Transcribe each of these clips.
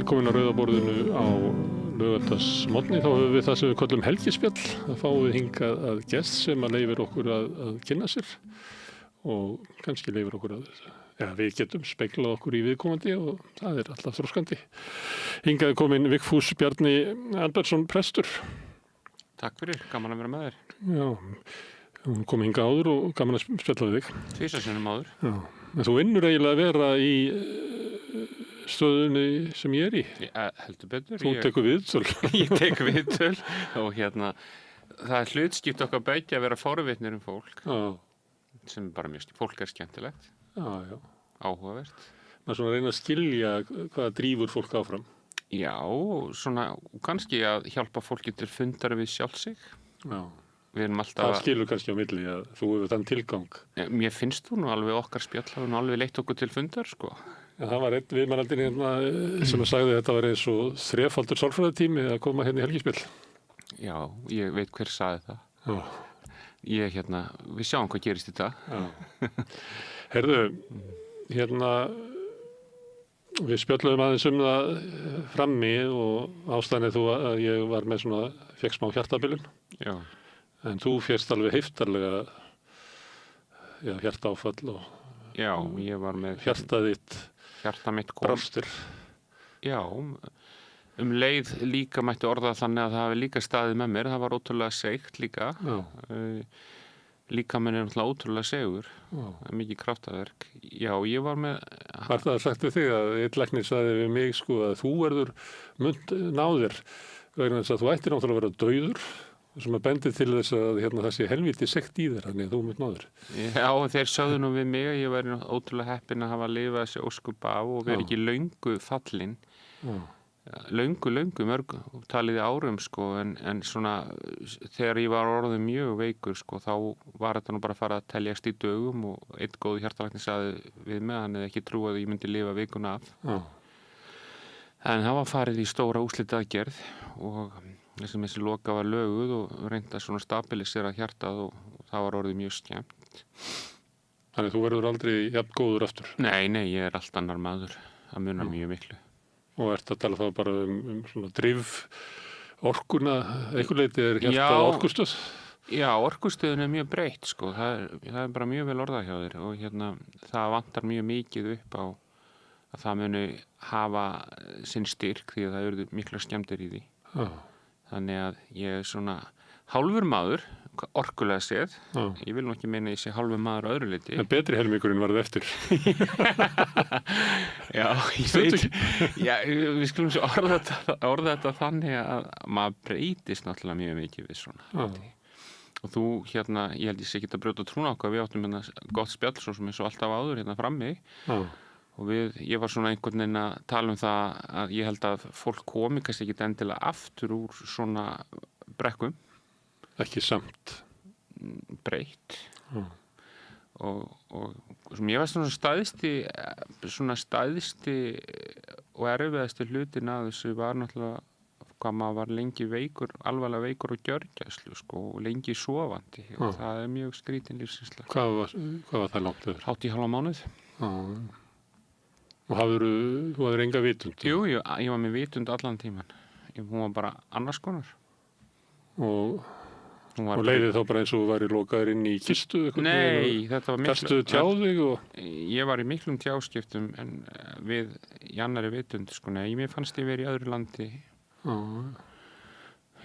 velkomin á Rauða borðinu á laugardagsmorgni. Þá höfum við það sem við köllum helgispjall. Það fáum við hingað að gest sem að leyfir okkur að kynna sér og kannski leyfir okkur við getum speglað okkur í viðkomandi og það er alltaf þroskandi. Hingað er komin Vigfús Bjarni Albertsson, prestur. Takk fyrir, gaman að vera með þér. Já, hún kom hingað áður og gaman að spjalla við þig. 2 sinnum áður. Já, en þú vinnur eiginlega að vera í stöðunni sem ég er í. Heldur betur. Þú tekur viðtöl. Ég tek viðtöl og það er hlutskipt okkar beggja að vera forvitnir fólk. Já. Sem bara fólk er skemmtilegt. Já. Áhugavert. Maður svona reyna að skilja hvað drífur fólk áfram. Já, svona kannski að hjálpa fólki til fundar við sjálf sig. Já. Við erum alltaf Það skilur kannski á milli að þú hefur þann tilgang. Mér finnst þú nú alveg okkar spjall hafa nú alveg leitt okkur til fundar, sko. Já, það var einn viðmælandinn hérna sem að sagði að þetta var eins og 3-faldur sálfræðitími að koma hérna í helgispjall. Já, ég veit hver sagði það. Já. Við sjáum hvað gerist í dag. Já. Heyrðu, við spjölluðum aðeins það frammi og ástæðan er þú að ég var með fékk smá hjartabilun. Já. En þú fékkst alveg heiftarlega hjartaáfall og já, ég var með hjarta mitt brástir. Já, leið líka mætti orða þannig að það hafi líka staðið með mér. Það var ótrúlega seigt líka. Já. Líkaminn er náttúrulega ótrúlega segur. Það er mikið kraftaverk. Já, ég var með... Var það sagt við þig að einn læknir sagði við mig að þú verður náðir vegna þess að þú ættir náttúrulega að vera dauður sem að bendi til þess að það sé helvíti sekt í þér, þannig að þú náður. Já, þeir sögðu nú við mig að ég væri ótrúlega heppinn að hafa lifað þessi ósköp af og verið ekki löngu fallinn. Löngu mörg taliði árum, sko, en svona þegar ég var orðið mjög veikur, sko, þá var þetta nú bara að fara að teljast í dögum og einn góður hjartalæknir sagði við mig að hann hefði ekki trúað að ég myndi lifa vikuna af. En það var farið í stóra úrslitaaðgerð og þessi loka var löguð og reynda svona stabilisera hjartað og það var orðið mjög skemmt. Þannig þú verður aldrei jafn góður aftur? Nei, ég er allt annar maður. Það munar mjög miklu. Og ert að tala þá bara svona drif orkuna, einhver leyti er hjartað orkustöð? Já, orkustöðun er mjög breytt, sko. Það er bara mjög vel orðað hjá þér og það vantar mjög mikið upp á að það muni hafa sinn styrk því að það eru mikla skemmdir í því. Já. Þannig að ég er svona hálfur maður, orkulega séð. Ég vil nú ekki meina að ég sé hálfur maður á öðru leyti. En betri helmingurinn varð eftir. Já, ég veit. Já, við skulum svo orða þetta þannig að maður breytist náttúrulega mjög mikið við svona. Og þú ég held ég sé ekki að brjóta trúna okkar, við áttum gott spjall svo sem eins og alltaf áður frammi. Og ég var svona einhvern veginn að tala það að ég held að fólk komi kannski ekki endilega aftur úr svona brekkum. Ekki samt. Breytt. Og sem ég var svona stæðsti og erfiðasti hlutin að þessu var náttúrulega hvað maður var lengi veikur, alvarlega veikur og gjörgæslu, sko, og lengi sofandi. Og það er mjög skrítin lífsreynsla. Hvað var það langt yfir? 8,5 mánuð. Og þú hafðir enga vitund? Jú, ég var með vitund allan tíman. Hún var bara annars konar. Og leiðið þá bara eins og þú væri lokaður inn í kistu? Nei, þetta var miklu... Kastuðu tjáðig og... Ég var í miklum tjáskiptum en við í annari vitund, sko. Nei, mér fannst ég verið í öðru landi.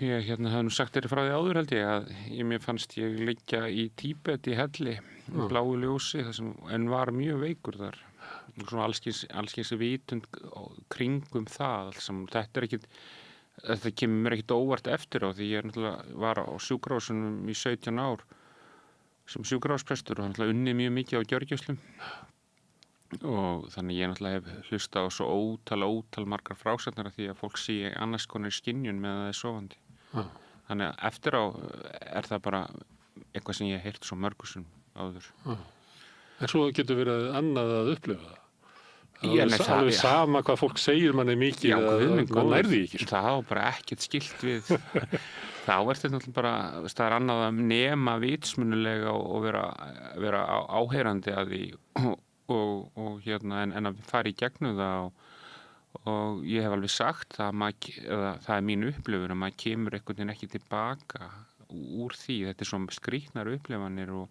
Ég hafði nú sagt þér frá því áður, held ég, að mér fannst ég liggja í Tíbet í helli, bláu ljósi, en var mjög veikur þar. Svona allskyns vitund kringum það alls saman. Þetta kemur mér ekkert óvart eftir á því ég náttúrulega var á sjúkrahúsunum í 17 ár sem sjúkrahúsprestur og náttúrulega unnið mjög mikið á gjörgæslum og þannig ég náttúrulega hef hlustað á svo ótal margar frásagnar því að fólk sé annars konar skynjun með það er sofandi. Þannig að eftir á er það bara eitthvað sem ég hef heyrt svo mörgusum áður. En svo getur verið annað að upplifa það. Það er sama hvað fólk segir manni mikið mann nærði ekki. Það á bara ekkert skilt við þá er þetta náttúrulega bara það er annað að nema vitsmunulega og vera áheyrandi að því og en að fara í gegnum það og ég hef alveg sagt það er mín upplifun að maður kemur einhvern veginn ekki tilbaka úr því. Þetta er svona skrýtnar upplifanir og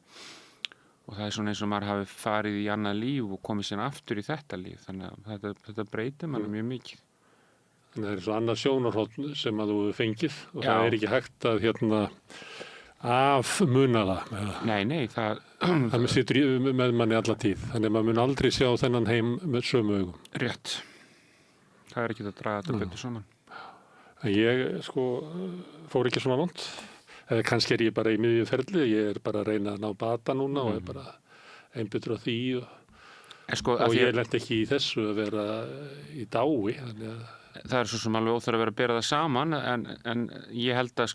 það er svona eins og maður hafi farið í annað líf og komið sér aftur í þetta líf, þannig að þetta breytir manni mjög mikið. Það er svo annað sjónarhorn sem að þú hefur fengið og Já. það er ekki hægt að afmuna það. Nei, Það situr með manni alla tíð, þannig að maður mun aldrei sjá þennan heim með sömu augum. rétt. Það er ekki að draga þetta betur saman. En ég fór ekki svona vont. Eða kannski er ég bara í miðju ferli, ég er bara að reyna að ná bata núna og er bara einbyttur á því og ég lenti ekki í þessu að vera í dái, þannig að það er svo sem alveg óþarf að vera að bera það saman en ég held að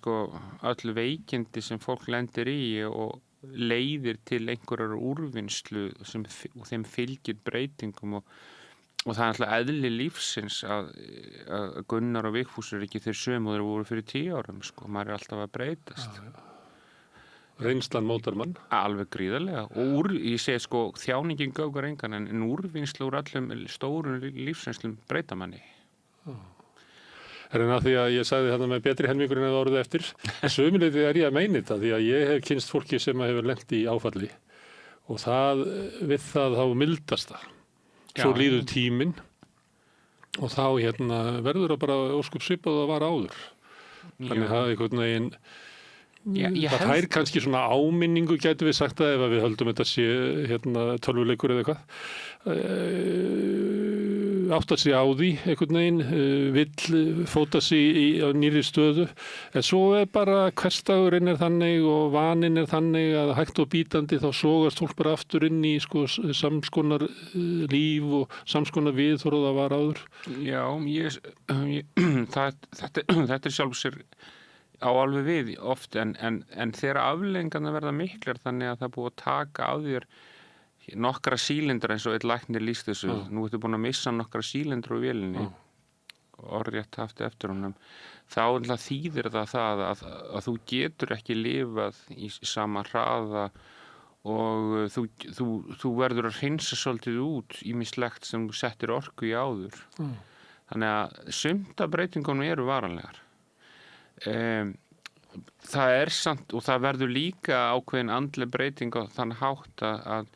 öll veikindi sem fólk lendir í og leiðir til einhverjar úrvinnslu sem þeim fylgir breytingum og það er alltaf eðli lífsins að Gunnar og Vigfús eru ekki þeir sömu og þeir voru fyrir 10 árum maður er alltaf að breytast. Reynslan mótar mann. Alveg gríðarlega og ég segi þjáningin göfgar engan en úrvinnslu úr allum stórum lífsreynslum breyta manni. En að því að ég sagði þarna með betri helmingurinn eða orðið eftir, sömuleyti er ég að meina þetta því að ég hef kynst fólki sem hefur lent í áfalli og við það þá mildast það. Svo líður tíminn og þá verður það bara óskup svipað að var áður. Þannig að einhvern veginn það fær kannski svona áminningu gætu við sagt að ef við höldum þetta sé tölvuleikur eða eitthvað átta sig á því einhvern veginn vill fóta sig á nýrri stöðu en svo er bara hversdagurinn er þannig og vaninn er þannig að hægt og bítandi þá sogast fólk bara aftur inn í samskonar líf og samskonar viðhorf það var áður. Já, þetta er sjálf sér á alveg við oft en þegar afleiðingarnar verða miklar þannig að það er búið að taka á þér nokkra sílindra eins og einn læknir lýst þessu. Nú ertu búin að missa nokkra sílindra úr vélinni orðrétt haft eftir honum. Þá þýðir það að þú getur ekki lifað í sama hraða og þú verður að hreinsa svolítið út ýmislegt sem þú settir orku í áður. Þannig að sumt af breytingunum eru varanlegar. Það er samt og það verður líka ákveðin andleg breyting á þann hátt að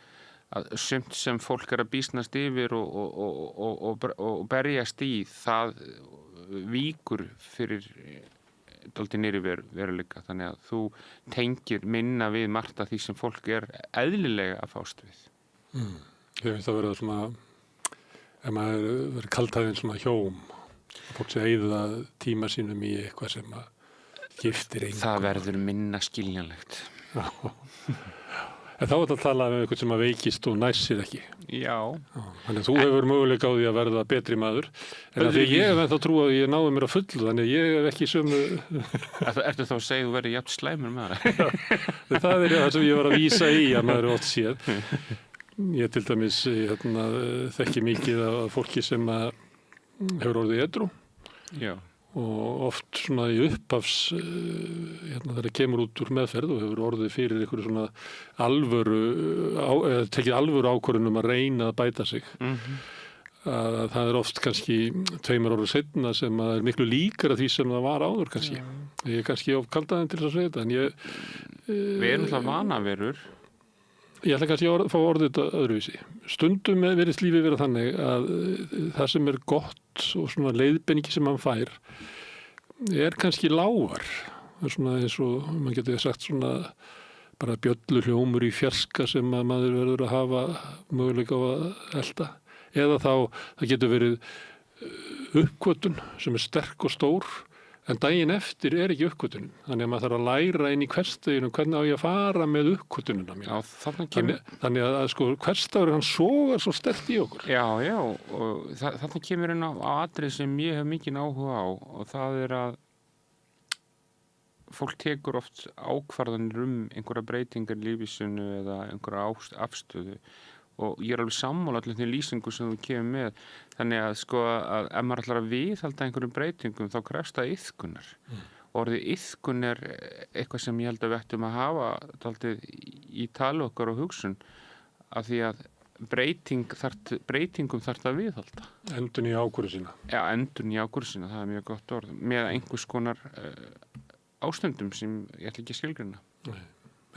sumt sem fólk er að býsnast yfir og berjast í það víkur fyrir dálítið niðri veruleika þannig að þú tengir minna við margt af því sem fólk er eðlilega að fást við. Ég finnst að vera svona ef maður verður kaldhæðin svona hjóm fólk sem eyða tíma sínum í eitthvað sem að giftir engu. Það verður minna skiljanlegt. En þá er þetta að tala um eitthvað sem að veikist og næsir ekki. Já. Þannig að þú hefur möguleika á því að verða betri maður. En að því ég hef ennþá trú að ég náði mér á fullu, þannig að ég hef ekki sömu... Ertu þá að segja þú verður jafn slæmur maður? Það er það sem ég var að vísa í að maður er oft séð. Ég til dæmis þekki mikið af fólki sem hefur orðið edrú. Já. Og oft svona í upphafs þegar það kemur út úr meðferð og hefur orðið fyrir einhverju svona tekið alvöru ákvörðun að reyna að bæta sig. Að það er oft kannski 2 ára seinna sem að er miklu líkara því sem það var áður kannski. Ég er kannski of kaldaðinn til að segja þetta en Við erum það vanaverur. Ég ætla kannski að fá orðið þetta öðruvísi. Stundum verið lífið vera þannig að það sem er gott og svona leiðbenningi sem mann fær er kannski lágar. Það er svona eins og maður getur sagt svona bara bjöllu hljómur í fjarska sem að maður verður að hafa möguleika á að elda. Eða þá það getur verið uppgötvun sem er sterk og stór en daginn eftir er ekki uppgötvunin. Þannig að maður þarf að læra inn í hversdeginu hvernig á ég að fara með uppgötvunina mín. Já, þannig að hversdagur hann sogar svo sterkt í okkur. Já, og þarna kemur inn á atrið sem ég hef mikinn áhuga á og það er að fólk tekur oft ákvarðanir einhverja breytingar í lífsinu eða einhverja afstöðu og ég er alveg sammála allir því lýsingu sem þú kemur með þannig að að ef maður ætlar að viðhalda einhverjum breytingum þá krefst það iðkunar. Orðið iðkun er eitthvað sem ég held að við ættum að hafa dálítið í tali okkar og hugsun af því að breytingum þarf að viðhalda. Endun í ákvörðu sína. Já, endun í ákvörðu sína, það er mjög gott orð. Með einhvers konar ástundum sem ég ætla ekki að skilgreina. Nei.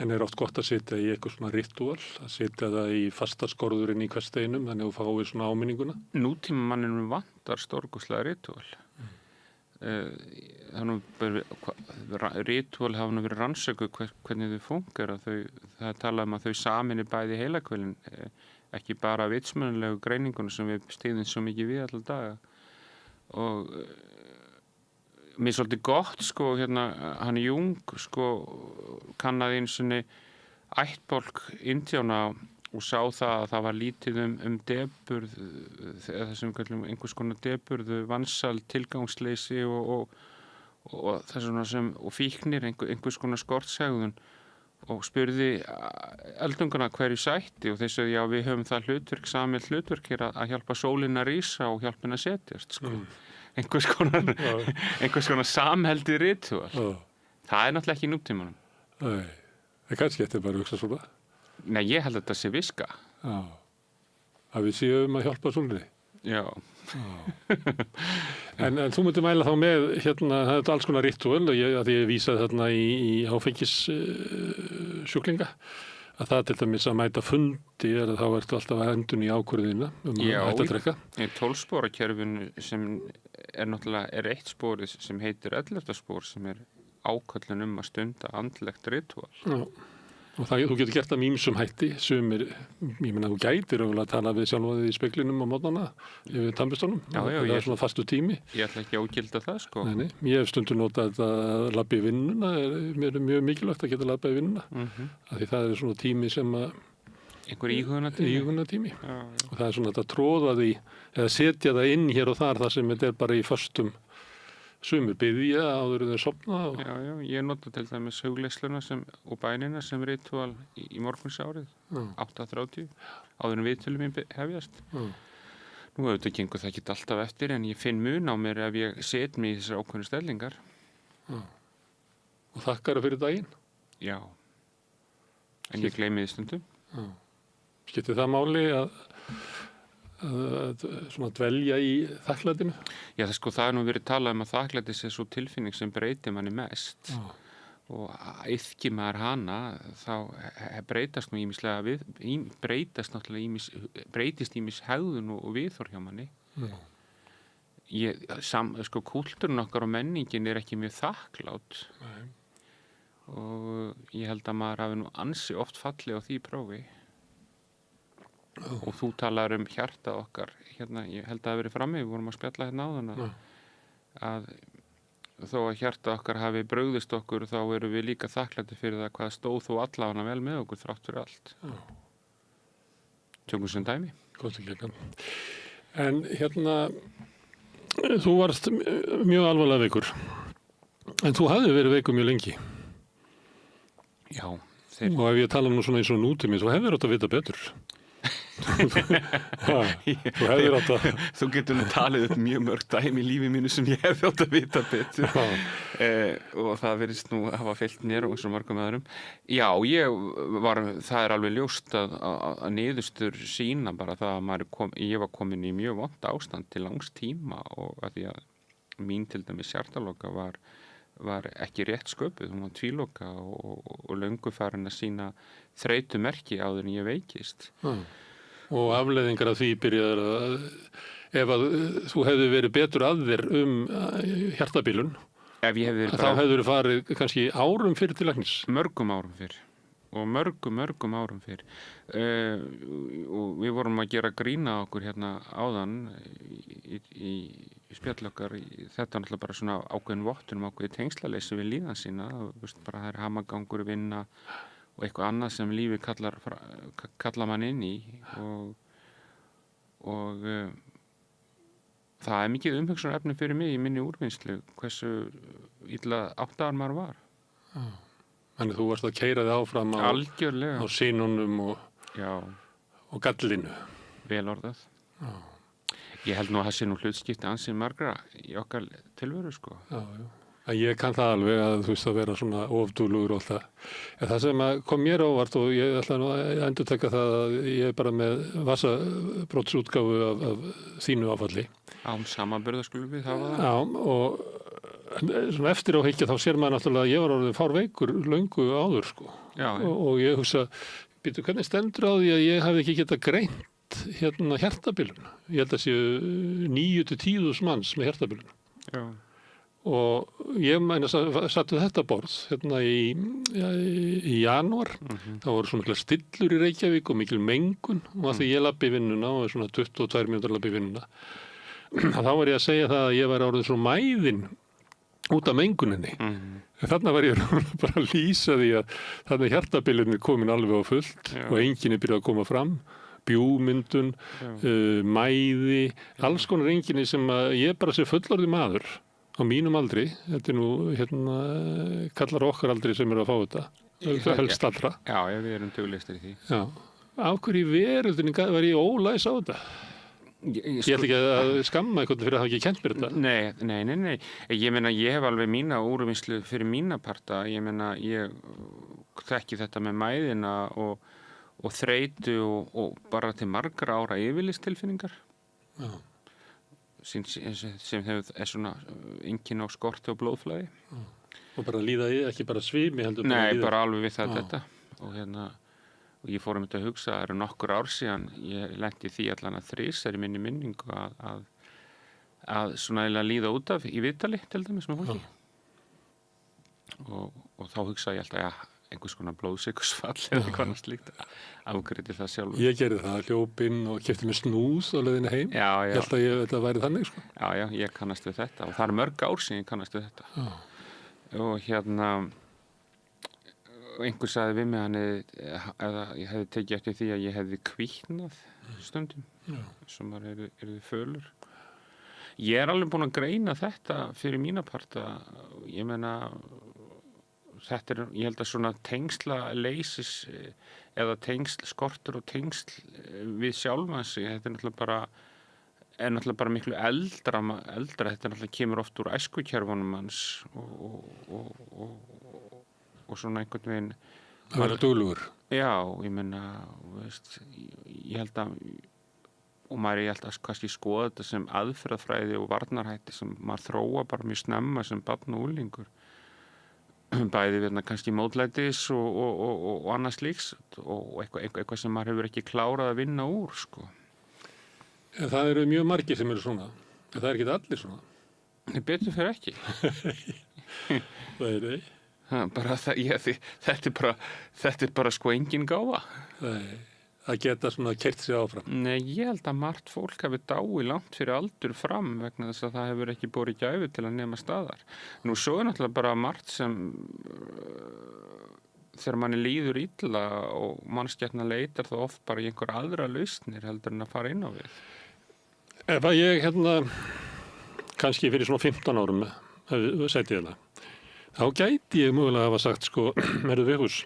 En oft gott að setja í eitthvað svona ritual, að setja það í fastaskorðurinn í hversteginum, þannig að þú fáið svona áminninguna? Nútíma manninum vantar stórkostlega ritual. Ritual hafa nú verið rannsökuð hvernig þau funkar. Það er talað að þau saminni bæði heilahvelin, ekki bara vitsmunulegu greiningunum sem við styðum svo mikið við allar daga. Og mér er svolítið gott, hann Jung, kannaði einu sinni ættbálk Indjána og sá það að það var lítið depurð, eða það sem við kallum einhvers konar depurð, vansal, tilgangsleysi og fíknir, einhvers konar skortshegðun og spurði eldungana hverju sætti og þeir sögðu já, við höfum það samið hlutverk hér að hjálpa sólina að rísa og hjálpa henni að setjast, einhvers konar samheldi ritual. Það er náttúrulega ekki í nútímanum. Nei, en kannski þetta bara að hugsa svona. Nei, ég held að þetta sé viska. Já, að við séum að hjálpa sólni. Já. En þú myndir mæla þá með, það er alls konar ritual, að ég vísaði þarna í áfengis sjúklinga, að það til dæmis að mæta fundi að þá ertu alltaf að endun í ákvörðina að hætta að drekka. Já, í 12-spórakerfinu sem er eitt spórið sem heitir 11. spór sem er áköllun að stunda andlegt ritual. Já, og þú getur gert það með ýmsum hætti, sumir, ég meina þú gætir að tala við sjálfaðið í speglinum á mótnana yfir tannburstunum, það er svona fastu tími. Ég ætla ekki að ógilda það, Nei, ég hef stundum notað þetta að labba í vinnuna, mér er mjög mikilvægt að geta labba í vinnuna, af því það er svona tími sem að einhver íhugunartími. Og það er svona þetta að tróða því, eða setja það inn hér og þar sem þetta er bara í föstum. Sumir biðja áður en þeir sofna. Já, ég nota til dæmis hugleiðsluna og bænina sem ritual í morgunsárið, 8:30, áður en viðtölum mín hefjast. Nú auðvitað gengur það ekki alltaf eftir, en ég finn mun á mér ef ég set mig í þessar ákveðnu stellingar. Og þakkar fyrir daginn? Já, en ég gleymi því stundum. Skiptir það máli að svona dvelja í þakklætinu? Já, það er nú verið talað að þakklæti sé svo tilfinning sem breytir manni mest. Og iðki maður hana, þá breytast nú breytist ýmis hegðun og viðhorf hjá manni. Kúltúrinn okkar og menningin er ekki mjög þakklát. Og ég held að maður hafi nú ansi oft fallið á því prófi. Og þú talar hjarta okkar ég held að það hafi verið frammi, við vorum að spjalla áðan að þó að hjarta okkar hafi brugðist okkur þá erum við líka þakklæti fyrir það hvað stóð þó allavega vel með okkur þrátt fyrir allt. Tökum sem dæmi. En þú varst mjög alvarlega veikur en þú hafði verið veikur mjög lengi. Já. Og ef ég tala nú svona eins og nútími þá hefur þetta að vita betur. Þú getur nú talið upp mjög mörg dæmi í lífi mínu sem ég hef átt að vita betur og það virðist nú að hafa fylgt mér og eins og mörgum öðrum. Já, það er alveg ljóst að niðurstöður sýna bara það að ég var komin í mjög vont ástand til langs tíma og að því að mín til dæmis hjartaloka var ekki rétt sköpuð, hún var tvíloka og löngu farin að sýna þreytumerki áður en ég veikist. Og afleiðingar af því byrjaður að ef að þú hefði verið betur að þér hjartabilun, þá hefur farið kannski árum fyrir til læknis. Mörgum árum fyrir og mörgum árum fyrir. Og við vorum að gera grína okkur áðan í spjall okkar. Þetta er náttúrulega bara svona ákveðin vottun ákveðin tengslaleysi við líðan sína. Bara það er hamagangur, vinna og eitthvað annað sem lífið kallar mann inn í og það er mikið umhugsunarefni fyrir mig í minni úrvinnslu hversu illa áttaður maður var. Þannig þú varst að keyra þig áfram á sínunum og gallinu. Vel orðað. Ég held nú að það sé nú hlutskipti ansið margra í okkar tilveru. Já. að ég kann það alveg að þú veist að vera svona ofdúlugur og allt það. En það sem að kom mér ávart og ég ætla nú að endurteka það að ég er bara með vassabrotsútgáfu af þínu áfalli. Án samanburðar skulum við hafa það. Já, og svona eftir á higgja þá sér maður náttúrulega að ég var orðið fárveikur löngu áður sko. Já, Og ég hugsa, býtu hvernig stendur á því að ég hafi ekki getað greint hérna hjartabilun. Ég held að séu 9-10.000 manns með hjartabilun. Já. Og ég meina satt við þetta borð hérna í janúar. Það voru svona mikla stillur í Reykjavík og mikil mengun og að því ég labbi í vinnuna og er svona 22 mínútur labbi í vinnuna. Þá var ég að segja það að ég var orðið svo mæðin út af menguninni. En þarna var ég bara að lýsa því að þarna hjartabilin er komin alveg á fullt og enginn er byrjað að koma fram. Bjúmyndun, mæði, alls konar enginni sem að ég bara sé fullorði maður á mínum aldri. Þetta er nú hérna kallar okkar aldri sem eru að fá þetta. Það helst allra. Já, við erum dugleistir í því. Já. Af hverju í veröldinni var ég ólæs á þetta? Ég ætla ekki að skamma einhvern fyrir að hafa ekki kennt mér þetta. Nei. Ég meina, ég hef alveg mína úrvinnslu fyrir mína parta. Ég meina, ég þekki þetta með mæðina og þreytu og bara til margra ára yfirlitstilfinningar. Já. Sem er svona einkenni á skorti og blóðflæði. Og bara líða í, ekki bara svimi heldur bara Nei, líða. bara alveg við þetta. Og ég fór að hugsa, það eru nokkur ár síðan, ég lenti því allan að þrisar í minni minningu að svona eiginlega líða út af í vitali, til dæmis með fólki. Og þá hugsaði ég alltaf, einhvers konar blóðsykursfall eða eitthvað slíkt, afgreiddi það sjálfur. Ég gerði það, hljóp inn og keypti mér snúð á leiðinni heim. Já. Ég held að þetta væri þannig, sko. Já, ég kannast við þetta og það er mörg ár síðan ég kannast við þetta. Já. Og einhver sagði við mig eða ég hefði tekið eftir því að ég hefði hvítnað stundum sem maður eru fölur. Ég er alveg búin að greina þetta fyrir mína parta. Ég meina, þetta er, ég held að svona tengsla leysis eða skortur og tengsl við sjálfan sig, þetta er náttúrulega bara miklu eldra, þetta er náttúrulega kemur oft úr æskukerfunum hans og svona einhvern veginn Það vera duglegur. Já, ég meina, ég held að ég held að kannski skoða þetta sem aðferðafræði og varnarhætti sem maður þróa bara mjög snemma sem barn og unglingur. Bæði kannski mótlætis og annað slíks og eitthvað sem maður hefur ekki klárað að vinna úr, sko. En það eru mjög margir sem eru svona. En það er ekki allir svona. Betur fyrir ekki. Það er ei. Þetta er bara sko engin gáfa. Nei, það geta svona keyrt sig áfram. Nei, ég held að margt fólk hafi dáið langt fyrir aldur fram vegna þess að það hefur ekki borið gæfu til að nema staðar. Nú svo er náttúrulega bara margt sem þegar manni líður illa og mannskjarna leitar þá oft bara í einhver aðra lausnir heldur en að fara inn á við. Ef að ég kannski fyrir svona 15 árum sæti hérna, þá gæti ég mögulega að hafa sagt sko, Merðu Vigfús,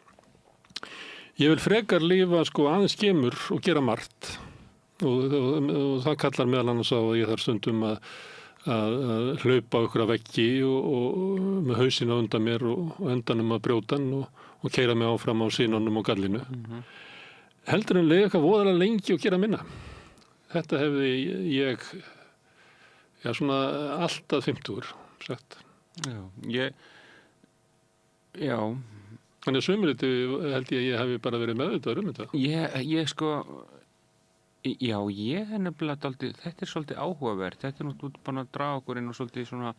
ég vil frekar lifa sko aðeins skemur og gera margt og það kallar meðal annars á að ég þarf stundum að hlaupa á ykkur að veggi og með hausinn á undan mér og endanum að brjóta hann og keyra mig áfram á sínunum og gallinu. Heldur en lifa eitthvað voðalega lengi og gera minna. Þetta hefði ég svona alltaf 50 sagt. Já. Þannig að sumriti held ég að ég hefði bara verið meðvitaður þetta. Ég sko, já, ég er nefnilega dálítið, þetta er svolítið áhugavert, þetta er náttúrulega bara að draga okkur inn og svolítið svona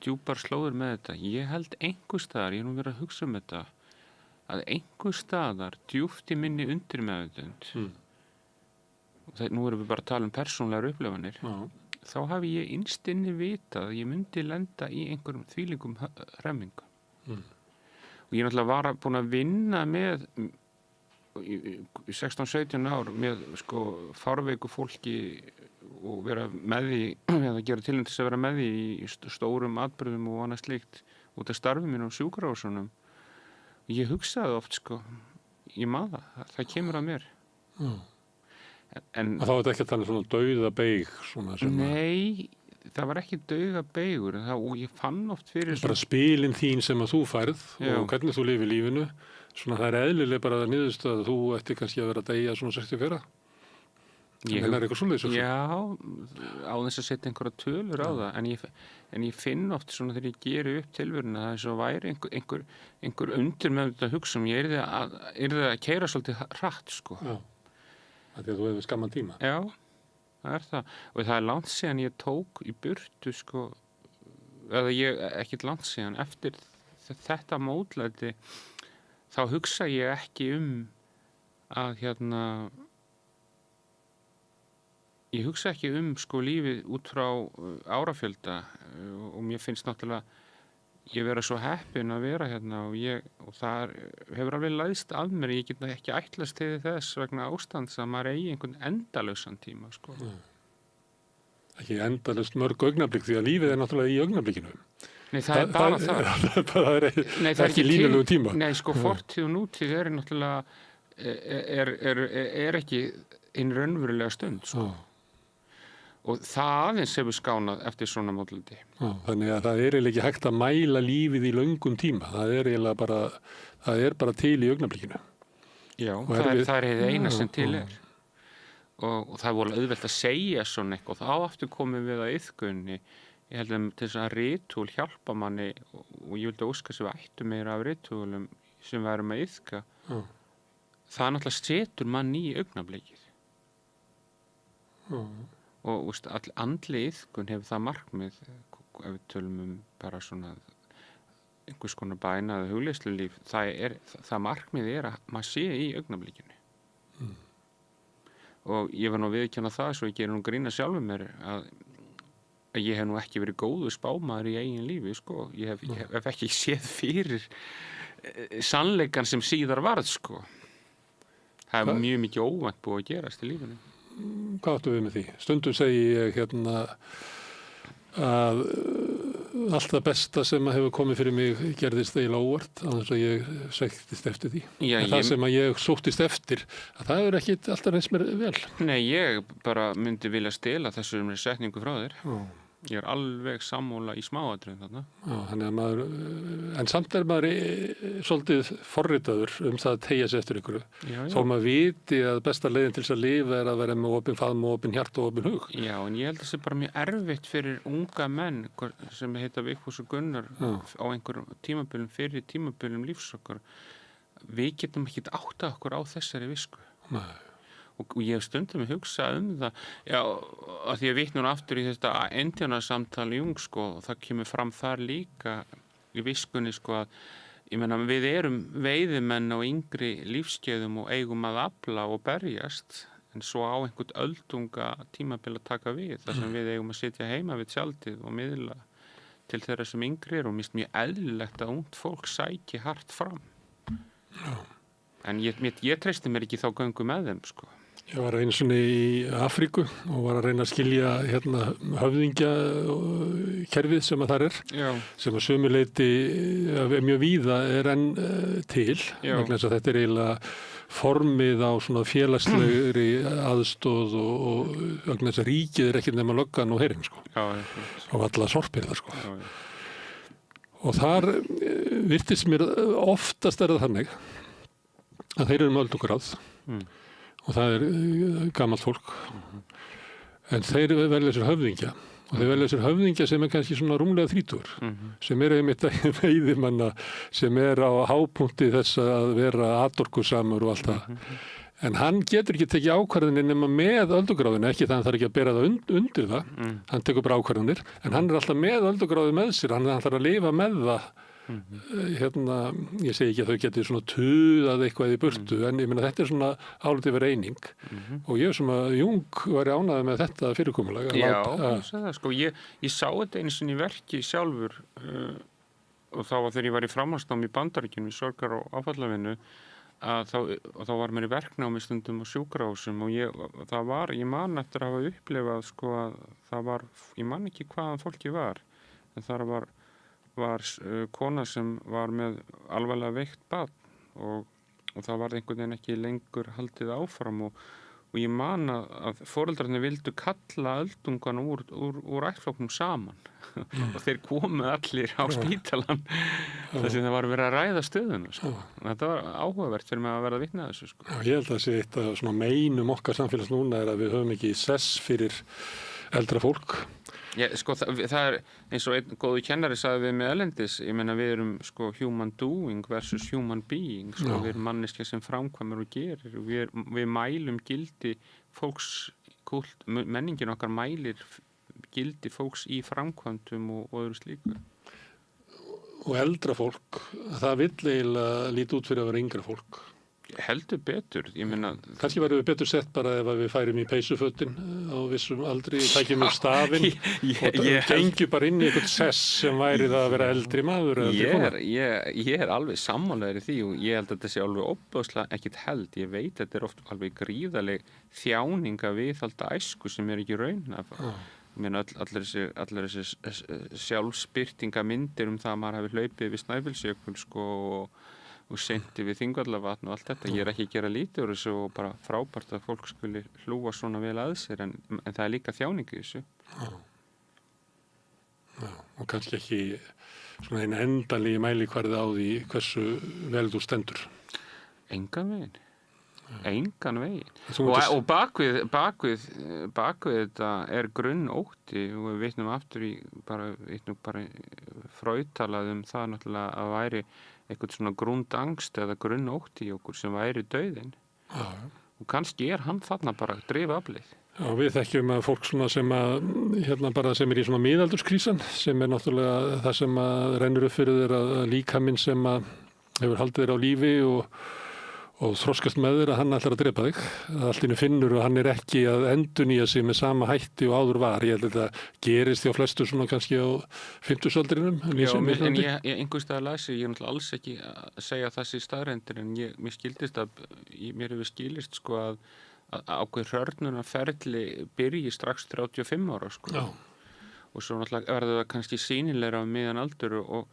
djúpar slóður með þetta. Ég held einhver staðar, ég nú verið að hugsa þetta, að einhver staðar djúpt í minni undir meðvitund, nú erum við bara að tala um persónlegar upplifanir, þá hafi ég innst inni vitað að ég myndi lenda í einhverjum þvílíkum hremmingum. Og ég náttúrulega var búin að vinna með í 16-17 ár með sko fárveiku fólki og vera með því eða gera tilnæmt til að vera með því í stórum atburðum og annað slíkt út af starfi mínu á sjúkrahúsunum. Og ég hugsaði oft sko, ég maður það kemur að mér. En þá er þetta ekki að tala svona dauðabeig svona sem nei, það var ekki dauga beigur og ég fann oft fyrir bara spilin þín sem að þú færð Já. og hvernig þú lifir lífinu, svona það er eðlilega bara að niðurst að þú ætti kannski að vera að deyja svona 64. Ég- En er eitthvað svoleiðis? Já, á þess að setja einhverja tölur á það, en ég finn oft svona þegar ég geri upp tilveruna það er svo væri einhver undir með þetta hugsa ég yrði að keyra svolítið hratt, sko. Já, af því að þú hefur skamman tíma. Já, það er það. Og það er langt síðan ég tók í burtu, sko, ekkert langt síðan, eftir þetta mótlæti, þá hugsa ég ekki að ég hugsa ekki sko lífið út frá árafjölda og mér finnst náttúrulega ég vera svo heppinn að vera hérna og það hefur alveg læðst af mér, ég get ekki ætlast til þess vegna ástands að maður eigi einhvern endalausan tíma, sko. Ekki endalaust mörg augnablik því að lífið er náttúrulega í augnablikinu. Nei, það er bara það. Það er ekki línulegu tíma. Nei, sko, fortíð og nútíð er náttúrulega er ekki hinn raunverulega stund, sko. Og það aðeins hefur skánað eftir svona mótlæti. Þannig að það er eiginlega ekki hægt að mæla lífið í löngum tíma. Það er eiginlega bara til í augnablikinu. Já, það er hið eina sem til er. Og það er voru auðvelt að segja svona eitthvað. Þá aftur komum við að iðkunni. Ég held til þess að ritúl hjálpa manni og ég vildi óska sem við ættum meira af ritúlum sem við erum að iðka. Það náttúrulega setur mann í augnablikið. Og andli iðkun hefur það markmið ef við tölum bara svona einhvers konar bæna eða hugleiðslulíf það markmið að maður sé í augnablikinu og ég var nú að viðurkenna það svo ég geri nú grína sjálfum mér að ég hef nú ekki verið góður spámaður í eigin lífi, sko. Ég hef ekki séð fyrir sannleikan sem síðar varð, sko. Það er mjög mikið óvænt búið að gerast í lífinu. Hvað áttu við með því? Stundum segi ég að allt það besta sem hefur komið fyrir mig gerðist eiginlega óvart á þess að ég sæktist eftir því. En það sem að ég sóttist eftir, að það hefur ekki alltaf reynst mér vel. Nei, ég bara myndi vilja stela þessum setningu frá þér. Ég er alveg sammála í smáatriðum þarna. Þannig að maður, en samt er maður svolítið forritaður það að teygja sig eftir ykkur. Þó maður viti að besta leiðin til þess að lifa er að vera með opinn faðm og opinn hjarta og opinn hug. Já, en ég held að það sé bara mjög erfitt fyrir unga menn sem heita Vigfús og Gunnar á einhverjum tímabölum fyrir tímabölum lífs okkar. Við getum ekki áttað okkur á þessari visku. Nei. Og ég hef stundum hugsað það, já, að því að vitna aftur í þetta endjánarsamtal Jung, sko, og það kemur fram þar líka í viskunni, sko, að ég meina, við erum veiðimenn á yngri lífskeiðum og eigum að afla og berjast, en svo á einhvern öldunga tímabil að taka við, þar sem við eigum að sitja heima við tjaldið og miðla til þeirra sem yngri og mér finnst mjög eðlilegt að ungt fólk sæki hart fram. Já. En ég treysti mér ekki þá göngu með þeim, sko. Ég var einu svona í Afríku og var að reyna að skilja höfðingjakerfið sem að þar er, sem að sömuleyti mjög víða er enn til, vegna þess að þetta er eiginlega formið á svona félagslegri aðstóð og vegna þess að ríkið er ekki nema löggan og herinn, sko. Og alla sorpirðar, sko. Og þar virtist mér oftast það þannig að þeir eru með öldugráð. Og það er gamalt fólk. En þeir velja sér höfðingja. Og þeir velja sér höfðingja sem er kannski svona rúmlega 30, sem er einmitt veiðimanna, sem er á hápunkti þess að vera atorkusamur og allt það. En hann getur ekki tekið ákvarðanir nema með öldugráðinu, ekki það hann þarf ekki að bera það undir það. Hann tekur bara ákvarðanir, en hann er alltaf með öldugráði með sér, hann þarf að lifa með það. Ég segi ekki að þau geti svona tuðað eitthvað í burtu, en ég meina þetta er svona álítið verið eining og ég sem að Jung væri ánægður með þetta fyrirkomulag. Já, það, sko, ég sá þetta einu sinni í verki sjálfur og þá var þegar ég var í framhaldsnámi í Bandaríkjunum í sorgar- og áfallavinnu að þá var mér í verknámi stundum á sjúkrahúsum og ég man eftir að hafa upplifað, sko, að það var, ég man ekki hvaðan fólki var, en þar var kona sem var með alvarlega veikt barn og það var einhvern veginn ekki lengur haldið áfram og og ég man að foreldrarnir vildu kalla öldungana úr ættflokknum saman og þeir komu allir á spítalan þar sem það var verið að ræða stöðuna sko. Þetta var áhugavert fyrir mig að verða vitni að þessu sko. Já, ég held að það sé eitt af svona meinum okkar samfélags núna er að við höfum ekki sess fyrir eldra fólk. Sko, það er eins og einn góðu kennari sagði við með erlendis, ég meina við erum sko human doing versus human being sko, við erum manneskja sem framkvæmur og gerir og við mælum gildi fólks, menningin okkar mælir gildi fólks í framkvæmdum og öðru slíku. Og eldra fólk, það vill eiginlega líta út fyrir að vera yngra fólk. Heldur betur, ég meina... Kannski verðum við betur sett bara ef við færum í peysufötin á vissum aldri, tækjum upp stafinn og gengjum bara inn í eitthvað sess sem væri það að vera eldri maður. Ég er alveg sammálaður í því og ég held að þetta sé alveg óbúðslega ekkit held. Ég veit að þetta er oft alveg gríðaleg þjáninga viðhalda æsku sem er ekki raun. Ég meina allir þessi sjálfsbirtingamyndir það að maður hafi hlaupið við Snæfellsjökul sko og sendi við Þingvallavatn og allt þetta. Ég er ekki að gera lítið úr þessu og bara frábært að fólk skuli hlúa svona vel að sér en það er líka þjáning í þessu. Já, og kannski ekki svona einn endanlegi mælikvarði á því hversu vel þú stendur. Engan veginn. Og bakvið þetta er grunnótti og við vitnum aftur í bara Freud talaði það náttúrulega að væri eitthvað svona grundangst eða grunnótti í okkur sem væri dauðinn. Og kannski er hann þarna bara að drifa aflið. Já, við þekkjum að fólk svona sem sem er í svona miðaldurskrísan sem er náttúrulega það sem að rennur upp fyrir þér að líkaminn sem að hefur haldið þér á lífi og þroskast með þér að hann ætlar að drepa þig. Allt í einu finnur og hann er ekki að endurnýja sig með sama hætti og áður var. Ég held að þetta gerist hjá flestu svona kannski á 50-aldrinum. Já, en ég einhvers staðar læsi, ég er náttúrulega alls ekki að segja þessi staðrendir en mér skildist mér hefur skilist sko að ákveð hrörnunarferli byrji strax 35 ára sko. Já. Og svo náttúrulega verður það kannski sýnilegra á miðjan aldur og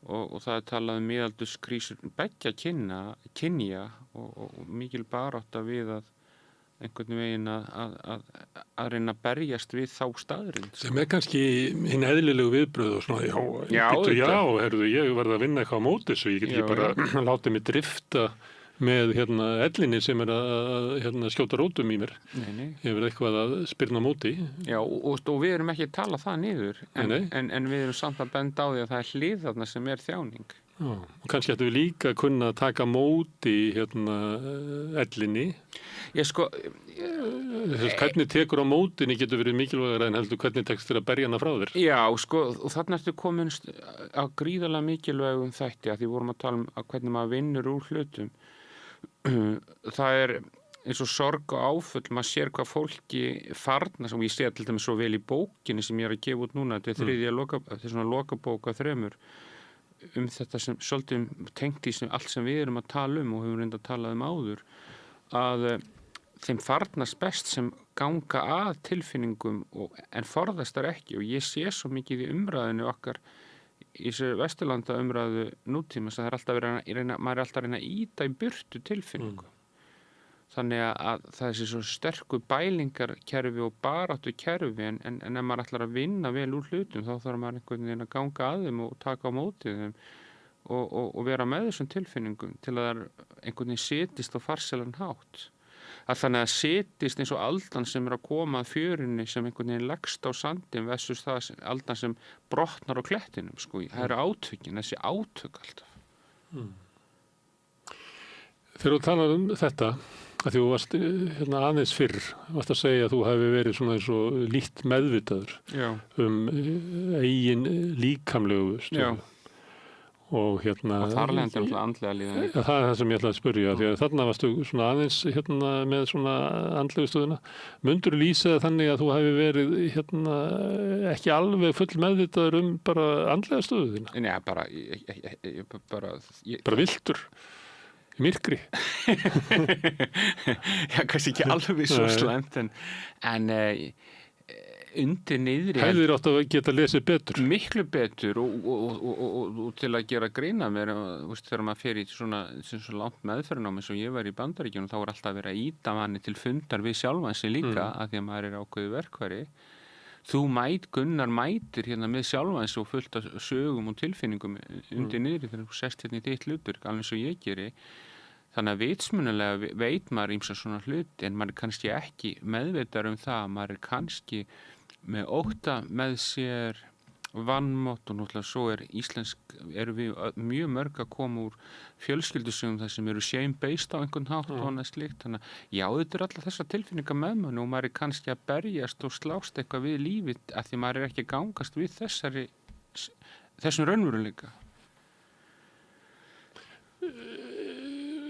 það er talað miðaldurskrísur beggja kynja og mikil barátta við að einhvern veginn að reyna að berjast við þá staðrind. Sem er kannski hinn eðlilegu viðbröð og svona, ég verð að vinna eitthvað á móti þessu, ég get ekki bara látið mig drifta með ellinni sem er að skjóta rótum í mér. Nei. Ég verð eitthvað að spyrna móti. Já, og við erum ekki að tala það niður, en við erum samt að benda á því að það er hlið þarna sem er þjáning. Já, og kannski ættum við líka að kunna taka móti ellinni. Hvernig tekur á mótinni getur verið mikilvægara en heldur hvernig tekst þér að berja hana frá þér. Já, og þarna ertu komin á gríðarlega mikilvægum þætti að því vorum að tala um að hvernig maður vinnur úr hlutum. Það er eins og sorg og áföll, maður sér hvað fólki farna, sem ég sé til dæmis svo vel í bókinni sem ég er að gefa út núna, þetta er svona lokabók af 3 þetta sem svolítið tengt í allt sem við erum að tala um og höfum reynda að tala áður, að þeim farnast best sem ganga að tilfinningum en forðast þar ekki og ég sé svo mikið í umræðinu okkar í þessu Vesturlanda umræðu nútíma sem maður er alltaf að reyna að ýta í burtu tilfinningum. Þannig að það er svo sterku bælingarkerfi og baráttukerfi en ef maður ætlar að vinna vel úr hlutum þá þarf maður einhvern veginn að ganga að þeim og taka á móti þeim og vera með þessum tilfinningum til að það einhvern veginn setjist á farsælan hátt. Að þannig að setjist eins og aldan sem er að koma að fjörunni sem einhvern veginn leggst á sandin versus það aldan sem brotnar á klettinum. Sko. Það eru átökin, þessi átök alltaf. Þegar þú talar um þetta, að þú varst aðeins fyrr, varst að segja að þú hefði verið svona eins og lítt meðvitaður eigin líkamlegu stöðu. Og þar lendi alltaf andlega líðan líka. Það er það sem ég ætlaði að spyrja því að þarna varstu svona aðeins með svona andlegu stöðuna. Mundur lýsa þannig að þú hefði verið ekki alveg full meðvitaður bara andlega stöðu þína? Nei, bara viltur í myrkri. Já, kannski ekki alveg svo slæmt en undir niðri Hefðir átt að geta lesið betur. miklu betur og til að gera grína mér, þegar maður fer í svona langt meðferðinám eins og ég var í Bandaríkjunum, þá alltaf að vera að ýta manni til fundar við sjálfan sig líka, að því að maður er ákveðið verkfæri. Gunnar mætir hérna með sjálfan sig og fullt af sögum og tilfinningum undir niðri þegar þú sest hérna í þitt hlutur, alveg eins og ég geri. Þannig að vitsmunalega veit maður ýmsa svona hluti, en maður er kannski ekki meðvitaður það, maður er kannski með ótta með sér, vannmátt, og náttúrulega svo erum við mjög mörg að koma úr fjölskyldusögum þar sem eru shame-based á einhvern hátt og annað slíkt. Þannig að já, þetta er allar þessar tilfinningar með mann og maður er kannski að berjast og slást eitthvað við lífið af því maður er ekki að gangast við þessum raunveruleika.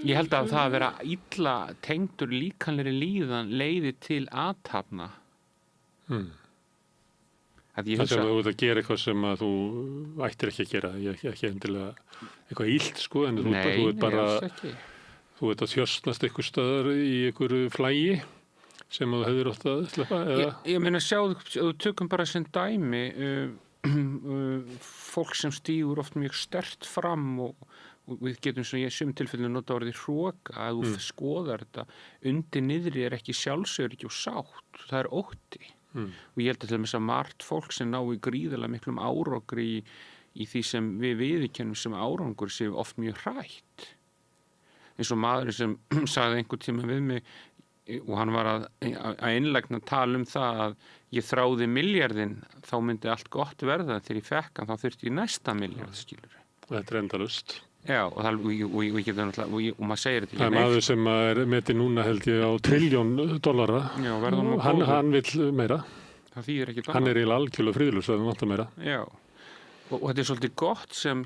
Ég held að það að vera illa tengdur líkamlegri líðan leiði til athafna. Það sem þú ert að gera eitthvað sem að þú ættir ekki að gera, ekki endilega eitthvað illt, sko, en þú ert bara, þú ert að þjösnast eitthvað staðar í einhverju flægi sem þú hefðir átt að sleppa, eða? Ég meina, þú tökum bara sem dæmi, fólk sem stígur oft mjög sterkt fram og við getum svo í sum tilfellinu nota orðið hroka, að þú skoðar þetta, undir niðri er ekki sjálfsöryggi og sátt, það er ótti. Og ég held að til dæmis að margt fólk sem nái gríðarlega miklum árangri í því sem við viðurkennum sem árangur séu oft mjög hrætt. Eins og maðurinn sem sagði einhvern tíma við mig, og hann var að einlægna tala það að ég þráði milljarðinn, þá myndi allt gott verða, þegar ég fekk hann þá þurfti ég næsta milljarð, skilur. Þetta er endalaust. Já, og maður segir þetta. Það er maður sem er metið núna held ég á $1 trillion. Já, hann vill meira. Það þýðir ekki hann er eiginlega algjörlega friðlaus, það vantar meira. Já, og þetta er svolítið gott sem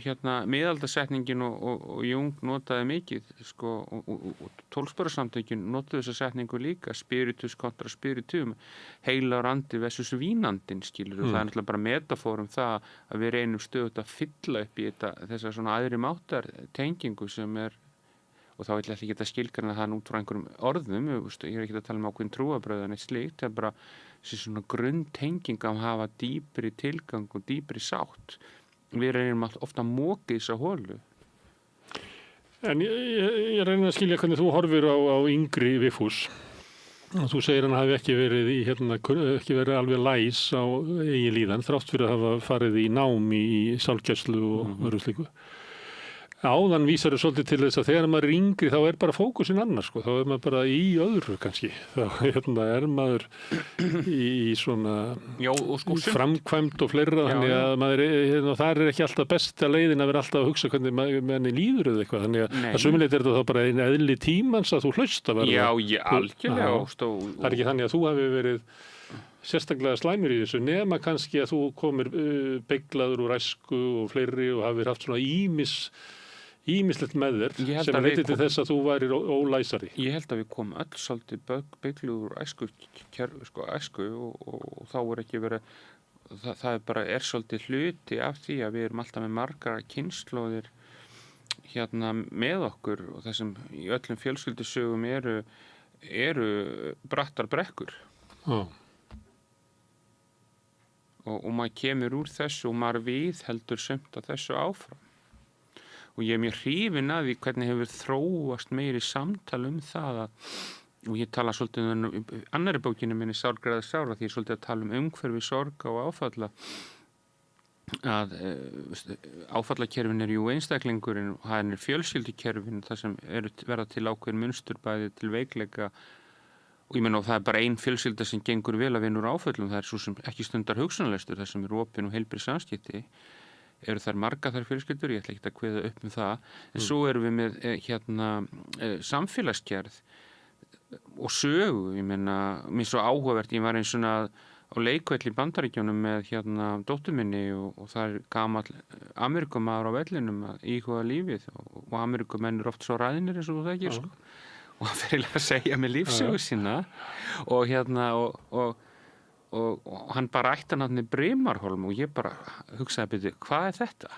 miðaldasetningin og Jung notaði mikið, sko, og tólfsbörusamtökin notaði þessa setningu líka, spiritus kontra spiritum, heilar andi versus vínandinn, skilur, og það er náttúrulega bara metafórum það að við reynum stöðugt að fylla upp í þessa svona aðri máttar tengingu sem er, og þá ætla ekki að skilgreina það út frá einhverjum orðum, ég er ekki að tala um ákveðin trúarbrögð en eitt slíkt, það er bara þessi svona grunntenging að hafa dýpri tilgang og dýpri sátt. Við reynum ofta að móka þessa holu. En ég reyni að skilja hvernig þú horfir á yngri Vigfús. Þú segir hann hafi ekki verið ekki verið alveg læs á eigin líðan, þrátt fyrir að hafa farið í nám í sálgæslu og öðru slíku. Áðan vísar þau svolítið til þess að þegar maður er yngri þá er bara fókusinn annars, sko. Þá er maður bara í öðru kannski. Þá er maður í svona framkvæmd og fleira, þannig að maður þar er ekki alltaf besta leiðin að vera alltaf að hugsa hvernig manni líður eða eitthvað. Þannig að sumuleitt er þetta þá bara einn eðli tímans að þú hlaust að verða. Já, algjörlega. Það er ekki þannig að þú hafi verið sérstaklega slæmur í þessu, nema kannski að þú komir beyglaður úr æsku og fleiri og hafir haft svona ýmislegt með þér sem leiddi til þess að þú værir ólæsari. Ég held að við komum öll svolítið beygluð úr æsku og þá er ekki verið, það er svolítið hluti af því að við erum alltaf með margar kynslóðir með okkur og það sem í öllum fjölskyldusögum eru brattar brekkur. Og maður kemur úr þessu og maður viðheldur sumt af þessu áfram. Og ég er mjög hrifinn að því hvernig hefur þróast meiri samtal það og ég tala svolítið annarri bókinni minni Sárgræða sára því ég er svolítið að tala umhverfi sorga og áfalla að áfallakerfin er jú einstaklingurinn og það er fjölskyldukerfin þar sem verða til ákveðin munstur bæði til veikleika og ég meina það er bara ein fjölskylda sem gengur vel að vinna úr áföllum, það er svo sem ekki stundar hugsunarleystur þar sem er opin og heilbrigð samskipti. Eru þær marga þær fjölskyldur, ég ætla ekki að kveða upp það, en svo erum við með samfélagsgerð og sögu, ég meina, mér svo áhugavert, ég var eins svona á leikvelli í Bandaríkjunum með dóttur minni og það er gamall Ameríkumaður á vellinum að íhuga lífið og Ameríkumenn eru oft svo ræðnir eins og þú þekkir, sko, og hann fer að segja mér lífsögu sína og hann bara ætti hann Brimarholm og ég bara hugsaði byrju, hvað er þetta?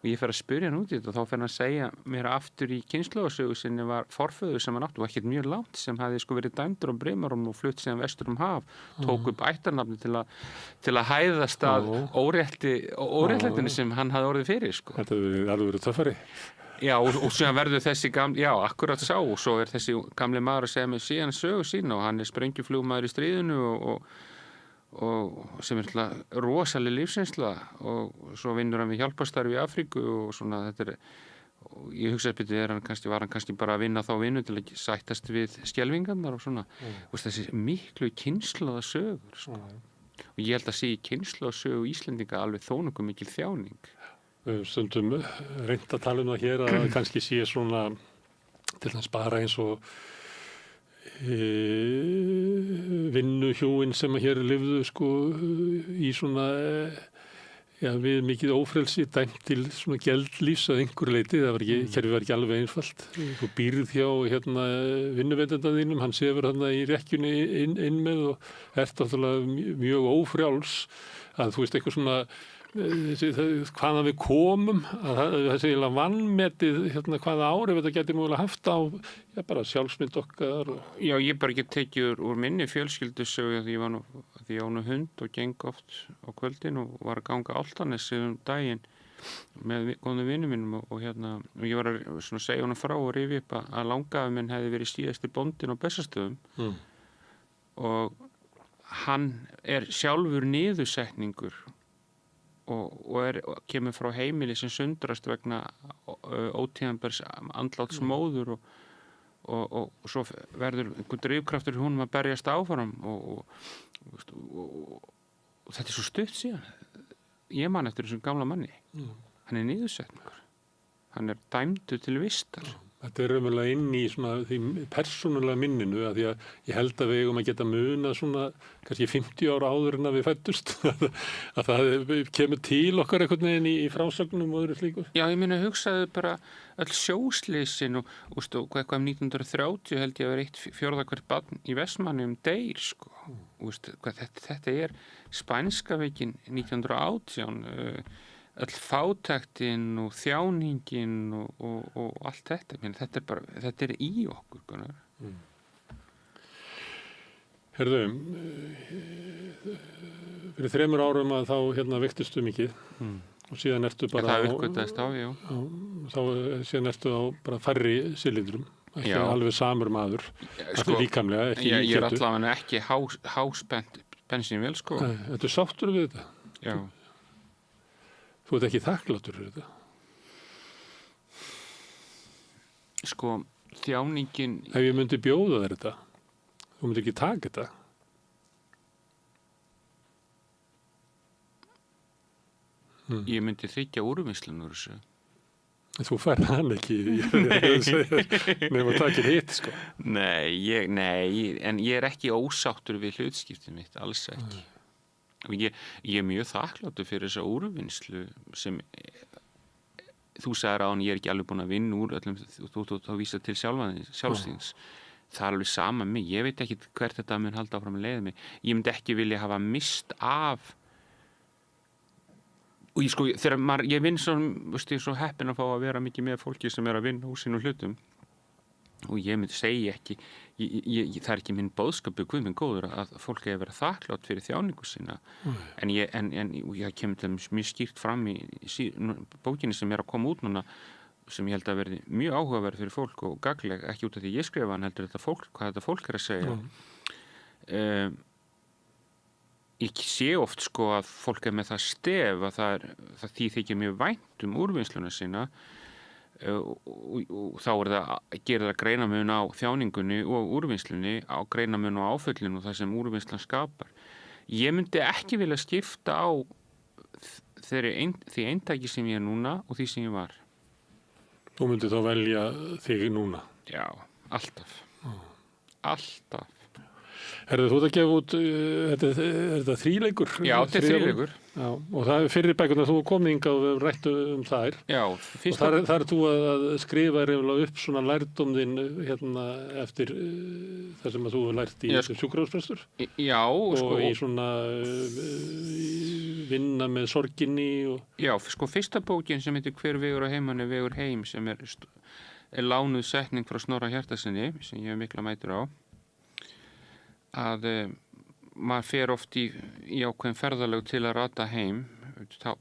og ég fer að spyrja hann út í þetta og þá fer hann að segja mér aftur í kynslóðasögu sinni var forföður sem hann átti og ekkert mjög langt sem hafði sko verið dæmdur á Brimarum og flutt síðan vestur haf, tók upp ættarnafni til að hæðast að óréttlætinu sem hann hafði orðið fyrir sko. Þetta hefur alveg verið töffari. Já, og síðan verður þessi gamli, já, akkurat sá og svo þessi gamli maður að segja mér síðan sögu sína og hann sprengjuflugmaður í stríðinu og sem rosaleg lífsreynsla og svo vinnur hann við hjálparstarfi í Afríku og svona þetta og ég hugsaði betur var hann kannski bara að vinna þá vinnu til að sættast við skelfingarnar og svona og þessi miklu kynslóða sögur sko. Og ég held að sé í kynslóða sögu Íslendinga alveg þó nokkuð mikil þjáning. Stundum reynt að tala það hér að kannski sé svona til þess bara eins og vinnuhjúin sem að hér lifðu sko í svona við mikið ófrelsi dæmt til svona geldlífs að einhverju leyti, kerfið var ekki alveg einfalt. Þú býrð hjá vinnuveitanda þínum, hann sefur þarna í rekkjunni inn með og ert náttúrulega mjög ófrjáls að þú veist eitthvað svona hvaðan við komum þessi vannmetið hvaða áhrif þetta gæti mögulega haft á bara sjálfsmynd okkar Já, ég bara ekki tekið úr minni fjölskyldusögu því ég var nú hund og geng oft á kvöldin og var að ganga Álftanesið daginn með góðum vinum mínum og ég var að svona segja honum frá og rifja upp að langafi minn hefði verið síðasti bóndinn á Bessastöðum og hann sjálfur niðursetningur og kemur frá heimili sem sundrast vegna ótíðanbærs andláts móður og svo verður einhver drifkraftur í honum að berjast áfram og þetta svo stutt síðan. Ég man eftir þessum gamla manni. Hann niðursetningur. Hann dæmdur til vistar. Þetta raunverulega inn í svona því persónulega minninu að því að ég held að við eigum að geta muna svona kannski 50 ára áður en að við fæddust að það kemur til okkar einhvern veginn í frásögnum og öðru slíku. Já, ég meina hugsaði bara öll sjósleysin og eitthvað 1930 held ég að vera 1/4 hvert barn í Vestmanni deyr sko. Þetta spænska veikin 1918 öll fátæktin og þjáningin og allt þetta. Þetta í okkur. Gunnar. Herðu, fyrir 3 árum að þá veiktistu mikið og síðan ertu bara það uppgötaðist á, já. Síðan ertu á bara færri silindrum, ekki alveg samur maður, líkamlega, ekki í ég allavega ekki háspennt bensínvél, sko. Ertu sáttur við þetta? Já. Þú ert ekki þakklátur fyrir þetta? Sko, þjáningin... Ef ég myndi bjóða þér þetta, þú myndi ekki taka þetta? Ég myndi þykja úrvinnslun úr þessu. Þú fær hann ekki nefn að taka hitt, sko. Nei, en ég ekki ósáttur við hlutskiptið mitt, alls ekki. Og ég mjög þakkláttur fyrir þessa úrvinnslu sem þú sagðir á hann, ég ekki alveg búin að vinna úr öllum, þú vísar til sjálfsþíns. Það alveg sama mig, ég veit ekki hvert þetta mun halda áfram að leiða mig. Ég myndi ekki vilja hafa mist af og þegar ég vinn svo heppinn að fá að vera mikið með fólki sem að vinna úr sínum hlutum og ég myndi segja ekki það ekki minn boðskapur Guð minn góður að fólk eigi að vera þakklátt fyrir þjáningu sína en ég kemur það mjög skýrt fram í bókinni sem að koma út núna sem ég held að verði mjög áhugaverð fyrir fólk og gagnleg, ekki út af því ég skrifa hann heldur hvað þetta fólk að segja ég sé oft sko að fólk með það stef að það því þykir mjög vænt úrvinnsluna sína og þá það gerir það greinamun á þjáningunni og úrvinnslunni á greinamun á áföllinu og það sem úrvinnslan skapar. Ég myndi ekki vilja skipta á því eintaki sem ég núna og því sem ég var. Þú myndir þá velja þig núna? Já, alltaf. Alltaf. Herðu, þú ert að gefa út, er þetta þríleikur? Já, þetta er þríleikur. Já, og það er fyrir bækurnar, þú komið hingað og við rættu þær. Já, og þar er þú að skrifa reyfilega upp svona lærdóm þinn hérna eftir það sem að þú hefur lært í sjúkrahúsprestur. Já. Og í svona vinna með sorginni. Já, fyrsta bókin sem heitir Hver vegur á heimann er vegur heim sem er lánuð setning frá Snorra Hjartarsyni sem ég hef mikla mætur á. Að maður fer oft í ákveðin ferðalög til að rata heim,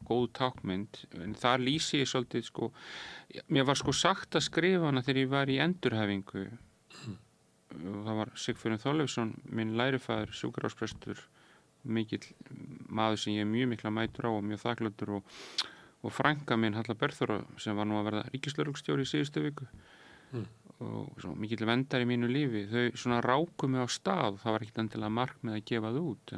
góð tákmynd, en þar lýsi ég svolítið mér var sagt að skrifa hana þegar ég var í endurhæfingu. Það var Sigfússon Þorleifsson, minn lærifæður, sjúkrahúsprestur, mikill maður sem ég hef mjög mikla mætur á og mjög þakklátur og frænka minn Halla Bergþóra sem var nú að verða ríkislögreglustjóri í síðustu viku. Og svo mikill vendar í mínu lífi, þau svona ráku mig á stað, það var ekkert endilega markmið að gefa það út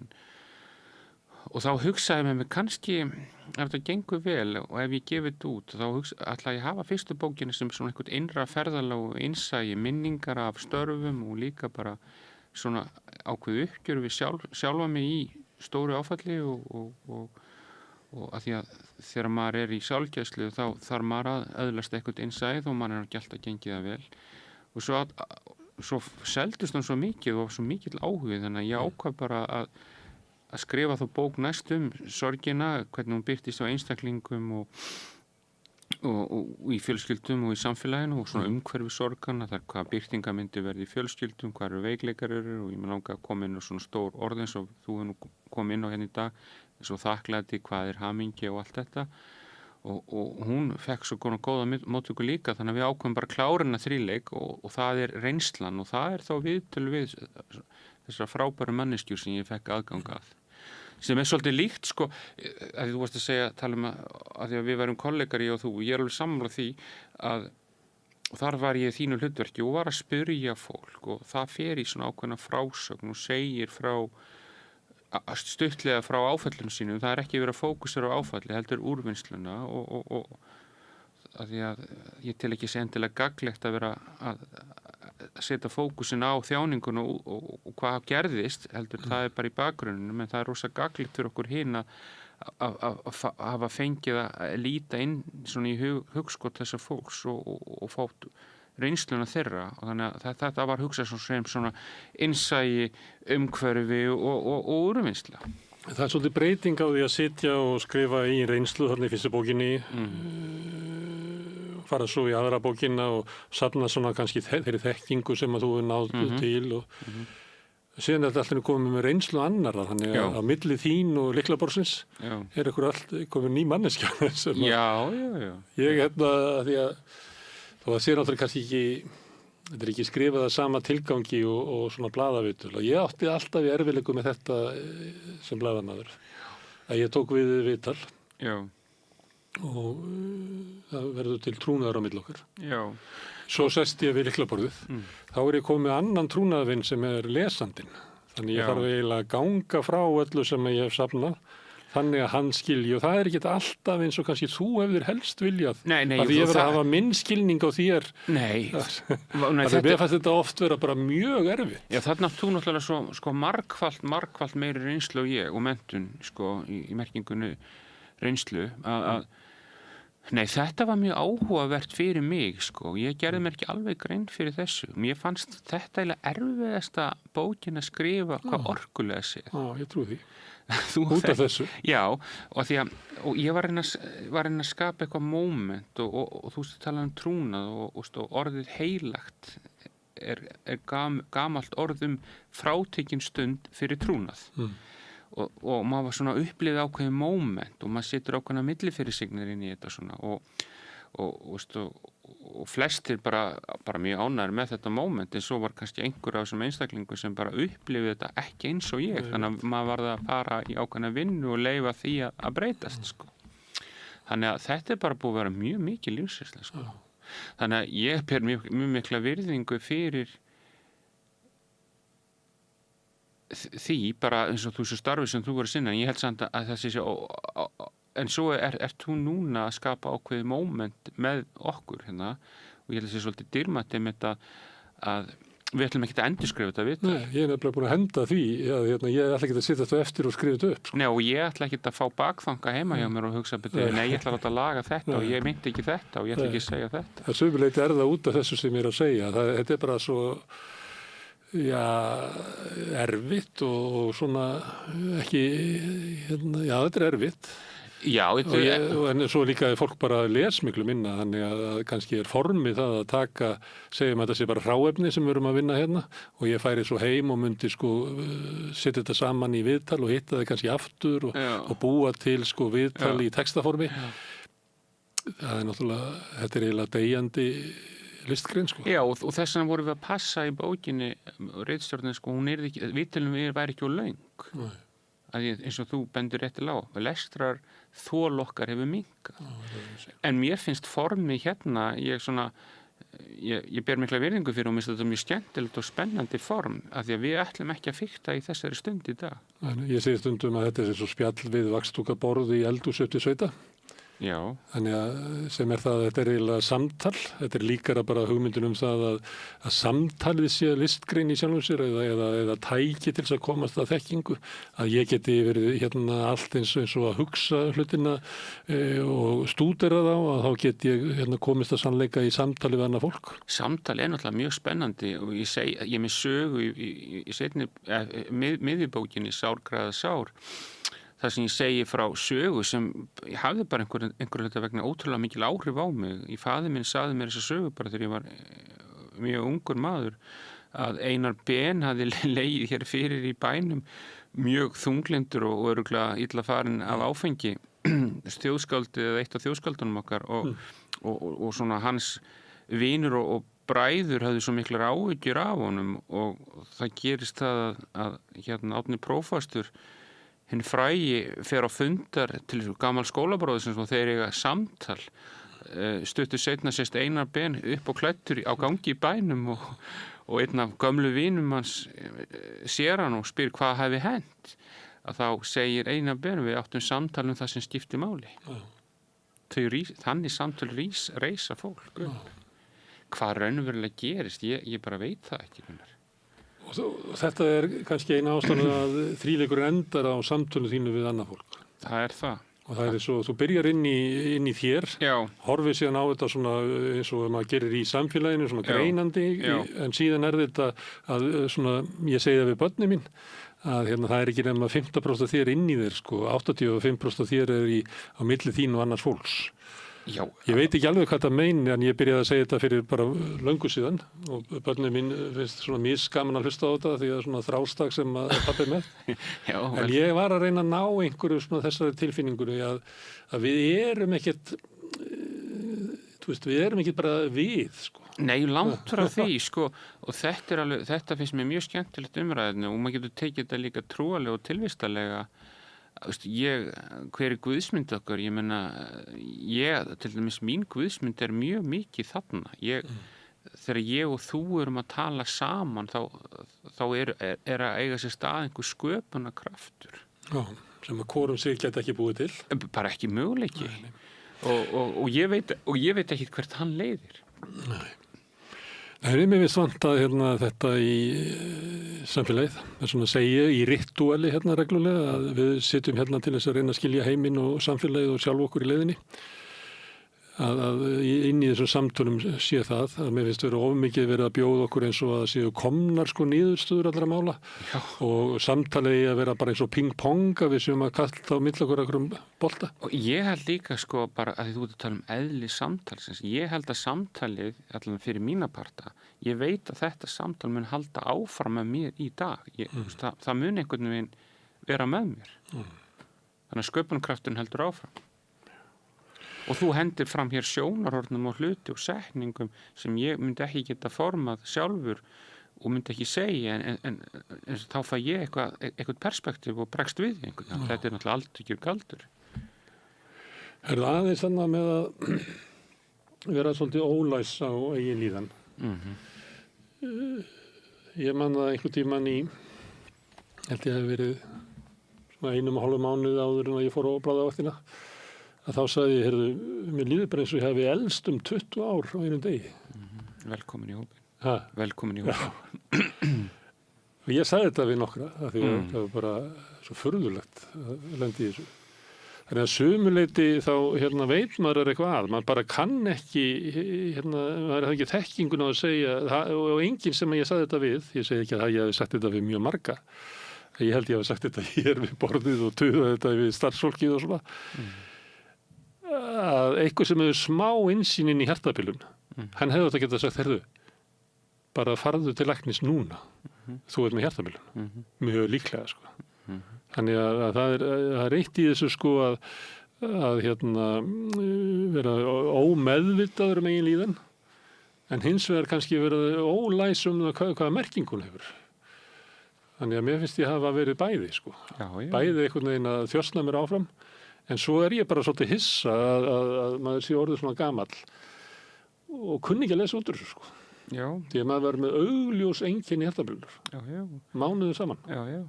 og þá hugsaði með mig kannski ef þetta gengur vel og ef ég gefi þetta út þá ætla ég að hafa fyrstu bókina sem svona einhvern innra ferðalag og innsæi, minningar af störfum og líka bara svona ákveðu uppgjör við sjálfa mig í stóru áfalli og að því að þegar maður er í sjálfgæslu þá þarf maður að öðlast eitthvað innsæð og maður er ekki alltaf gengið það vel og svo seldist hann svo mikið og svo mikill áhugið þannig að ég ákvað bara að skrifa þá bók næst sorgina, hvernig hún birtist á einstaklingum og í fjölskyldum og í samfélaginu og svona umhverfi sorgana, þar hvað birtinga myndi verði í fjölskyldum, hvað eru veikleikar og ég með langa að koma inn á svona stór orð eins og þú hefur nú komið inn á hérna í dag svo þakklæti, hvað er hamingja og allt þetta og hún fekk svo góða móttöku líka þannig að við ákveðum bara klárina þríleik og það er reynslan og það er þá viðtöl við þessar frábæru manneskjur sem ég fekk aðgang að sem er svolítið líkt að þú varst að tala um að því að við værum kollegar ég og þú, ég er alveg sammála því að þar var ég í þínu hlutverki og var að spyrja fólk og það fer í svona ákveðna frásögn og segir stuttlega frá áfallinu sínum, það er ekki verið að fókusera á áfalli, heldur úrvinnsluna og að því að ég tel ekki endilega gagnlegt að vera að setja fókusin á þjáninguna og hvað gerðist, heldur það er bara í bakgrunninu, en það er rosa gagnlegt fyrir okkur hin að hafa fengið að líta inn svona í hugskot þessa fólks og fá reynsluna þeirra og þannig að þetta var hugsað sem svona innsæi, umhverfi og úrvinnsla. Það er svolítið breyting á því að sitja og skrifa í reynslu þarna í fyrstu bókinni fara svo í aðra bókina og safna svona kannski þeirri þekkingu sem að þú er náð til og síðan er þetta alltaf komið með reynslu annarra þannig að á milli þín og Lyklaborgsins er komið ný manneskja sem ég því að þó að sér náttúrulega kannski ekki, þetta er ekki skrifað að sama tilgangi og svona blaðavitul og ég átti alltaf í erfiðleikum með þetta sem blaðamaður. Að ég tók við viðtal og það verður til trúnaðar á milli okkar. Svo sest ég við Lyklaborðið. Þá er ég komið með annan trúnaðarvinn sem er lesandinn. Þannig ég þarf eiginlega að ganga frá öllu sem ég hef safnað. Þannig að hann skilji og það er ekki alltaf eins og kannski þú hefur helst viljað að ég verið að hafa minn skilning á þér það fannst þetta oft vera bara mjög erfitt. Já, þarna þú náttúrulega margfalt meiri reynslu og ég og menntun í merkingunni reynslu að nei, þetta var mjög áhugavert fyrir mig ég gerði mér ekki alveg grein fyrir þessu mér fannst þetta eiginlega erfiðasta bókin að skrifa hvað orkulega sé. Ég trúi því. Út af þessu. Já, og ég var að skapa eitthvað moment og þú tala um trúnað og orðið heilagt er gamalt orð frátekin stund fyrir trúnað og maður var svona upplifið ákveðið moment og maður setur ákveðna millifyrirsignir inn í þetta svona og flestir bara mjög ánægðir með þetta moment en svo var kannski einhver af þessum einstaklingum sem bara upplifið þetta ekki eins og ég þannig að maður varð að fara í ákveðna vinnu og leyfa því að breytast þannig að þetta er bara búið að vera mjög mikið lífsreynsla þannig að ég ber mjög mikla virðingu fyrir því bara eins og þú starfið sem þú voru sinna en ég held samt að þessi en svo ert þú núna að skapa ákveðið moment með okkur hérna og ég held að það sé svolítið dýrmætt að Við ætlum ekki að endurskrifa þetta viðtal. Nei, ég er nefnilega búin að henda því að ég ætla ekki að sitja þetta eftir og skrifa þetta upp. Sko. Nei, og ég ætla ekki að fá bakþanga heima hjá mér og hugsa betur, nei, ég ætla að láta laga þetta og ég meinti ekki þetta og ég ætla ekki að segja þetta. Það sömuleyti það út af þessu sem ég er að segja. Þetta er bara svo, erfitt og svona ekki, þetta er erfitt. Já, en svo líka er fólk bara les miklu minna, þannig að kannski er formið það að taka, segjum að þetta sé bara hráefni sem við erum að vinna hérna og ég færi svo heim og myndi setja þetta saman í viðtal og hitta það kannski aftur og búa til viðtal í textaformi. Það er náttúrulega, þetta er eiginlega deyjandi listgrein. Já, og þess vegna vorum við að passa í bókinni, ritstjórnin, viðtalum væri ekki of löng. Nei. Eins og þú bendur réttilega á, lestrar þol okkar hefur minnkað. En mér finnst formi hérna, ég ber mikla virðingu fyrir og mér finnst þetta mjög skemmtilegt og spennandi form, af því að við ætlum ekki að fikta í þessari stund í dag. Ég segi stundum að þetta er svo spjall við vaxdúkaborð í eldhúsi upp til sveita. Já. Þannig að sem er það að þetta er eiginlega samtal. Þetta er líkara bara hugmyndin það að samtalið sé listgrein í sjálfum sér eða tæki til þess að komast að þekkingu. Að ég geti verið allt eins og að hugsa hlutina og stúdera þá að þá get ég komist að sannleika í samtali við annað fólk. Samtali er náttúrulega mjög spennandi og ég er með sögu í seinni miðjubókinni Sárgræða sár. Það sem ég segi frá sögu sem ég hafði bara einhverju hluta vegna ótrúlega mikil áhrif á mig. Faðir minn sagði mér þessa sögu bara þegar ég var mjög ungur maður að Einar Ben hafði legið hér fyrir í bænum mjög þunglindur og örugglega illa farinn af áfengi. Þjóðskáldið eða eitt af þjóðskáldunum okkar og svona hans vinur og bræður hafði svo miklar áhyggjur af honum og það gerist það að Árni prófastur hinn frægi fer á fundar til gamall skólabróðisins og þeir eiga samtal. Stuttu seinna sést Einar Ben upp og klæddur á gangi í bænum og einn af gömlu vinum hans sér hann og spyr hvað hafi hent. Að þá segir Einar Ben við áttum samtal það sem skipti máli. Þannig samtal reisa fólk. Hvað raunverulega gerist, ég bara veit það ekki. Og þetta er kannski eina ástæðan að þríleikur endar á samtölu þínu við annað fólk. Það er það. Og það er svo, þú byrjar inn í þér, horfir síðan á þetta svona eins og maður gerir í samfélaginu, svona greinandi, en síðan er þetta að svona, ég segi það við börnin mín, að það er ekki nema 15% af þér inn í þér, 85% af þér er á milli þín og annars fólks. Já. Ég veit ekki alveg hvað það meini en ég byrjaði að segja þetta fyrir bara löngu síðan og börnin mín finnst svona misgaman að hlusta á þetta því að það er svona þrástag sem að pabbi er með. Já, en ég var að reyna að ná einhverju svona þessari tilfinningunni að við erum ekkert, við erum ekkert bara við, Nei, langt frá því, og þetta finnst mér mjög skemmtilegt umræðinu og maður getur tekið þetta líka trúalega og tilvistarlega. Hver er guðsmynd okkar? Ég meina, til dæmis mín guðsmynd er mjög mikið þarna. Þegar ég og þú erum að tala saman, þá er að eiga sér stað einhver sköpunarkraftur. Já, sem að hvorum sig geta ekki búið til. Bara ekki möguleiki. Og ég veit ekki hvert hann leiðir. Nei. Nei, mér finnst vantað þetta í samfélagið. Það er svona að segja í ritúali reglulega að við sitjum til þess að reyna að skilja heiminn og samfélagið og sjálf okkur í leiðinni. Að inn í þessum samtölum sé það að mér finnst vera ofmikið verið að bjóða okkur eins og að séu komnar niðurstöður allra mála. Já. Og samtalið að vera bara eins og ping-pong að við séum að kalla á milli okkur bolta. Og ég held líka bara að því þú ert að tala eðli samtalsins. Ég held að samtalið, allavega fyrir mína parta, ég veit að þetta samtal mun halda áfram með mér í dag. Það mun einhvern veginn vera með mér. Þannig að sköpunarkrafturinn heldur áfram. Og þú hendir fram hér sjónarhornum og hluti og setningum sem ég myndi ekki geta formað sjálfur og myndi ekki segja en þá fæ ég eitthvað perspektíf og bregst við einhvern. Þetta er náttúrulega aldrei ekki galdur. Er það aðeins þannig með að vera svolítið ólæs á eigin líðan? Ég man það einhvern tímann held ég hef verið svona 1,5 mánuði áður en að ég fór á blaðavaktina. Að þá sagði ég, mér líður bara eins og ég hefi elst 20 ár á einum degi. Velkomin í hópin. Ha? Velkomin í hópin. Og ég sagði þetta við nokkra, af því að það var bara svo furðulegt að lenda í þessu. Þannig að sumuleyti þá veit maður eitthvað að, maður bara kann ekki, maður hefði ekki þekkingun á að segja, og enginn sem ég sagði þetta við, ég segi ekki að ég hefði sagt þetta við mjög marga, ég held ég hefði sagt þetta hér við borðið og tuðað þetta við starfsfólkið og svona, að eitthvað sem hefur smá innsýn inn í hjartabilun, hann hefði þetta getað sagt, heyrðu, bara farðu til læknis núna, þú ert með hjartabilun, mjög líklega, sko. Þannig að það er eitt í þessu, sko, að vera ómeðvitaður eigin líðan, en hins vegar kannski vera ólæs hvaða merkingu hún hefur. Þannig að mér finnst ég hafa verið bæði, sko. Já. Bæði einhvern veginn að þjósna mér áfram, en svo er ég bara svolítið hissa að maður sé orðið svona gamall og kunni ekki að lesa út úr þessu, sko. Já. Því að maður verður með augljós einkenni hjartabilur. Já. Mánuði saman. Já.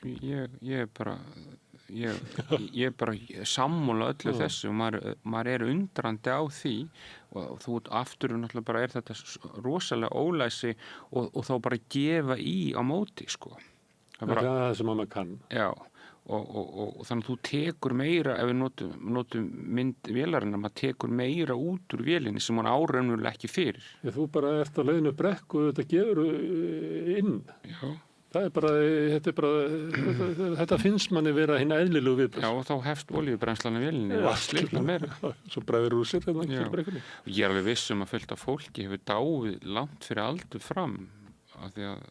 Ég er bara sammála öllu þessu og maður er undrandi á því og þú aftur náttúrulega bara er þetta rosalega ólæsi og þá bara gefa í á móti, sko. Það er það sem maður kann. Já, og þannig að þú tekur meira, ef við notum mynd vélarinnar, maður tekur meira út úr vélinni sem hann áraunverulega ekki fyrir. Þú bara ert að leiðinu brekku og þetta gefur inn. Já. Þetta finnst manni vera hinn eðlilegu viðbrögð. Já, og þá hefst olíubrennslan í vélinni og slitnar meira. Svo bregður úr sér og ég er alveg viss að fullt af fólki hefur dáið langt fyrir aldur fram af því að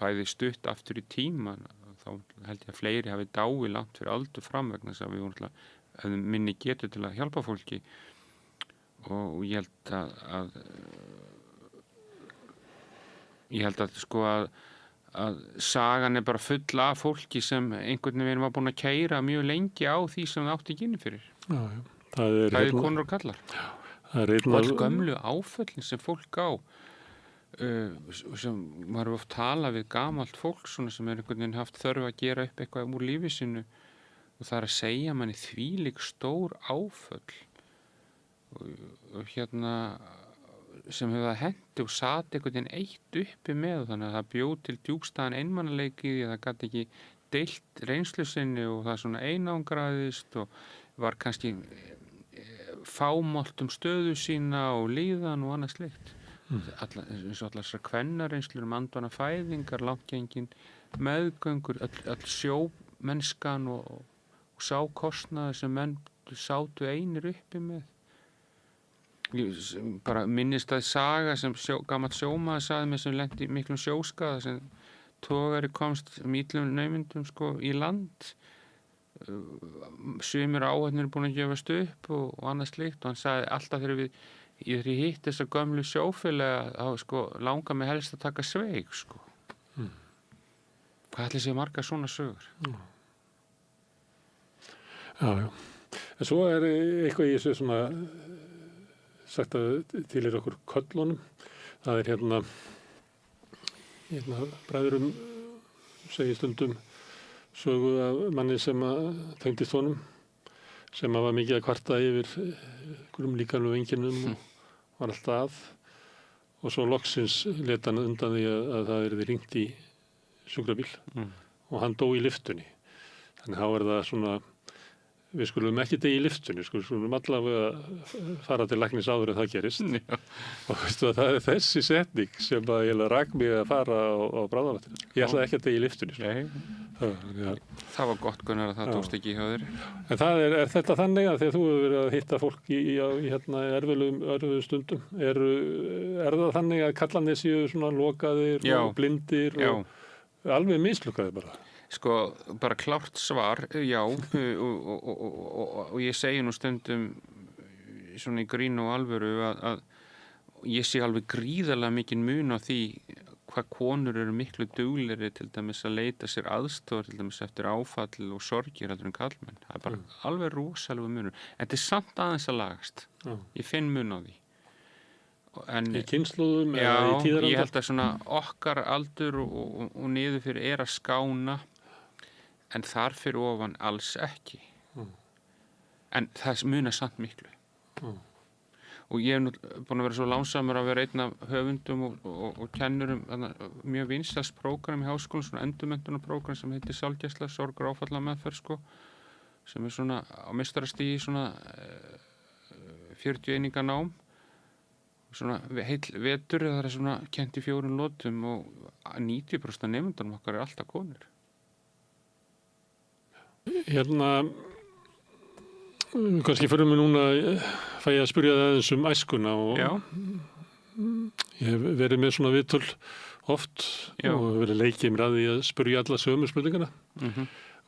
bæði stutt aftur í tíman, þá held ég að fleiri hafi dáið langt fyrir aldur fram vegna þess að við vorum hefðum minni getu til að hjálpa fólki og ég held að sko að sagan er bara full af fólki sem einhvern veginn var búin að keyra mjög lengi á því sem það átti ekki inni fyrir. Já. Það er konur og kallar. Það er og all gömlu áföllin sem fólk á sem maður oft tala við gamalt fólk svona sem einhvern veginn haft þörf að gera upp eitthvað úr lífi sínu og það er að segja manni þvílík stór áföll og sem hefur það hendi og sat einhvern veginn eitt uppi með þannig að það bjóð til djúpstæðan einmannaleiki því að það gat ekki deilt reynslu sinni og það svona einangraðist og var kannski fámált stöðu sína og líðan og annað slíkt. Eins og allar þessar kvennarreynslur andvana fæðingar, langgengin meðgöngur, öll sjómennskan og sákostnaður sem menn sátu einir uppi með. Ég bara minnist að saga sem gamall sjómaður sagði með sem lenti miklum sjóskaða sem togari komst íllum naumundum sko í land sumir áhöfnir búin að gefast upp og annað slíkt og hann sagði alltaf þegar ég hitt þessa gömlu sjófélaga þá sko langar mig helst að taka sveig sko. Hvað ætli sé margar svona sögur? Já. En svo er eitthvað í þessu svona sagt að til okkur köllunum. Það er bræðurum segir stundum sögu af manni sem tengdist honum sem var mikið að kvarta yfir einhverjum líkamlegum einkennum og var alltaf og svo loksins lét hann undan því að það yrði hringt í sjúkrabíl og hann dó í lyftunni. Þannig þá er það svona við skulum ekki deyja í lyftunni, skulum allavega fara til læknis áður en það gerist. Já. Og veistu að það er þessi setning sem að ég rak mig að fara á bráðavættinu. Ég ætlaði ekki að deyja í lyftunni. Sko. Það var gott Gunnar að það tókst ekki hjá þér. En það er þetta þannig að þegar þú hefur verið að hitta fólk í erfiðum stundum, er það þannig að kallarnir séu svona lokaðir og blindir og alveg mislukkaðir bara? Sko, bara klárt svar, já, og ég segi nú stundum svona í grín og alvöru að ég sé alveg gríðarlega mikinn mun á því hvað konur eru miklu duglegri til dæmis að leita sér aðstoðar til dæmis eftir áfall og sorgir heldur en karlmenn. Það er bara alveg rosalega munur. En þetta er samt aðeins að lagast. Ég finn mun á því. Í kynslóðum eða í tíðaranda? Já, ég held að svona okkar aldur og niður fyrir er að skána en þar fyrir ofan alls ekki. En það munar samt miklu. og ég búin að vera svo lánsamur að vera einn af höfundum og kennurum mjög vinsæls prógram í háskólanum, svona endurmenntunarprógram sem heitir Sálgæsla, sorg og áfallameðferð sko, sem svona á meistarastigi svona 40 eininga nám, svona heill vetur, það svona kennt í 4 lotum og 90% af nemendunum okkar alltaf konur. Kannski fyrir mig núna fæ ég að spyrja það aðeins æskuna og Já. Ég hef verið með svona viðtöl oft Já. og verið leikið mér að því að spyrja alla sömu spurningana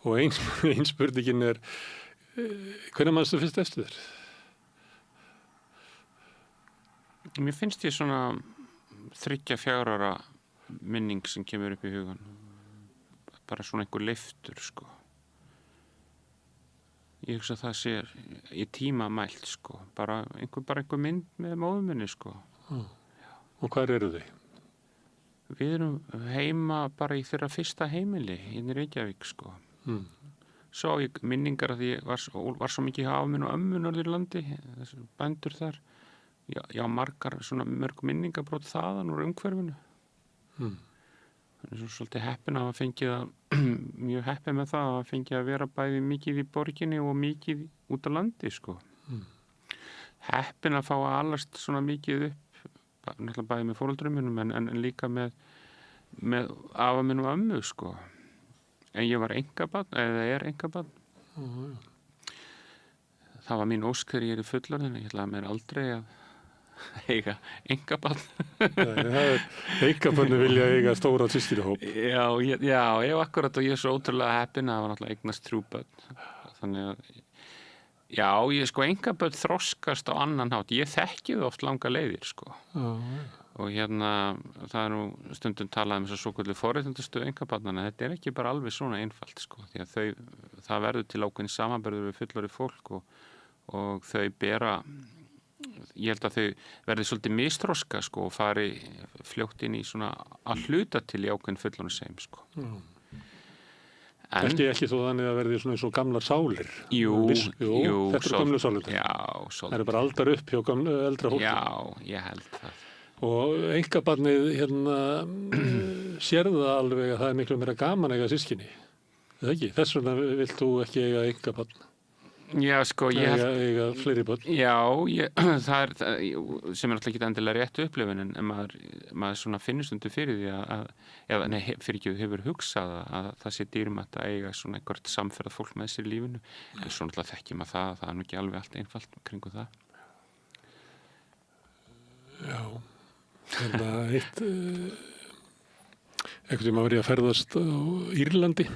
og ein spurningin hvenær manstu fyrst eftir þér? Mér finnst ég svona 3-4 ára minning sem kemur upp í hugan, bara svona einhver leiftur sko. Ég hugsa að það sé í tíma mælt sko, bara einhver mynd með móður minni sko. Og hvar eru þið? Við erum heima bara í þeirra fyrsta heimili í Reykjavík sko. Svo ég minningar að ég var svo mikið af minn og ömmu Norðurlandi, þessar bændur þar. Já, margar svona mörg minningabrót þaðan úr umhverfinu. Þannig svolítið heppin að hafa fengið mjög heppin með það að hafa fengið að vera bæði mikið í borginni og mikið út á landi sko. Heppin að fá að alast svona mikið upp, náttúrulega bæði með foreldrum mínum en líka með afa minn og ömmu sko. En ég var einkabarn, eða einkabarn. Það var mín ósk þegar ég fullorðin, ég ætlaði mér aldrei að eiga einkabarn. Einkabarni vilja eiga stóra systkinahóp. Já, akkurat og ég svo ótrúlega heppin að það var náttúrulega eignast 3 börn. Þannig að, já, einkabörn þroskast á annan hátt. Ég þekki það oft langa leiðir, sko. Og það nú stundum talað þess að svoköldu forréttindastöðu einkabarnanna. Þetta ekki bara alveg svona einfalt, sko. Því að það verður til ákveðin samanburður við fullorðið fólk og þau bera, ég held að þau verði svolítið misþroska sko og fari fljótt inn í svona að hluta til í ákveðin fullorðinseim sko. Ekki þó þannig að verði svona eins og gamlar sálir. Jú, þetta gömlu sálir. Já, það bara aldar upp hjá eldra fólki. Já, ég held það. Og einkabarnið sér það alveg að það miklu meira gaman að eiga systkini. Það ekki? Þess vegna vilt þú ekki eiga einkabarn. Já, sko, eiga fleiri börn. Já, það sem náttúrulega ekki endilega rétt upplifun en maður svona finnur stundu fyrir því hefur hugsað að það sé dýrmætt að eiga svona einhvert samferðað fólk með sér í lífinu. En svo náttúrulega þekkjum að það er nú ekki alveg allt einfalt kringu það. Já, einhvern tíma var ég að ferðast á Írlandi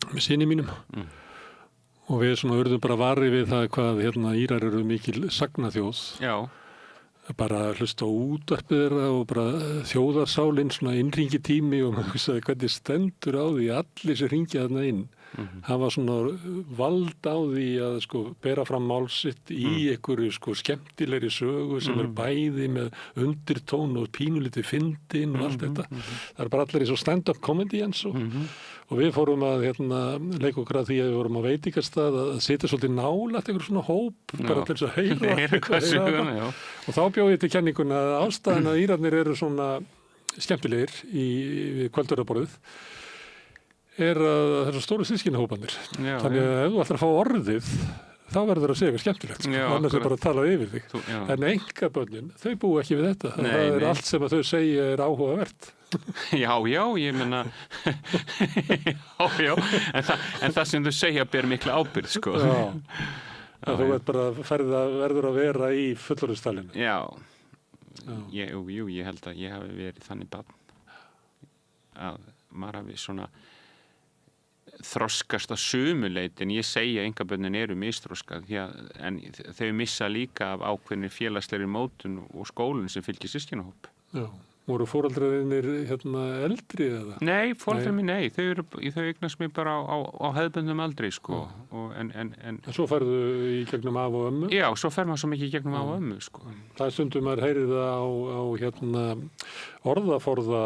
með syni mínum. Og við svona urðum bara varið við það hvað Írar eru mikil sagnaþjóð. Já. Bara hlusta á útvarpið þeirra og bara þjóðarsálinn svona innringi tími og maður hugsaði hvernig stendur á því allir sem ringja þarna inn. Hafa svona vald á því að sko bera fram mál sitt í einhverju sko skemmtilegri sögu sem bæði með undirtón og pínulítið fyndin og allt þetta. Það bara allir í svo stand-up comedy eins og við fórum að leika okkur að því að við vorum á veitingastað að sitja svolítið nálægt einhver svona hóp bara til þess að heyra og þá bjó ég til kenninguna að ástæðan að Írarnir eru svona skemmtilegir í kvöldverðarborðið að það eru stóru systkinahópanir. Þannig að ef þú ætlar að fá orðið þá verður að segja eitthvað skemmtilegt annars bara að tala yfir þig. En einkabörnin, þau búa ekki við þetta. Það allt sem að þau segja áhugavert. Já, ég meina já, en það sem þau segja ber mikla ábyrgð sko. Þú verður að vera í fullorðinstalinu. Jú, ég held að ég hafi verið þannig barn að maður hafi svona þroskast að sumuleyti en ég segi að einkabörnin eru misþroskað en þau missa líka af ákveðinni félagslegri mótun og skólinn sem fylgir systkinahóp. Já. Voru foreldrarnir eldri eða? Nei, foreldrar mín, þau eignast mig bara á hefðbundnum aldri sko. En svo ferðu í gegnum af og ömmu? Já, svo fer maður svo mikið í gegnum af og ömmu sko. Það stundum maður heyrið það á orðaforða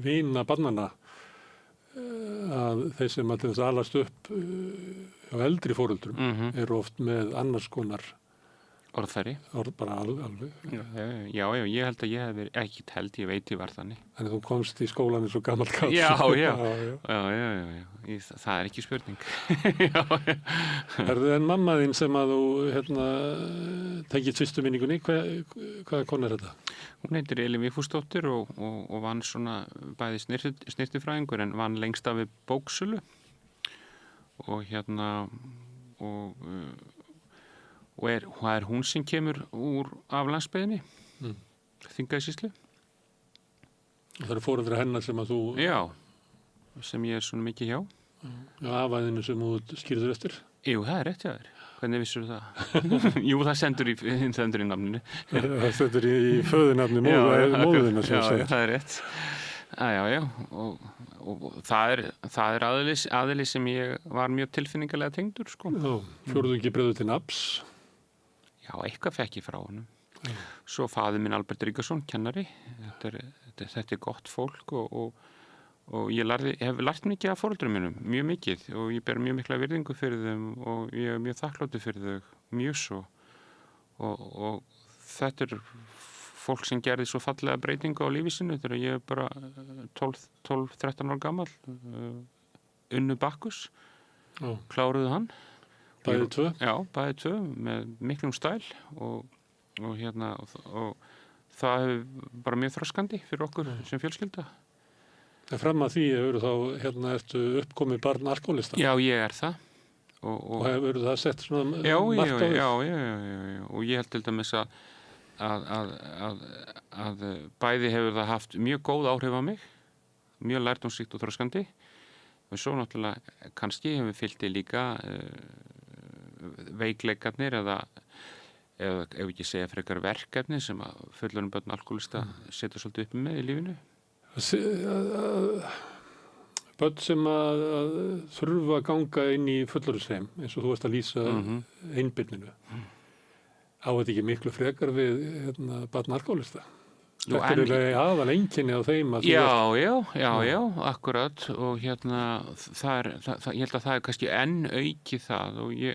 vina barnanna að þeir sem að alast upp á eldri foreldrum eru oft með annars konar Orðfæri. Bara alveg. Já, ég held að ég hef verið, ekki held, ég veit ég var þannig. Þannig þú komst í skólan eins og gamall kall. Já. Já. Það er ekki spurning. En mamma þín sem að þú tengið fyrstu minningunni, hvaða kona er þetta? Hún heitir Elín Vigfúsdóttir og vann svona bæði snyrtifræðingur en vann lengst af við bóksölu og og er hún sem kemur af landsbyggðinni, Þingeyjarsýslu. Það eru foreldrar hennar sem að þú... Já, sem ég er svona mikið hjá. Já, afaðinu sem þú skýrður eftir. Jú, það er rétt hjá þér. Hvernig vissur það? Jú, það stendur í nafninu. Það stendur í föðunafni móðuðina. Já, það er rétt. Já, og það er aðili sem ég var mjög tilfinningalega tengdur, sko. Já, fjórðungi breiðu til nafns. Já, eitthvað fekk ég frá honum. Svo faðir minn Albert Ríkarsson, kennari. Þetta er gott fólk og ég hef lært mikið af foreldrum mínum, mjög mikið og ég ber mjög mikla virðingu fyrir þeim og ég er mjög þakkláttur fyrir þau, mjög svo. Og þetta er fólk sem gerði svo fallega breytingu á lífi sinu þegar ég er bara 12-13 ára gamall. Unnu Bakkus, kláruðu hann. Bæði tvö? Já, bæði tvö með miklum stæl og það hefur bara mjög þroskandi fyrir okkur sem fjölskylda. En fram að því hefur þá ertu uppkomið barn alkoholista? Já, ég er það. Og hefur það sett svona margt á þig? Já, og ég held til dæmis að bæði hefur það haft mjög góð áhrif á mig, mjög lærdómsríkt og þroskandi. Og svo náttúrulega kannski hefur fylgt líka veikleikarnir eða ef ekki segja frekar verkefni sem að fullorðin börn alkoholista setja svolítið upp með í lífinu. Börn sem að þurfa að ganga inn í fullorðinsheim eins og þú varst að lýsa einbirninu. Á þetta ekki miklu frekar við barn alkoholista? Þetta er aðal einkenni á þeim að Já, akkurat og ég held að það er kannski enn auki það og ég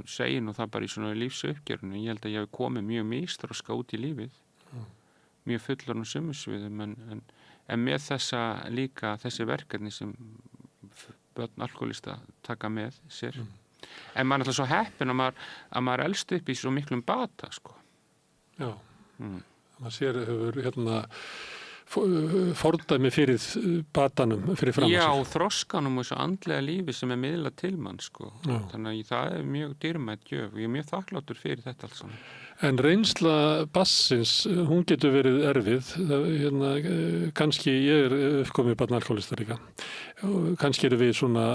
segi nú það bara í svona lífsuppgjörinu, ég held að ég hef komið mjög misþroska út í lífið, mjög fullorðin sumusviðum en með þessi verkefni sem börn alkoholista taka með sér. En maður er alltaf svo heppinn að maður elst upp í svo miklum bata, sko. Já. Maður sér hefur fordæmi fyrir batanum, fyrir fram að sér. Já, þroskanum og þessu andlega lífi sem er miðlað til mann, sko. Já. Þannig að það er mjög dýrmætt gjöf og ég er mjög þakkláttur fyrir þetta alls saman. En reynsla bassins, hún getur verið erfið. Kannski, ég er uppkomið barn alkoholista líka. Kannski eru við svona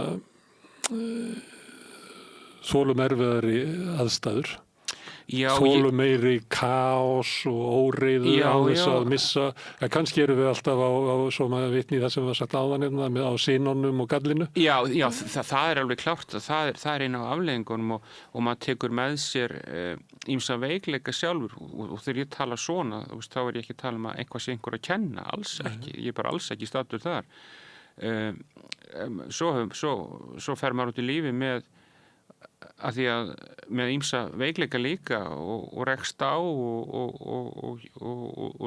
þolum erfiðari aðstæður. Þolum meiri kaos og óreiðu á þess að missa. Kannski eru við alltaf á svo maður vitni í það sem var sagt áðan á sinunum og gallinu. Já, það er alveg klárt að það er eina af afleiðingunum og maður tekur með sér ýmsa veikleika sjálfur og þegar ég tala svona, þá er ég ekki að tala um að eitthvað sé einhver að kenna, alls ekki. Ég er bara alls ekki staddur þar. Svo fer maður út í lífi með ýmsa veikleika líka og rekst á og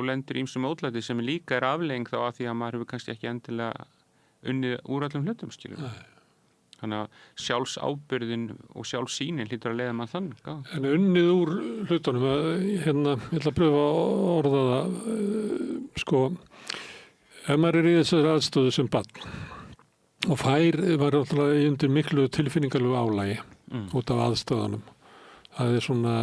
lendir ýmsum ótlæti sem líka er afleiðing þá að því að maður hefur kannski ekki endilega unnið úr öllum hlutum, skilur. Þannig að sjálfsábyrgðin og sjálfsýnin hlýtur að leiða mann þannig. En unnið úr hlutunum, ég ætla að pröfa að orða það, sko, ef maður er í þessari aðstöðu sem barn og var alltaf undir miklu tilfinningalegu álagi út af aðstöðunum. Það er svona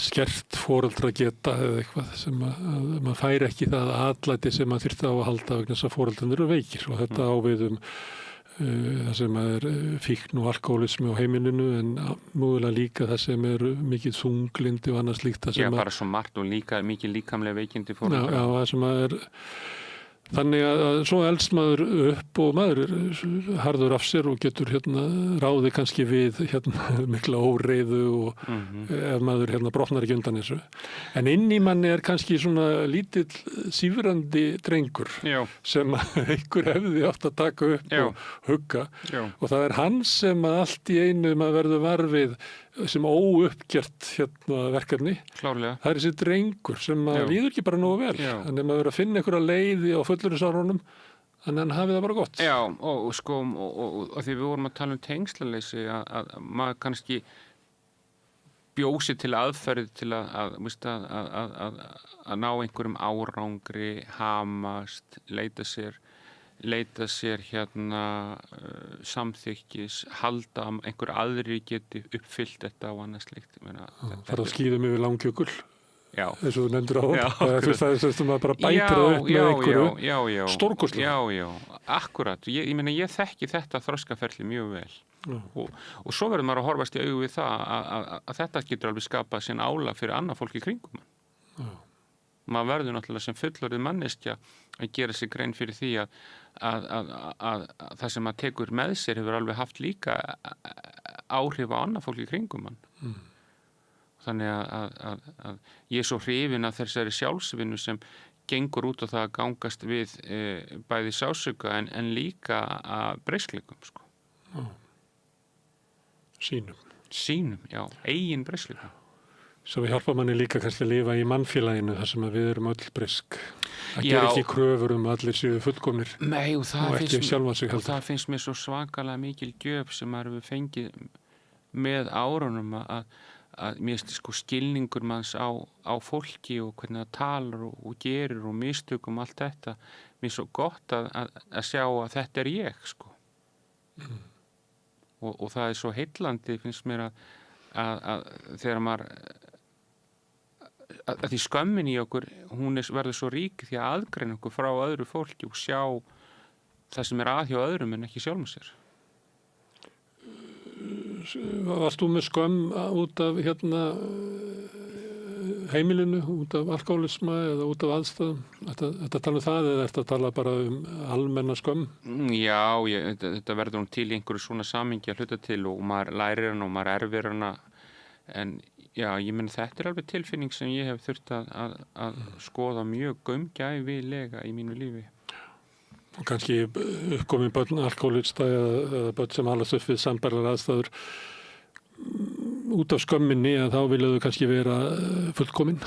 skert foreldra geta eða eitthvað sem að maður fær ekki það atlæti sem maður þyrfti á að halda vegna þess að foreldrarnir eru veikir og þetta á við það sem er fíkn og alkoholismi á heimilinu en mögulega líka það sem er mikið þunglindi og annað slíkt. Já, bara svo margt og mikið líkamlega veikindi foreldra. Já, það sem að er þannig að svo elst maður upp og maður er harður af sér og getur ráði kannski við mikla óreiðu og ef maður brotnar ekki undan þessu. En inn í manni er kannski svona lítill sífrandi drengur sem einhver hefði átt að taka upp og hugga og það er hann sem að allt í einu maður verður var við sem óuppgert verkefni. Klárlega. Það þessi drengur sem líður ekki bara nógu vel. Þannig að maður verður að finna einhverja leiði á fullorðinsárunum, þannig að hann hafi það bara gott. Já, og því við vorum að tala tengslaleysi að maður kannski bjósi til aðferð til að ná einhverjum árangri, hamast, leita sér samþykkis, halda að einhver aðri geti uppfyllt þetta og annað slíkt. Fara að skíðum yfir Langjökull, eins og þú nefndir á það er sem maður bara bætir það upp með einhverju stórkostlega. Já, akkurat. Ég þekki þetta þroskaferli mjög vel. Og svo verður maður að horfast í augu við það að þetta getur alveg skapað sín álag fyrir annað fólk í kringum mann. Maður verður náttúrulega sem fullorðið manneskja að gera sig grein fyrir því að það sem maður tekur með sér hefur alveg haft líka áhrif á annað fólk í kringum mann. Þannig að ég er svo hrifinn af þessari sjálfsvinnu sem gengur út á það að gangast við bæði sársauka en líka að breyskleikum, sko. Sínum, já, eigin breyskleikum. Svo við hjálpa manni líka kannski að lifa í mannfélaginu þar sem við erum öll breysk. Það ger ekki kröfur að allir séu fullkomnir. Nei, og það finnst mér svo svakalega mikil gjöf sem maður hefur fengið með árunum að mér sko skilningur manns á fólki og hvernig það talar og gerir og mistökum allt þetta. Mér er svo gott að sjá að þetta er ég, sko. Og það er svo heillandi, finnst mér að þegar maður að því skömmin í okkur, hún verður svo rík því að aðgreina okkur frá öðru fólki og sjá það sem er að hjá öðrum en ekki sjálfum sér. Varst þú með skömm út af heimilinu, út af alkoholisma eða út af aðstæðum? Þetta tala um það eða þetta tala bara um almenna skömm? Já, þetta verður til í einhverju svona samhengi að hluta til og maður lærir hana og maður erfir hana en já, ég meina þetta er alveg tilfinning sem ég hef þurft að skoða mjög gaumgæfilega í mínu lífi. Og kannski uppkomin börn alkoholista eða börn sem alast upp við sambærilegar aðstæður út af skömminni að þá viljaðu kannski vera fullkomin.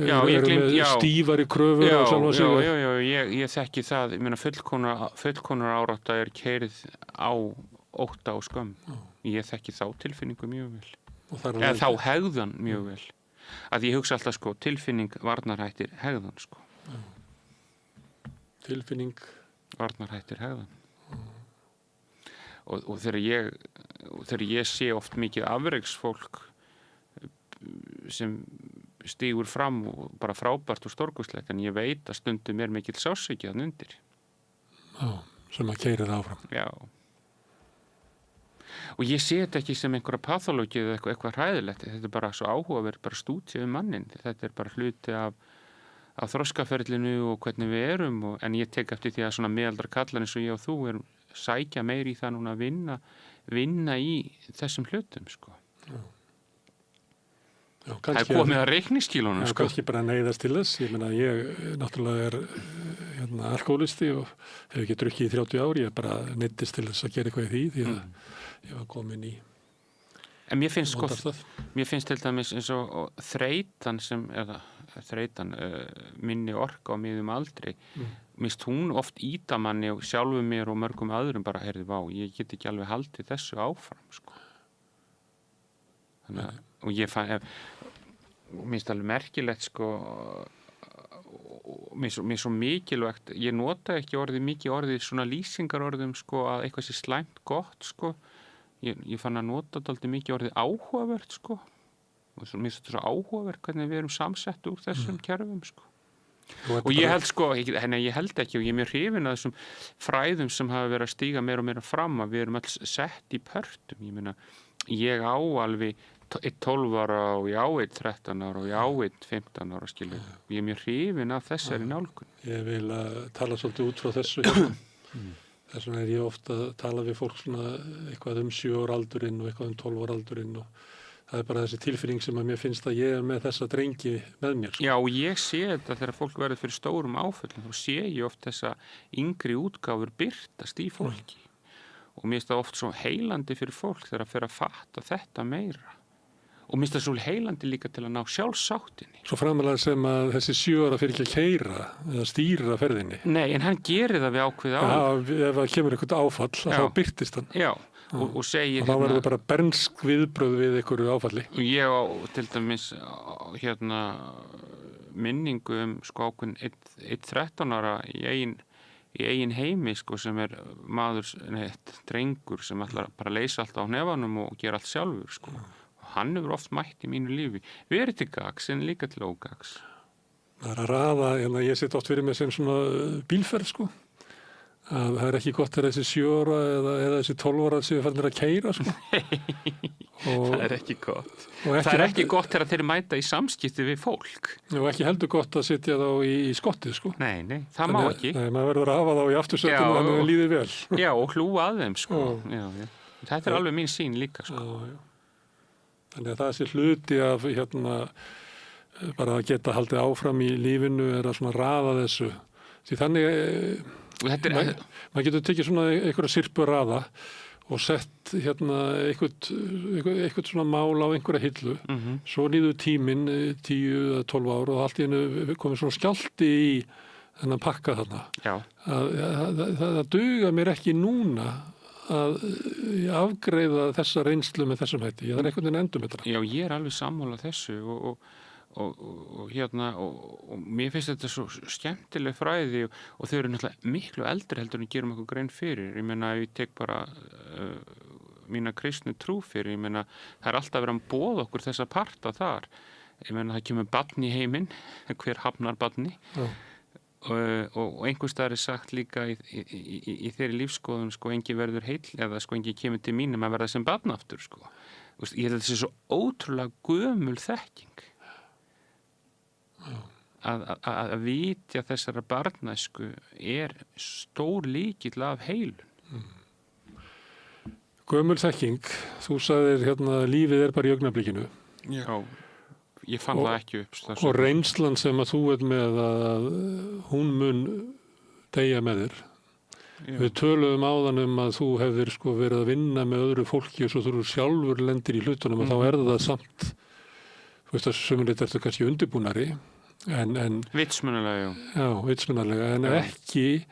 Já, ég gleymd, já. Stífari kröfur á sjálfa sig. Já, ég þekki það. Ég meina fullkonar árátta er keyrið á ótta og skömm. Ég þekki þá tilfinningu mjög vel. Eða þá hegðan mjög vel. Að ég hugsa alltaf sko, tilfinning varnarhættir hegðan sko. Tilfinning varnarhættir hegðan. Og þegar ég sé oft mikið afreksfólk sem stígur fram og bara frábært og stórkostlegt en ég veit að stundum er mikill sársauki þarna undir. Já, sem að keyrir áfram. Já. Og ég sé þetta ekki sem einhverja pathológi eða eitthvað hræðilegt. Þetta er bara svo áhugaverð, bara stúdía mannin. Þetta er bara hluti af þroskaferlinu og hvernig við erum. En ég tek eftir því að svona meðaldra kallar eins og ég og þú erum sækja meir í það núna að vinna í þessum hlutum, sko. Já, það er komið að reikningskílunum, sko. Kannski bara neyðast til þess. Ég meina, ég náttúrulega er alkoholisti og hef ekki drukkið í 30 ár. Ég bara neyddist til þess að gera eitthvað í því að ég var komin í en mér finnst til dæmis eins og þreytan minni orka á miðjum aldri minnst hún oft íta manni og sjálfu mér og mörgum öðrum bara heyrði vá, ég get ekki alveg haldið þessu áfram sko. Þannig að og ég minnst alveg merkilegt sko mér svo mikilvægt ég nota ekki mikið orðið svona lýsingarorðum sko að eitthvað sé slæmt gott sko ég fann að nota dálítið mikið orðið áhugavert sko og mér finnst þetta svo áhugavert hvernig við erum samsett úr þessum kerfum sko og ég held sko ég held ekki og ég er mjög hrifinn af þessum fræðum sem hafa verið að stíga meira og meira fram að við erum alls sett í pörtum ég meina ég á alveg 12 ára og ég á 13 ára og ég á 15 ára skilur og ég er mjög hrifinn af þessari nálgun. Ég vil að tala svolítið út frá þessu þess vegna ég ofta að tala við fólk svona eitthvað 7 ára aldurinn og eitthvað 12 ára aldurinn og það bara þessi tilfinning sem að mér finnst að ég með þessa drengi með mér. Já, og ég sé þetta þegar fólk verður fyrir stórum áföllum þá sé ég oft þessa yngri útgáfur birtast í fólki og mér finnst það oft svo heilandi fyrir fólk þegar að fer að fatta þetta meira og minnst það svo heilandi líka til að ná sjálfsáttinni. Svo framalega sem að þessi 7 ára fyrir ekki að keyra eða stýra ferðinni. Nei, en hann gerir það við ákveðið á. Já, ef það kemur eitthvað áfall, þá birtist hann. Já, og segir... Og þá verður bara bernsk viðbrögð við einhverju áfalli. Ég á til dæmis minningu sko ákveðin 13 ára í eigin heimi sko sem drengur sem ætlar bara að leysa allt á hnefanum og gera allt sjálfur sko. Hann hefur oft mætt í mínu lífi. Verið til gags en líka til ógags. Það að raða, ég sitt oft fyrir mig sem svona bílferð sko. Að það ekki gott þegar þessi 7 ára eða þessi 12 ára séu fannir að keyra sko. Það ekki gott. Það ekki gott þegar þeir mæta í samskipti við fólk. Og ekki heldur gott að sitja þá í skottið sko. Nei, það má ekki. Nei, maður verður að hafa þá í aftursætinu þannig að það líði vel. Já, og hlúa að þeim sko. Já. Þetta alveg mín sýn líka sko. Já. Þannig að það sé hluti af bara að geta haldið áfram í lífinu að svona raða þessu. Því þannig maður getur tekið svona einhverja sirpu raða og sett eitthvað svona mál á einhverja hillu. Svo líður tíminn 10 eða 12 ár og allt í einu komið svona skjálfti í þennan pakka þarna. Já. Það dugar mér ekki núna að afgreiða þessa reynslu með þessum hætti. Ég þarf einhvern veginn endum þetta. Já, ég alveg sammála þessu og mér finnst þetta svo skemmtileg fræði og þau eru náttúrulega miklu eldri heldur en gerum okkur grein fyrir. Ég meina, ég tek bara mína kristnu trú fyrir. Ég meina, það alltaf verið að boða okkur þessa parta þar. Ég meina, það kemur barn í heiminn, hver hafnar barni. Og einhvers staðar sagt líka í þeirri lífskoðun sko engin verður heill eða sko engin kemur til mín að verða sem barn aftur sko. Ég held að þetta sé svo ótrúlega gömul þekking að vitja þessara barnæsku stór lykill af heilun. Gömul þekking, þú sagðir lífið bara í augnablikinu. Já. Ég fann það ekki upp. Og reynslan sem að þú með að hún mun deyja með þér. Já. Við töluðum áðan að þú hefðir sko verið að vinna með öðru fólki og svo þú sjálfur lendir í hlutunum og þá það samt, þú veist að sömuleitt ertu kannski undirbúnari. Vitsmunalega, já. Já, vitsmunalega, en ekki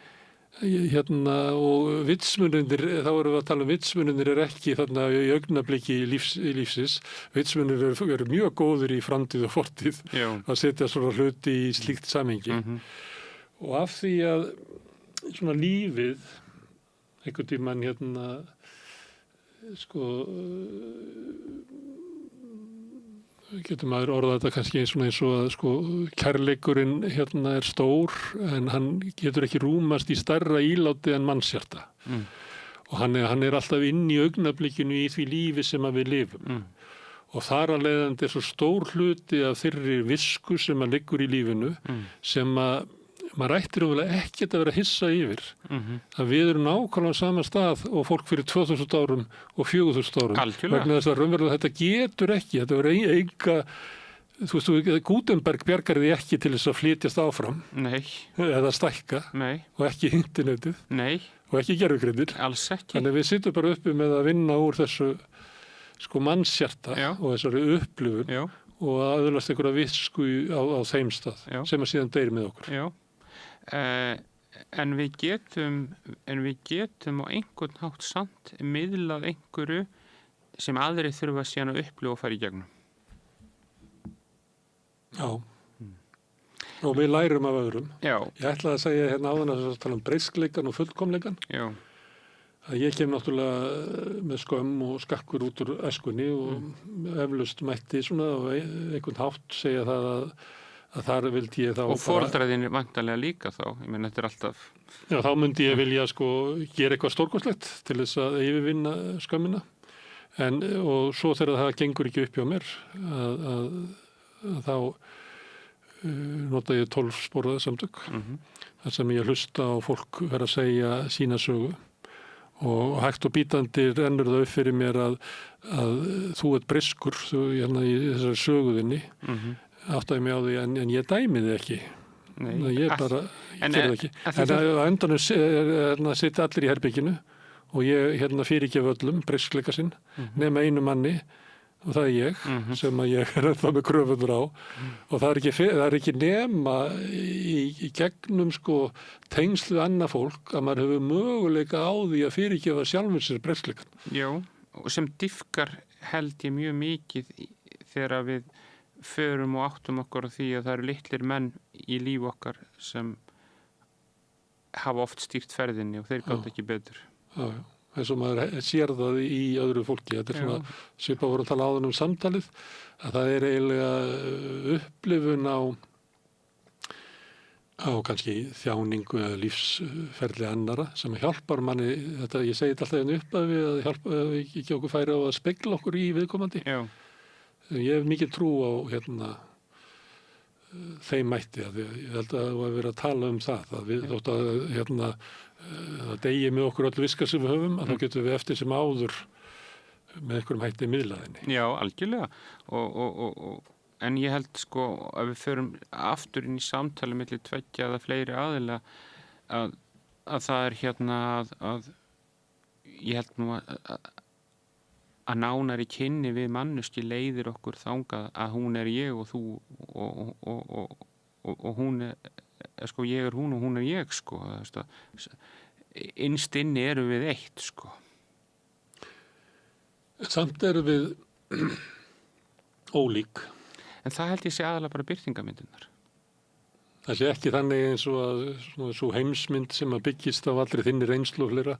og vitsmunundir, þá erum við að tala vitsmunundir ekki þarna í augnabliki lífsins. Vitsmunundir eru mjög góður í framtíð og fortíð að setja svona hluti í slíkt samhengi. Og af því að svona lífið einhvern tímann sko getur maður orðað þetta kannski eins og að sko kærleikurinn stór en hann getur ekki rúmast í stærra íláti en mannshjarta. Og hann alltaf inn í augnablikinu í því lífi sem að við lifum. Og þar að leiðandi svo stór hluti af þeirri visku sem að liggur í lífinu sem að maður ættir ekkert að vera að hissa yfir. Að við erum nákvæmlega á sama stað og fólk fyrir 2000 árum og 4000 árum. Algjörlega. Vegna þess að raunverulega þetta getur ekki. Þetta verður enga, þú veist, Gutenberg bjargar því ekki til þess að flytjast áfram. Nei. Eða stækka. Nei. Og ekki internetið. Nei. Og ekki gervigreinar. Alls ekki. Þannig að við sittum bara uppi með að vinna úr þessu sko mannshjarta og þessari upplifun og aðlast einhverja visku á þeim stað sem að síðan deyr með okkur. Já. En við getum á einhvern hátt samt miðlað einhverju sem aðrir þurfa síðan að upplifa og fara í gegnum. Já. Og við lærum af öðrum. Já. Ég ætlaði að segja áðan að tala fullkomleikan og fullkomleikan. Já. Að ég kem náttúrulega með skömm og skakkur út úr æskunni og eflaust mætti svona og einhvern hátt segja það að þar vildi ég þá og foreldræðin væntanlega líka þá, ég meina þetta alltaf já, þá myndi ég vilja sko gera eitthvað stórkostlegt til þess að yfirvinna skömmina og svo þegar það gengur ekki upp hjá mér að þá nota ég 12 sporaða samtök þar sem ég hlusta á fólk vera að segja sína sögu og hægt og bítandi rennur það upp fyrir mér að þú ert briskur í þessari söguðinni áttaði mig á því en ég dæmi þið ekki. Nei. Ég bara gerði það ekki. En á endanum sitja allir í herbygginu og ég fyrirgef öllum briskleika sinn nema einu manni og það er ég sem að ég er ennþá með kröfundur á og það er ekki nema í gegnum sko tengslu annað fólk að maður hefur möguleika á því að fyrirgefa sjálfum sér breyskleikan. Já, og sem dýfkar held ég mjög mikið þegar við förum og áttum okkur á því að það eru litlir menn í líf okkar sem hafa oft stýrt ferðinni og þeir gátt ekki betur. Já, eins og maður sér það í öðru fólki. Þetta er svona svipað voru að tala áður samtalið, að það er eiginlega upplifun á kannski þjáningu eða lífsferli annara sem hjálpar manni, þetta, ég segi þetta alltaf en upphafi að hjálpa ekki okkur færi á að spegla okkur í viðkomandi. Já. Ég hef mikið trú á þeim mætti að ég held að það var verið að tala um það að við þótt að það degi með okkur öll viska sem við höfum að þá getum við eftir sem áður með einhverjum hætti miðlaðinni. Já, algjörlega en ég held sko að við förum aftur inn í samtali milli tveggja eða fleiri aðila að það er að ég held nú að nánari kynni við mannuski leiðir okkur þangað að hún er ég og þú og hún er sko ég er hún og hún er ég sko innst inni erum við eitt sko. Samt erum við ólík. En það held ég sé aðalega bara birtingamyndirnar. Það sé ekki þannig eins og að svo heimsmynd sem að byggist á allri þinni reynslu og fleira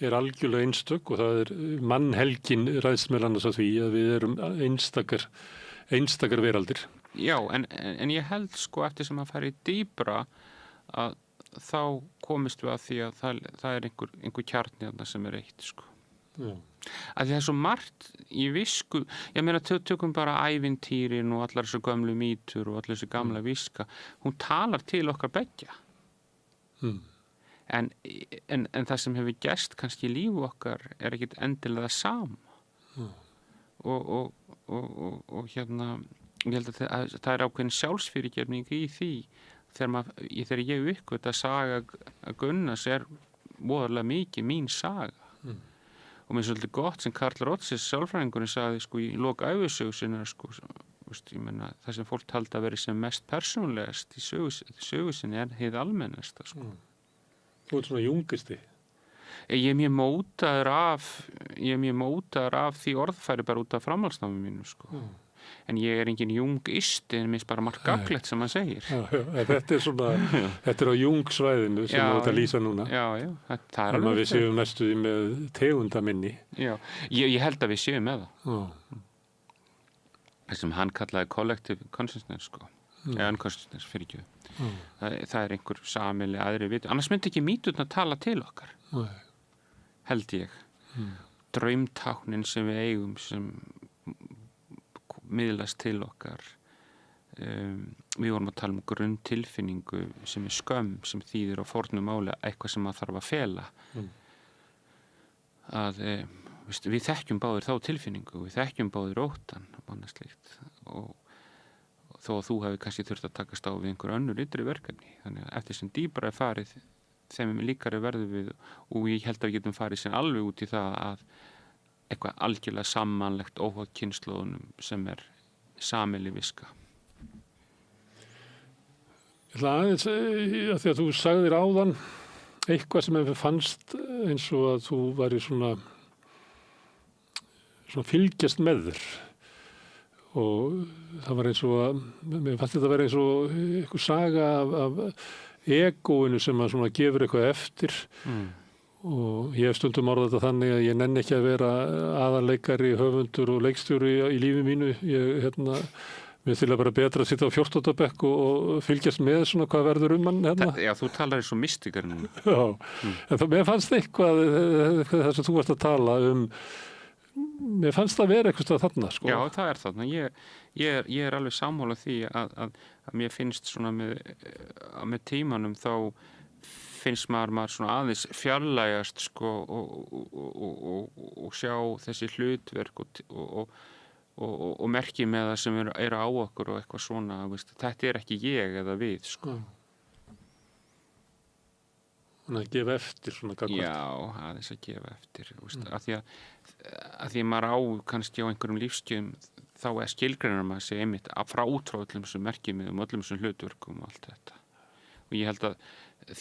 er algjörlega einstök og það er mannhelgin ræðst með annars að því að við erum einstakar veraldir. Já, en ég held sko eftir sem að fara í dýpra að þá komist við að því að það er einhver kjarni þarna sem er eitt sko. Já. Að það er svo margt í visku, ég meina tökum bara ævintýrin og allar þessu gömlu mýtur og allar þessu gamla viska, hún talar til okkar beggja. En það sem hefur gerst kannski í lífu okkar er ekkit endilega sama. Og ég held að það er ákveðin sjálfsfyrirgefning í því þegar ég uppgöt að saga að Gunnars er voðalega mikið mín saga. Og mér er svolítið gott sem Karl Rothschild sálfræðingurinn sagði sko í lok ævisögu sinnar sko, ég meina það sem fólk taldi að vera sem mest persónulegast í sögu sinni er hið almennasta sko. Þú ert svona jungisti. Ég er mjög mótaður af því orðfæri bara út af framhaldsnámi mínu sko. En ég er engin jungisti en minnst bara margt gagnlegt sem maður segir. Já, þetta er svona, þetta er á jungsvæðinu sem þú ert að lýsa núna. Já, það er alveg. Við séum næstuði með tegundaminni. Já, ég held að við séum með það. Það sem hann kallaði collective consciousness sko. Eða unconsciousness, fyrir ekki. Það er einhver sameiginleg aðri vit. Annars myndi ekki mýturnar tala til okkar. Held ég. Draumtáknin sem við eigum sem miðlast til okkar. Við vorum að tala um grunntilfinningu sem er skömm, sem þýðir á fornu máli eitthvað sem maður þarf að fela. Við þekkjum báðir þá tilfinningu, við þekkjum báðir óttan og þó að þú hefur kannski þurft að takast á við einhver önnur ytri verkefni. Þannig að eftir sem dýpra er farið, þeim líkari verðum við og ég held að við getum farið sem alveg út í það að eitthvað algjörlega samanlegt óháð kynslóðunum sem er sameiginleg viska. Ég ætla aðeins að því að þú sagðir áðan eitthvað sem hefur fannst eins og að þú væri svona fylgjast með þér og það var eins og að mér fannst þetta að vera eins og eitthvað saga af egóinu sem að svona gefur eitthvað eftir og ég hef stundum orðað þetta þannig að ég nenni ekki að vera aðalleikari, höfundur og leikstjóri í lífi mínu. Mér þykir bara betra að sitja á 14. bekk og fylgjast með svona hvað verður hann hérna. Já, þú talar eins og mystikarinn. Já, en mér fannst eitthvað það sem þú varst að tala um, mér fannst það vera eitthvað þarna sko. Já, það er þarna. Ég er alveg sammála því að mér finnst svona með tímanum þá finnst maður svona aðeins fjarlægast sko og sjá þessi hlutverk og merki með það sem er á okkur og eitthvað svona, veist, þetta er ekki ég eða við sko. Þannig að gefa eftir svona gagnvart. Já, aðeins að gefa eftir, að því að maður á kannski á einhverjum lífskeiðum þá skilgreinar maður sig einmitt frá út frá öllum þessum merkimiðum, öllum þessum hlutverkum og allt þetta. Og ég held að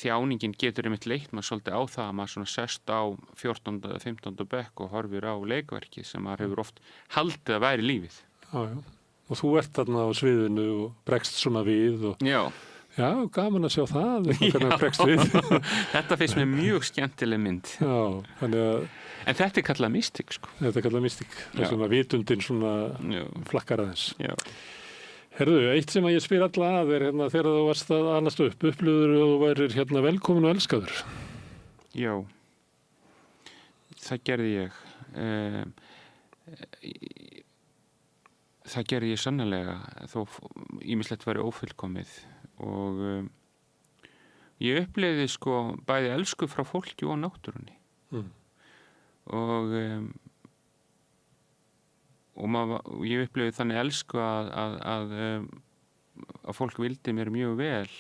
þjáningin getur einmitt leitt maður svolítið á það að maður svona sest á 14. eða 15. bekk og horfir á leikverkið sem maður hefur oft haldið að væri lífið. Já. Og þú ert þarna á sviðinu og bregst svona við og já, gaman að sjá það, hvernig að bregst við. Þetta finnst mér mjög skemmtileg mynd. Já, þannig að en þetta kallað mystík, sko. Þetta kallað mystík, þess að vitundin svona flakkar aðeins. Já. Herðu, eitt sem að ég spyr alla að hérna þegar þú varst að annast upplifður og þú værir hérna velkomin og elskaður. Já, það gerði ég. Það gerði ég sannarlega, þó ýmislegt væri ófullkomið og ég upplifði sko bæði elsku frá fólki og náttúrunni. Og ég upplifði þannig elsku að fólk vildi mér mjög vel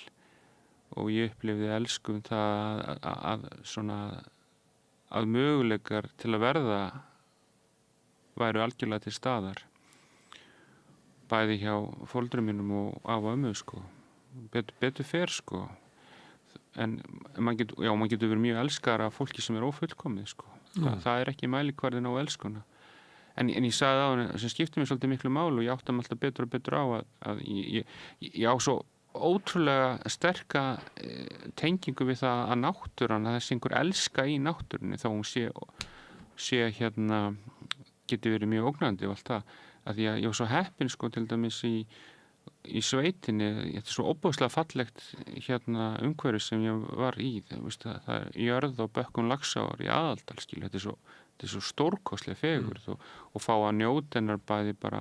og ég upplifði elsku það að möguleikar til að verða væru algjörlega til staðar bæði hjá foreldrum mínum og af og ömmu sko betur fer sko en maður getur verið mjög elskar af fólki sem ófullkomið sko það er ekki mælikvarðin á elskuna en ég sagði á henni sem skipti mér svolítið miklu máli og ég átti mig alltaf betur og betur á að ég á svo ótrúlega sterka tengingu við það að náttúran að þessi einhver elska í náttúrunni þá hún sé hérna getur verið mjög ógnandi og allt það að því að ég var svo heppinn sko til dæmis í sveitinni þetta er svo óbúðslega fallegt hérna umhverfi sem ég var í það er jörð og bökkun Laxár í Aðaldal skil þetta er svo stórkostlega fegurð og fá að njóta hennar bæði bara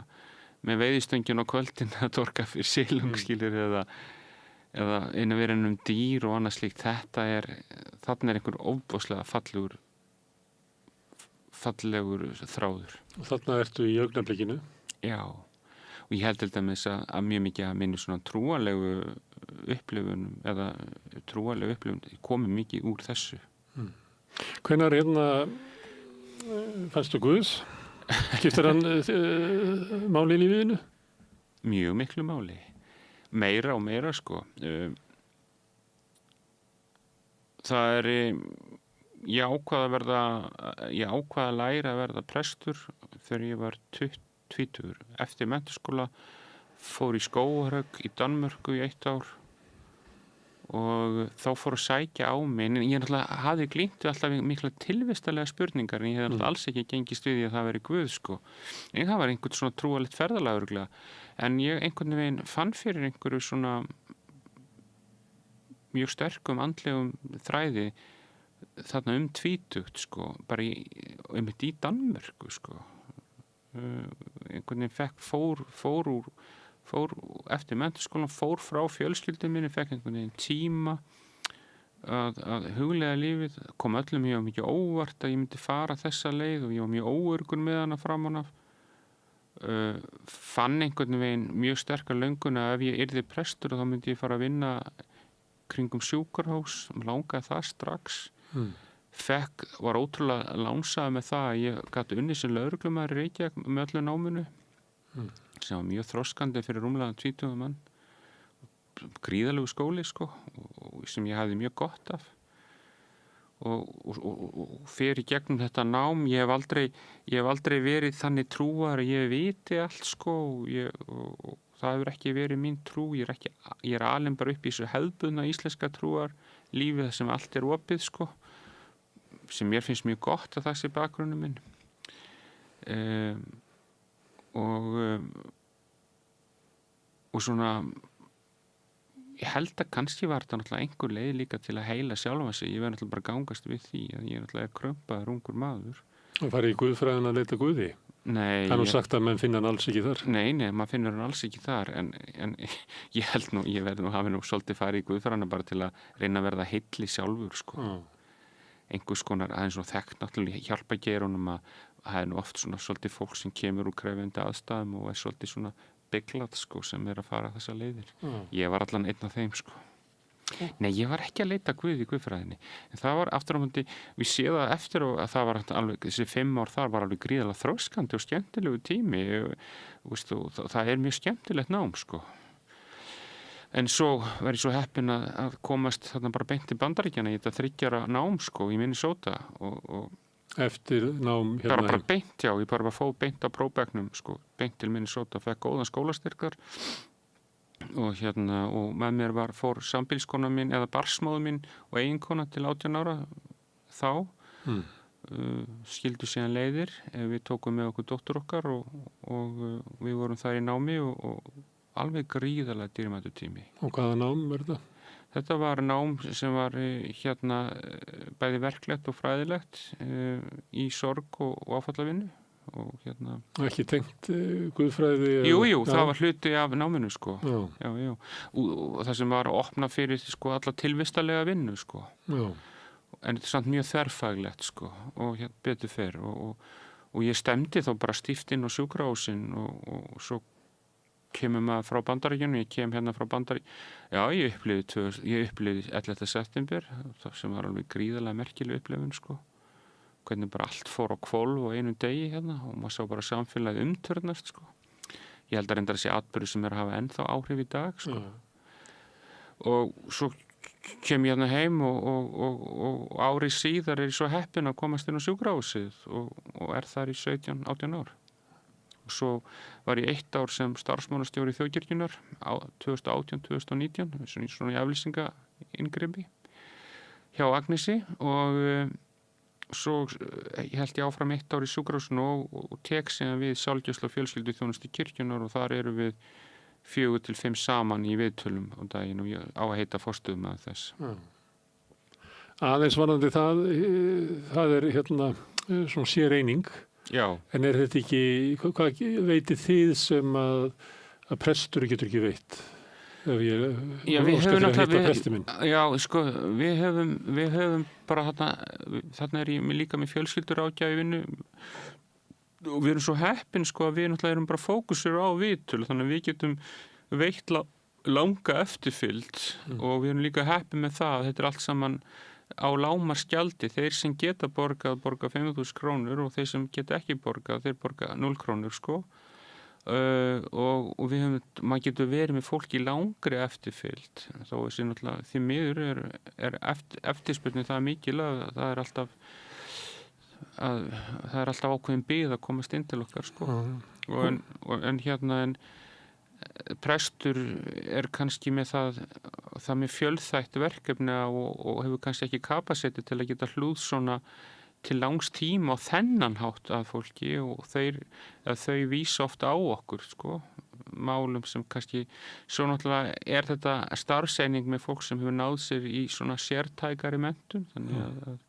með veiðistöngin á kvöldin að torka fyrir silung skilir eða inn að vera ennum dýr og annað slíkt þarna er einhver óbúðslega fallegur þráður. Og þarna ertu í augnablikinu? Já, og ég held til dæmis að mjög mikið að minni svona trúarlegu upplifunum eða trúarlegu upplifun komi mikið úr þessu. Hvenær hérna fannstu Guð? Skiptir hann máli í lífinu? Mjög miklu máli. Meira og meira sko. Það er ég ákvað að læra að verða prestur þegar ég var 20 eftir menntaskóla fór í Skógarhögg í Danmörku í 1 ár og þá fór að sækja á mig en ég náttúrulega hafði glímt við alltaf mikla tilvistalega spurningar en ég hefði alls ekki gengist við því að það veri Guð sko en það var einhvern svona trúalegt ferðalag örugglega en ég einhvern veginn fann fyrir einhverju svona mjög sterkum andlegum þræði þarna 20 sko bara einmitt í Danmörku sko einhvern veginn fór eftir menntaskólan fór frá fjölskyldum minni fekk einhvern veginn tíma að huglega lífið kom öllum ég var mikið óvart að ég myndi fara þessa leið og ég var mjög óörgur með hana framan af fann einhvern veginn mjög sterkar löngun að ef ég yrði prestur þá myndi ég fara að vinna kringum sjúkrahús langaði það strax var ótrúlega lánsaði með það að ég gat unnið sem lögreglumaður í Reykjavík með öllu náminu sem var mjög þroskandi fyrir rúmlega 20 mann gríðalegu skóli sko sem ég hafði mjög gott af og fyrir gegnum þetta nám ég hef aldrei verið þannig trúar að ég viti allt sko og það hefur ekki verið mín trú ég er alinn bara upp í þessu hefðbundna íslenska trúar lífið sem allt er opið sko sem mér finnst mjög gott að það sé bakgrunnum minn og svona ég held að kannski var þetta náttúrulega einhver leið líka til að heila sjálfa sig ég verði náttúrulega bara gangast við því að ég náttúrulega er krömpaður ungur maður og farið í Guðfræðina að leita Guði? Nei. Það er nú sagt að menn finna hann alls ekki þar. Nei, maður finnur hann alls ekki þar en ég held nú, ég verði nú hafi nú svolítið farið í Guðfræðina bara til að reyna að verða heilli sjálfur sko. Einhvers konar aðeins og þekkt náttúrulega hjálpa gerunum að það er nú oft svona svolítið fólk sem kemur úr krefjandi aðstæðum og er svolítið svona bygglat sko sem er að fara þessa leiðir. Ég var allan einn af þeim sko. Nei, ég var ekki að leita að Guði í guðfræðinni. En það var aftur á móti, við séð það eftir og að það var alveg, þessi 5 ár þar var alveg gríðarlega þroskandi og skemmtilegu tími. Veist, og það er mjög skemmtilegt nám, sko. En svo var ég svo heppinn að komast þarna bara beint til Bandaríkjanna í þetta 3 ára nám, sko, í Minnesota og eftir nám hérna bara beint, já, ég bara fóð beint á prófbekknum, sko, beint til Minnesota, fekk góðan skólastyrkar og og með mér fór sambýliskona mín eða barsmóður mín og eiginkona til 18 ára þá skildu síðan leiðir, við tókum með okkur dóttur okkar og við vorum þar í námi og alveg gríðarlega dýrmætur tími. Og hvaða nám er það? Þetta var nám sem var bæði verklegt og fræðilegt í sorg og áfallavinnu og Ekki tengt guðfræði? Jú, það var hluti af náminu, sko. Já. Og það sem var að opna fyrir, sko, alla tilvistarlega vinnu, sko. Já. En þetta er samt mjög þverfaglegt, sko, og betur fer og ég stemdi þá bara stíft inn á sjúkrahúsin og svo kemur maður frá Bandaríkjunum, ég kem hérna frá Bandaríkjunum. Já, ég upplifði 11. september, sem var alveg gríðarlega merkileg upplifun, sko. Hvernig bara allt fór á hvolf og einum degi hérna og maður sá bara samfélagið umturnast, sko. Ég held að reyndar þessi atburður sem að hafa ennþá áhrif í dag, sko. Og svo kem ég hérna heim og ári síðar er ég svo heppinn að komast inn á sjúkrahúsið og er þar í 17-18 ár. Og svo var ég 1 ár sem starfsmannastjóri Þjóðkirkjunnar á 2018-2019, svona í aflýsingainngripi hjá Agnesi og svo held ég áfram 1 ár í sjúkrahúsinu og tek síðan við sálgæslu og fjölskylduþjónustu kirkjunnar og þar eru við 4 til 5 saman í viðtölum á daginn og ég á að heita forstöðumaður þess. Aðeins varðandi það er svona séreining. Já. En er þetta ekki, hvað veitið þið sem að prestur getur ekki veitt? Ef ég óska til að hitta presti minn. Já, sko, við höfum bara þarna er ég líka með fjölskylduráðgjafi vinnu og við erum svo heppin, sko, að við náttúrulega erum bara fókusur á viðtöl, þannig að við getum veitt langa eftirfylgd og við erum líka heppin með það að þetta er allt saman á lágmarksgjaldi. Þeir sem geta borga 5.000 krónur og þeir sem geta ekki borgað, þeir borga 0 krónur, sko. Og maður getur verið með fólk í langri eftirfylgd. Þó þessi náttúrulega því miður er eftirspurnin það mikil að það er alltaf ákveðin bið að komast inn til okkar, sko. En prestur er kannski með það með fjölþætt verkefni og hefur kannski ekki kapasítu til að geta hlúð svona til langs tíma á þennan hátt að fólki og þau vísa ofta á okkur, sko, málum sem kannski, svo náttúrulega er þetta starfseining með fólk sem hefur náð sér í svona sértækari menntun, þannig að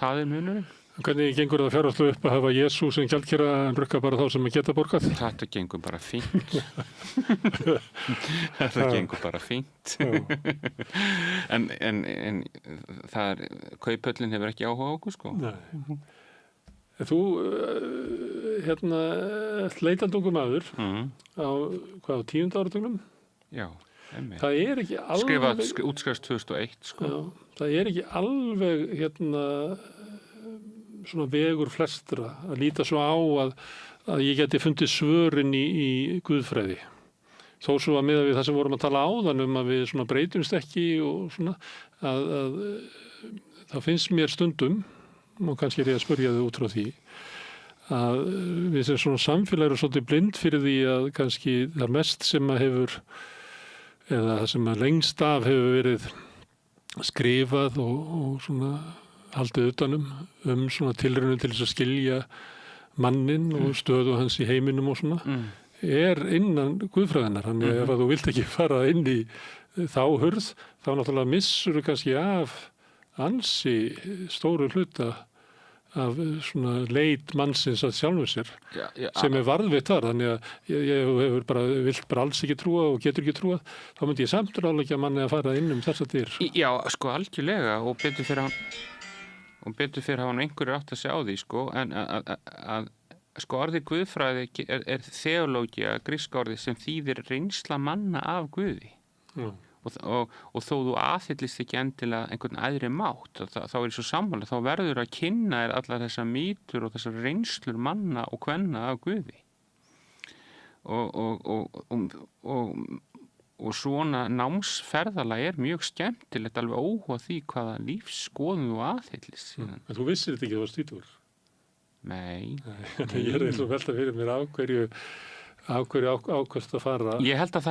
það er munurinn. Hvernig gengur það fjárhagslega upp að hafa Jesú sem gjaldkera en rukka bara þá sem geta borgað? Þetta gengur bara fínt. Þetta gengur bara fínt. en það er, Kauphöllin hefur ekki áhuga á okkur, sko. Nei. Þú, leitandi maður á 10. áratugnum? Já, einmitt. Það er ekki alveg... Útskrifast 2001, sko. Já, það er ekki alveg, svona vegur flestra að líta svo á að ég geti fundið svörin í guðfræði. Þó svo að miða við það sem vorum að tala áðan að við svona breytumst ekki og svona að það finnst mér stundum, og kannski er ég að spyrja þau út frá því, að við sem svona samfélag eru svolítið blind fyrir því að kannski það mest sem að hefur, eða það sem að lengst af hefur verið skrifað og svona haldið utanum svona tilraunum til þess að skilja mannin og stöðu hans í heiminum og svona, er innan guðfræðinnar. Þannig ef að þú vilt ekki fara inn í þá hurð, þá náttúrulega missur þú kannski af ansi stóru hluta af svona leit mannsins að sjálfum sér, sem er varðveitt þar. Þannig að ég vilt bara alls ekki trúa og getur ekki trúað, þá myndi ég samt ráðleggja manni að fara inn þessa dyr. Já, sko, algjörlega, og betur fyrir hafa einhverju átt að segja á því, sko, en að sko orðið guðfræði er þeológía, gríska orðið sem þýðir reynsla manna af Guði. Og og þó þú aðhyllist ekki endilega einhvern æðri mátt, þá er svo sammála, þá verður að kynna þér allar þessar mýtur og þessar reynslur manna og kvenna af Guði og svona námsferðalag er mjög skemmtilegt alveg óháð því hvaða lífsskoðun þú aðhyllist síðan. En þú vissir þetta ekki að það var stýtur? Nei. Ég er eins og velta fyrir mér af hverju ákvæmst að fara. Ég held að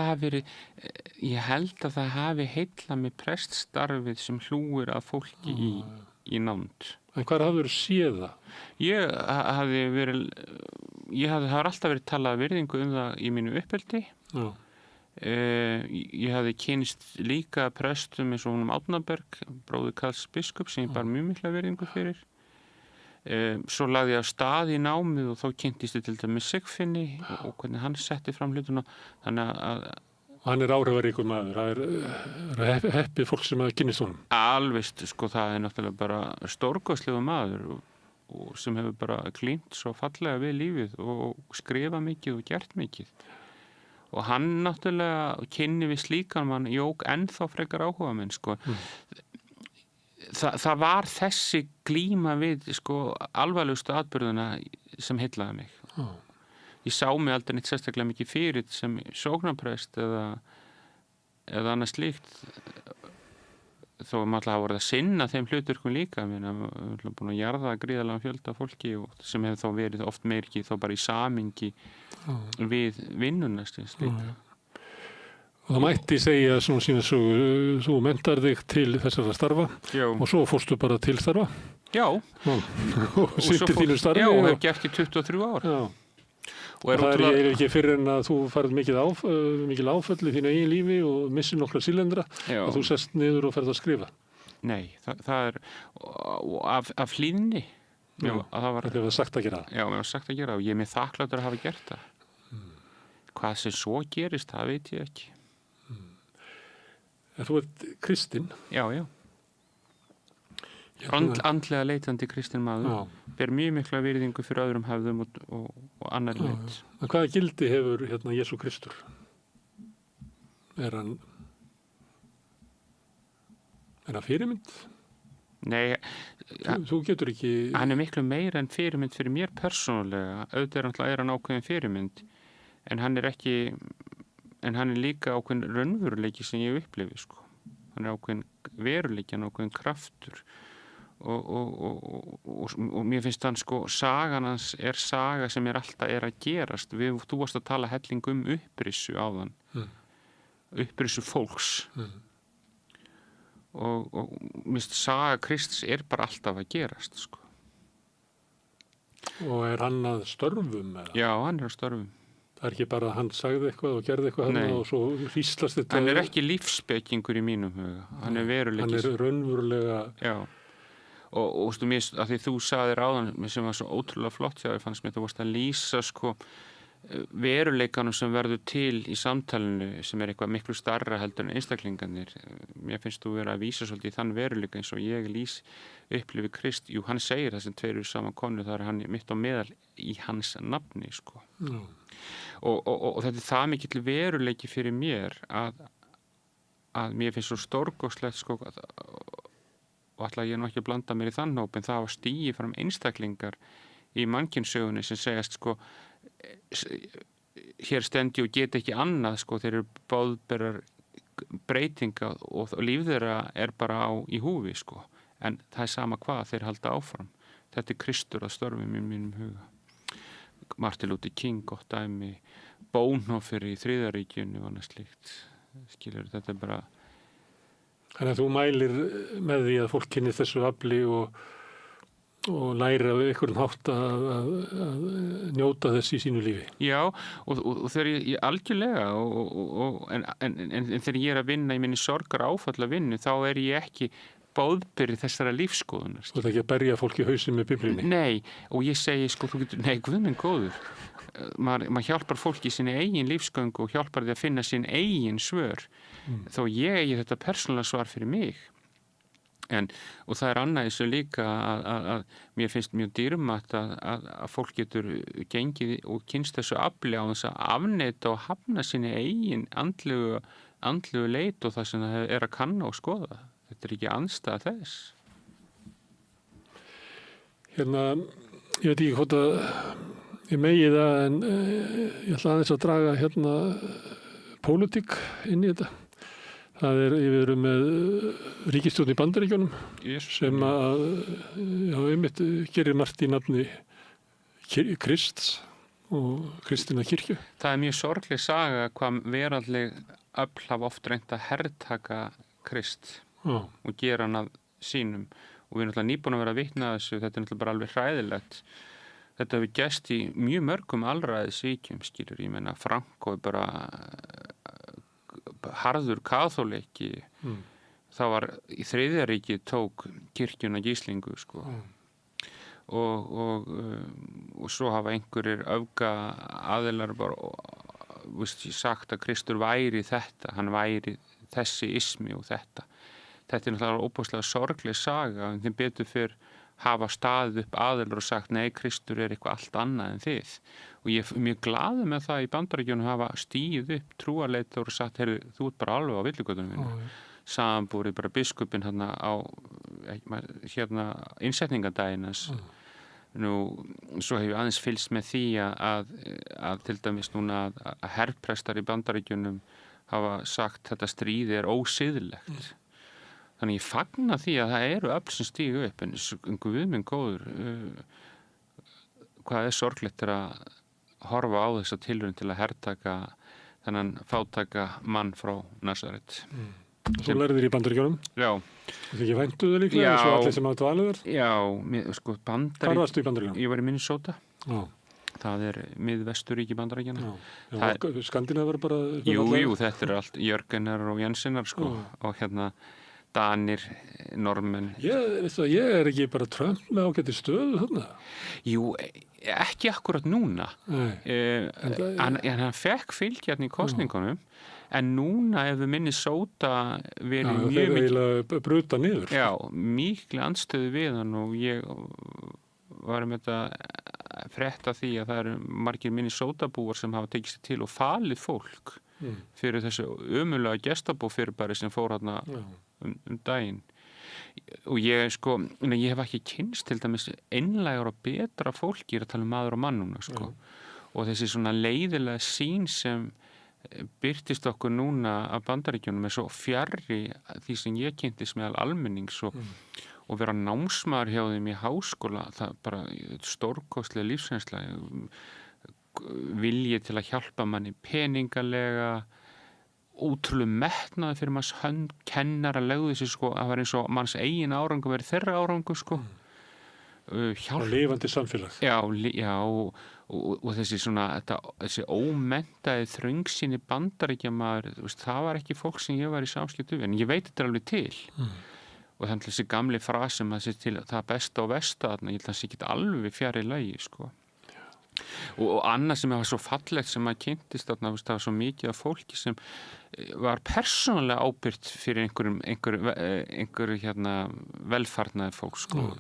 það hafi heillað mig preststarfið sem hlúir að fólki í nánd. En hvað hafður séð það? Það har alltaf verið talað virðingu það í mínu uppeldi. Já. Ég hafði kynst líka prestum eins og honum Árnaberg, bróðir Karls biskup, sem ég bar mjög mikla virðingu fyrir. Svo lagði ég af stað í námið og þá kynntist ég til dæmis Sigfinni og hvernig hann setti fram hlutuna. Þannig að hann er áhrifaríkur maður, það er heppið fólk sem að kynnist honum. Alveg, sko, það er náttúrulega bara stórkostlegu maður og sem hefur bara klínt svo fallega við lífið og skrifað mikið og gert mikið. Og hann náttúrulega kynni við slíkan mann jók ennþá frekar áhuga minn, sko. Það var þessi glíma við, sko, alvarlegustu atburðuna sem heillaði mig. Ég sá mig aldrei neitt sérstaklega mikið fyrir sem sóknarprest eða annað slíkt. Þó maður hafa voruð að sinna þeim hluturkum líka. Við erum búin að jarða gríðarlega fjölda fólki sem hefur þá verið oft meirki þá bara í samingi við vinnuna slíkt. Og það mætti segja svona sína þú mentar þig til þessara starfa. Já. Og svo fórstu bara til starfa. Já. Og sýndir þínu starfi. Já, og hef gert í 23 ár. Já. Og það er ekki fyrir en að þú farið mikil áföll í þínu eigin lífi og missir nokkra sílendra og þú sest niður og ferð að skrifa. Nei, það er af hlýðni. Þetta var sagt að gera það. Já, mér var sagt að gera það og ég er mér þakklátur að hafa gert það. Hvað sem svo gerist, það veit ég ekki. En þú ert kristinn? Já. Andlega leitandi kristinn maður. Ber mjög mikla virðingu fyrir öðrum hefðum og annar leit. En hvaða gildi hefur Jesú Kristur? Er hann fyrirmynd? Nei. Þú getur ekki... Hann er miklu meira en fyrirmynd fyrir mér persónulega. Auðvitað er hann ákveðin fyrirmynd. En hann er líka ákveðin raunveruleiki sem ég upplifi, sko. Hann er ákveðin veruleiki, hann er ákveðin kraftur og mér finnst hann, sko, sagan hans er saga sem alltaf að gerast. Þú varst að tala helling upprissu áðan. Upprissu fólks. Og mér finnst saga Krists bara alltaf að gerast, sko. Og er hann að störfum? Já, hann er að störfum. Það er ekki bara að hann sagði eitthvað og gerði eitthvað hann og svo hríslast þetta. Hann er ekki lífsspekingur í mínum huga. Hann er veruleiki. Hann er raunverulega... Já. Og stu mér, að því þú sagðir áðan, sem var svo ótrúlega flott hjá þér, fannst mér, þú varst að lýsa, sko, veruleikanum sem verður til í samtalinu sem er eitthvað miklu starra heldur en einstaklingarnir. Mér finnst þú vera að vísa svolítið í þann veruleika eins og ég upplifi Krist. Jú, hann segir það sem tveir eru saman konu, það er hann mitt á meðal í hans nafni, sko. Og þetta er það mikill veruleiki fyrir mér að mér finnst svo stórkostlegt, sko, og ætla ég nú ekki að blanda mér í þann hóp, en það var stigið fram einstaklingar í mannkynssögunni sem segjast, sko, hér stendi og get ekki annað, sko, þeir eru boðberar breytinga og líf þeirra bara í húfi, sko, en það er sama hvað þeir halda áfram. Þetta er Kristur að störfum í mínum huga. Martin Luther King, gott dæmi, Bonhoeffer í Þriðaríkjunni og annað slíkt. Skilur, þetta er bara... Þannig að þú mælir með því að fólk kynni þessu afli og læra af einhverjum hátt að njóta þess í sínu lífi. Já, og þegar ég algjörlega, en þegar ég að vinna í minni sorgar áfalla vinnu, þá ég ekki boðberi þessara lífskoðunar. Þú ert ekki að berja fólk í hausinn með Biblíunni? Nei, og ég segi, sko, nei, Guð minn góður. Maður hjálpar fólki í sinni eigin lífsgöngu og hjálpar því að finna sín eigin svör. Þó ég eigi þetta persónulega svar fyrir mig. Og það annað þessu líka að mér finnst mjög dýrmætt að fólk getur gengið og kynst þessu afli á þess að afneita og hafna sinni eigin andlegu andlegu leit og það sem það að kanna og skoða. Þetta ekki andstæða þess. Ég veit ekki hvort að ég megi það, en ég ætla aðeins að draga pólitík inn í þetta. Við erum með ríkisstjórn í Bandaríkjunum sem að einmitt gerir margt í nafni Krists og kristinna kirkju. Það mjög sorgleg saga hvað veraldleg öfl hafa oft reynt að herrtaka Krist og gera hann að sínum. Og við erum náttúrulega nýbúin að vera að vitna að þessu, þetta náttúrulega bara alveg hræðilegt. Þetta hefur gerst í mjög mörgum alræðisríkjum, skilur. Ég meina, Franko bara harður kaþólikki. Það var í Þriðja ríki tók kirkjuna gíslingu, sko. Og svo hafa einhverjir öfga aðilar bara sagt að Kristur væri þetta, hann væri þessi ismi og þetta. Þetta náttúrulega óbúslega sorgleg saga, en þeim betur fyrr hafa staðið upp aðilar og sagt nei, Kristur eitthvað allt annað en þið. Og ég er mjög glaður með það í Bandaríkjunum hafa stíð upp trúarleitar og sagt, heyrðu, þú ert bara alveg á villigötunum minni. Samanbúrið bara biskupinn á innsetningadaginn hans. Nú, svo hef ég aðeins fylgst með því að til dæmis núna að herrprestar í Bandaríkjunum hafa sagt þetta stríði ósiðlegt. Þannig ég fagna því að það eru öfl sem stígu upp, en Guð minn góður, hvað sorglegt að horfa á þessa tilraun til að herrtaka þennan fátæka mann frá Nasaret. Þú lærðir í Bandaríkjunum? Já. Það ekki væntuðu líklega, eins og allir sem hafa dvalið þar? Já, Hvar varstu í Bandaríkjunum? Ég var í Minnesota. Já. Það miðvesturíki Bandaríkjanna. Skandinavar bara... Jú, þetta allt Jörgenar og Jensenar, sko. Og Danir, Normenn. Ég ekki bara Trump með ágæti stöðu þarna? Jú, ekki akkurat núna. En hann fekk fylgjarni í kosningunum, en núna hefur Minnesota verið mjög mikil... Þeir eiginlega bruta niður. Já, mikil andstöðu við hann og ég var með þetta frétta því að það eru margir Minnesota-búar sem hafa tekið sér til og falið fólk fyrir þessu ömulega gestabófyrirbæri sem fór hérna daginn. Og ég hef ekki kynnst til dæmis einlægur og betra fólki, ég er að tala maður og mann núna, sko. Og þessi svona leiðilega sýn sem birtist okkur núna af Bandaríkjunum svo fjarri því sem ég kynntist meðal almennings og vera námsmaður hjá þeim í háskóla, það bara stórkostlega lífsreynsla, vilji til að hjálpa manni peningalega, ótrúlega metnaði fyrir manns hönd, kennara legðu þessi, það var eins og manns eigin árangur verið þeirra árangur, sko. Og lifandi samfélag. Já, og þessi ómenntaði þröngsýni Bandaríkjamaður, það var ekki fólk sem ég var í samskiptum við, en ég veit þetta alveg til. Og þannig þessi gamli frasi sem það besta og versta, ég held að það sé ekki alveg fjarri lagi, sko. Og annað sem var svo fallegt sem maður kynntist þarna, það var svo mikið af fólki sem var persónulega ábyrgt fyrir einhverju velfarnaði fólk, sko,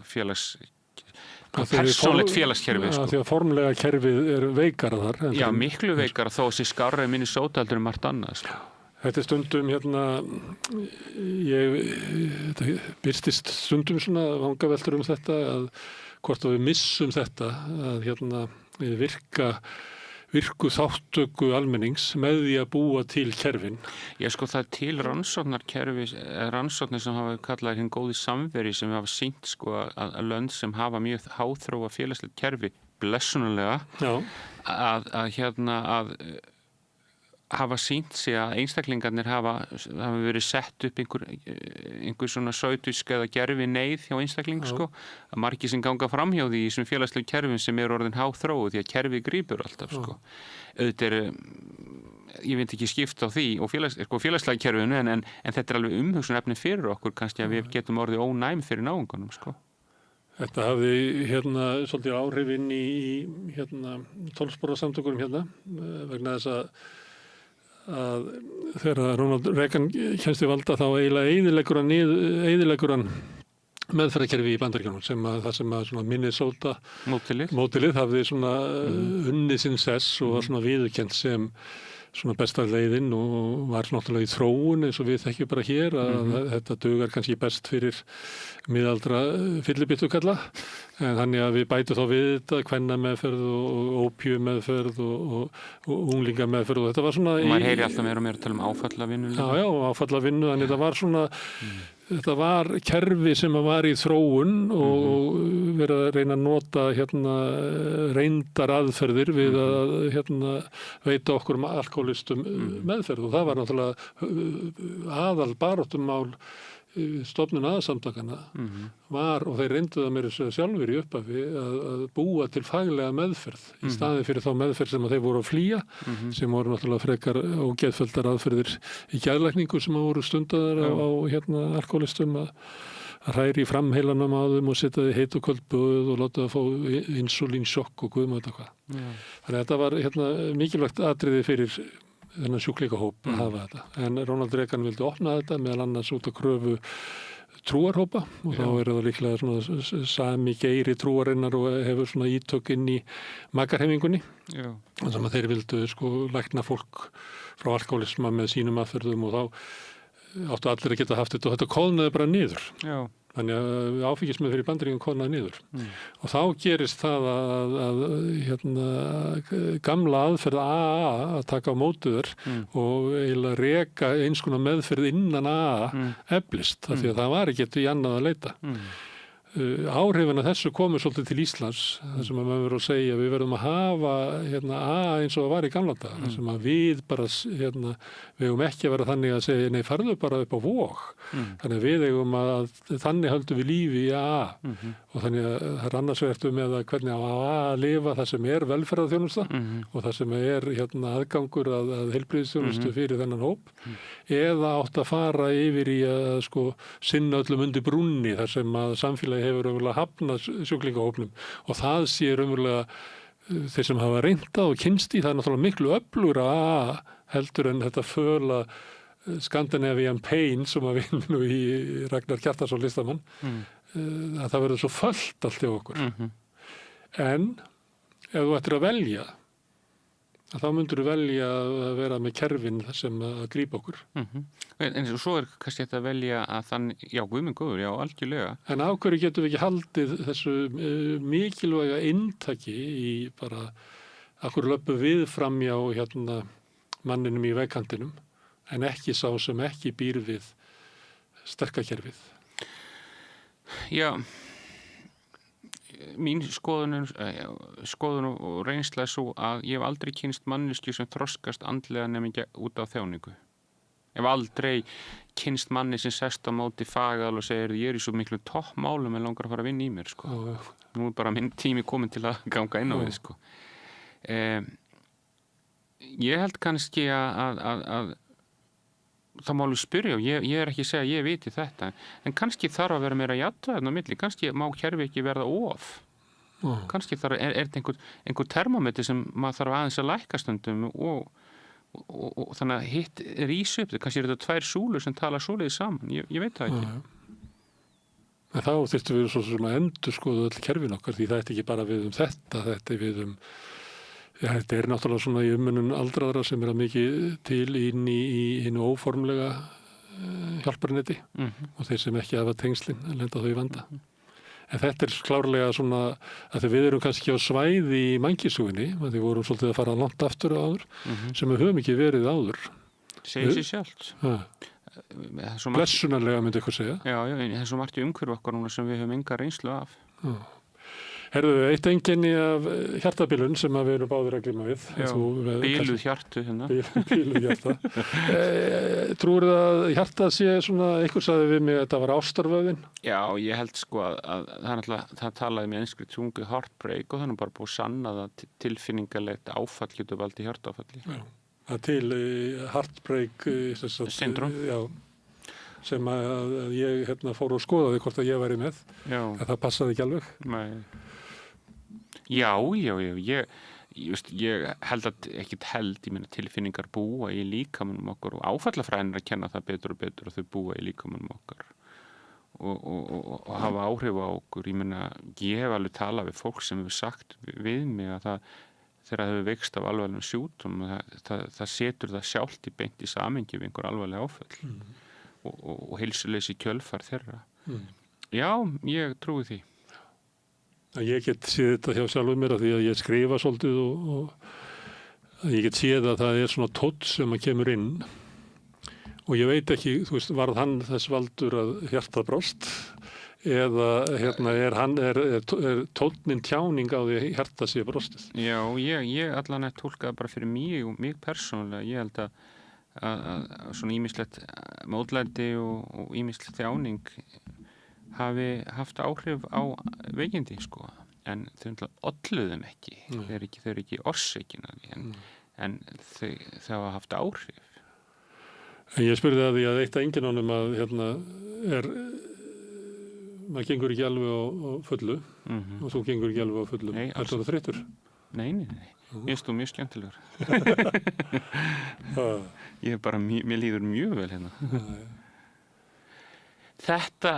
persónulegt félagskerfi, sko. Því að formlega kerfið veikara þar. Já, miklu veikara, þó þessi skárra í Minnesota heldur margt annað, sko. Þetta stundum þetta birtist stundum svona vangaveltur þetta að hvort við missum þetta að við virku þáttöku almennings með því að búa til kerfin. Já, sko, það til rannsóknarkerfi, rannsóknir sem hafa kallað hinn góði samveri sem hafa sýnt, sko, að lönd sem hafa mjög háþróa félagslegt kerfi, blessunulega, að hafa sýnt sig að einstaklingarnir hafa verið sett upp einhver svona sautusk eða gerfi neyð hjá einstakling, sko, að margir sem ganga fram hjá því í þessum félagslegu kerfin sem orðin háþróu því að kerfið grípur alltaf, sko. Auðvitað ég veit ekki skipta á því og félagslega kerfinu en þetta alveg umhugsunarefni fyrir okkur kannski að við getum orðið ónæm fyrir náungunum, sko. Þetta hafði svolítið áhrif inn í 12-sporarsamtökunum vegna þess að þegar Ronald Reagan kemst til valda þá eiginlega eyðileggur hann meðferðarkerfi í Bandaríkjunum sem að Minnesota mótilið hafði svona unnið sinn sess og var svona viðurkennt sem svona besta leiðin og var náttúrulega í þróun eins og við þekkjum bara hér að þetta dugar kannski best fyrir miðaldra fyllibittukalla en þannig að við bætum þá við þetta kvennameðferð og ópíumeðferð og unglingameðferð og þetta var svona maður heyri alltaf meira og meira að tala um áfallavinnu Já, áfallavinnu, þannig þetta var svona þetta var kerfi sem var í þróun og verið að reyna að nota reyndar aðferðir við að veita okkur alkoholistum meðferð og það var náttúrulega aðal baráttumál stofnun aðsamtakana var, og þeir reynduðu að mér sjálfur í upphafi að búa til faglega meðferð í staði fyrir þá meðferð sem að þeir voru að flýja sem voru náttúrulega frekar og geðfelldar aðferðir í geðlækningu sem voru stundaðar á alkoholistum að hræri í framheilanum á þeim og setja þið heit og köld böð og láta það fá insúlínsjokk og guðum eitthvað. Þannig að þetta var mikilvægt atriði fyrir þennan sjúklingahóp að hafa þetta. En Ronald Reagan vildi opna þetta meðal annars út af kröfu trúarhópa og þá það líklega svona sami geiri trúarinnar og hefur svona ítök inn í makarhefingunni. Þannig að þeir vildu lækna fólk frá alkoholisma með sínum aðferðum og þá áttu allir að geta haft þetta og þetta kóðnaði bara niður. Þannig að áfengismeðferð fyrir Bandaríkjunum kóðnaði niður. Og þá gerist það að gamla aðferð AA að taka á móti þér og eiginlega reka eins konar meðferð innan AA eflist, af því að það var ekki í annað að leita. Áhrifin að þessu komur svolítið til Íslands þar sem að maður verður að segja við verðum að hafa AA eins og það var í gamla daga þar sem að við bara við eigum ekki að vera þannig að segja nei farðu bara upp á Vog þannig að við eigum að þannig höldum við lífi í AA og þannig að það er annars verður með að hvernig á AA að lifa það sem er velferðarþjónusta og það sem er aðgangur að heilbrigðisþjónustu fyrir þennan hóp eða átt að fara yfir í að sinna öllum undir brúnni þar sem að samfélagi hefur raunverulega hafnað sjúklingahópnum og það sé raunverulega þeir sem hafa reyndað og kynst í það er náttúrulega miklu öflugra heldur en þetta föla Scandinavian Pain sem að vinna nú í Ragnar Kjartansson listamann að það verður svo fullt allt hjá okkur en ef þú ættir að velja þá myndur þú velja að vera með kerfin sem að grípa okkur. En svo kannski þetta að velja að þannig, já, guðminn góður, já, algjörlega. En á hverju getum við ekki haldið þessu mikilvæga inntaki í bara, akkur löpum við framjá manninum í vegkantinum, en ekki sá sem ekki býr við sterkakerfið. Já, mín skoðun og reynsla er svo að ég hef aldrei kynst manneskju sem þroskast andlega nema út af þjáningu. Ég hef aldrei kynst manni sem sest á móti fagall og segir ég er í svo miklu toppmálum en langar að fara að vinna í mér. Nú er bara minn tími komin til að ganga inn á við. Ég held kannski að það má alveg spyrja og ég er ekki að segja að ég viti þetta en kannski þarf að vera meira jafnvægi á milli, kannski má kerfi ekki verða of kannski þarf, er þetta einhver termometri sem maður þarf aðeins að lækka stundum og þannig að hitt rís upp, kannski er þetta 2 súlur sem tala svoleiðis saman, ég veit það ekki En þá þyrftum við svo sem að endurskoða öll kerfin okkar því það er ekki bara við þetta er við þetta er náttúrulega svona í umönnun aldraðra sem er að mikið til inn í hinu óformlega hjálparneti og þeir sem ekki hafa tengslin lenda þau í vanda. En þetta er klárlega svona að við erum kannski á svæði í mannkynssögunni, við vorum svolítið að fara langt aftur áður sem við höfum ekki verið áður. Segir sér sjálft. Blessunarlega myndi eitthvað segja. Já, það er svo margt í umhverfi okkar núna sem við höfum enga reynslu af. Herðu, eitt einkenni af hjartabilun sem við erum báðir að glíma við. Já, bíluð hjartu hérna. Bíluð hjarta. Trúir það að hjartað sé svona, einhver sagði við mig að þetta var ástarvöðin? Já, ég held að það talaði með enskri tungu heartbreak og þannig bara búið sannað að tilfinningalegt áfall getur valdið hjartaáfalli. Já, það til heartbreak syndrom. Já. Sem að ég fór og skoðaði hvort að ég væri með. Já. En það passaði ekki alveg. Nei. Já, ég held að ekkert ég meina tilfinningar búa í líkamanum okkar og áfallafræðin að kenna það betur og betur og þau búa í líkamanum okkar og hafa áhrif á okkur. Ég meina, ég hef alveg talað við fólk sem hefur sagt við mig að þegar það hefur veikst af alvarlegum sjúkdóm, það setur það sjálft í beint í samhengi við einhver alvarleg áföll og heilsuleysi kjölfar þeirra. Já, ég trúi því. Ég get séð þetta hjá sjálfum mér af því að ég skrifa svolítið og ég get séð að það svona tótt sem að kemur inn og ég veit ekki, þú veist, varð hann þess valdur að hjartað brást eða er tónnin tjáning á því að hjartað sé brostið? Já, ég allan að tólkaði bara fyrir mig persónulega. Ég held að svona ýmislegt mótlæti og ýmislegt þjáning hafi haft áhrif á veikindi, sko. En þau olluðum ekki. Þau eru ekki orsökin af því, en þau hafa haft áhrif. En ég spurði að því að eitt af einkennunum að maður gengur ekki alveg á fullu og þú gengur ekki alveg á fullu. Nei, er það þreyttur? Nei. Ég finnst þú mjög skemmtilegur. Mér líður mjög vel hérna. Þetta,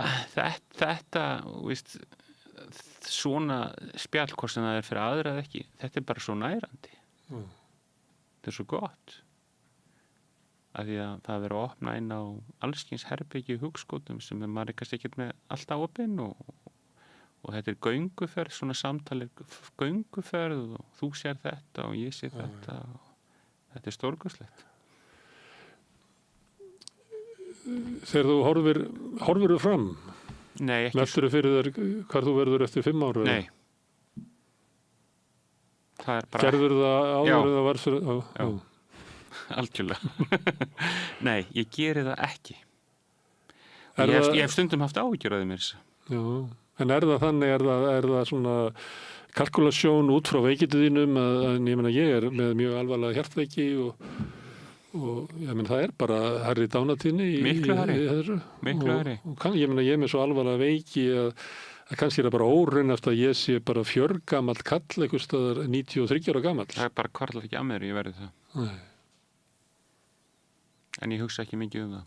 veist, svona spjall, hvort sem það er fyrir aðra eða ekki, þetta er bara svo nærandi. Þetta er svo gott. Af því að það verður að opna inn á allskyns herbergi hugskotum sem maður kannski ekkert með alltaf opinn og þetta er gönguferð, svona samtalir gönguferð og þú sér þetta og ég sér þetta og þetta er stórkostlegt. Þegar þú horfir þú fram? Nei, ekki. Velturðu fyrir þér hvar þú verður eftir 5 ára? Nei. Það er bara... Gerður það áður eða var fyrir... Já. Algjörlega. Nei, ég geri það ekki. Ég hef stundum haft áhyggjur af því mér. Já, en er það þannig, er það svona kalkulasjón út frá veikindum þínum að ég meina ég er með mjög alvarlega hjartveiki og ég meina það er bara hærri dánatíðni miklu hærri. Og ég meina ég er með svo alvarlega veiki að kannski er það bara óraunhæft að ég sé bara fjörgamall kall einhvers staðar 93 ára gamall. Það er bara hvarflar ekki að mér, ég verði það. Nei. En ég hugsa ekki mikið um það.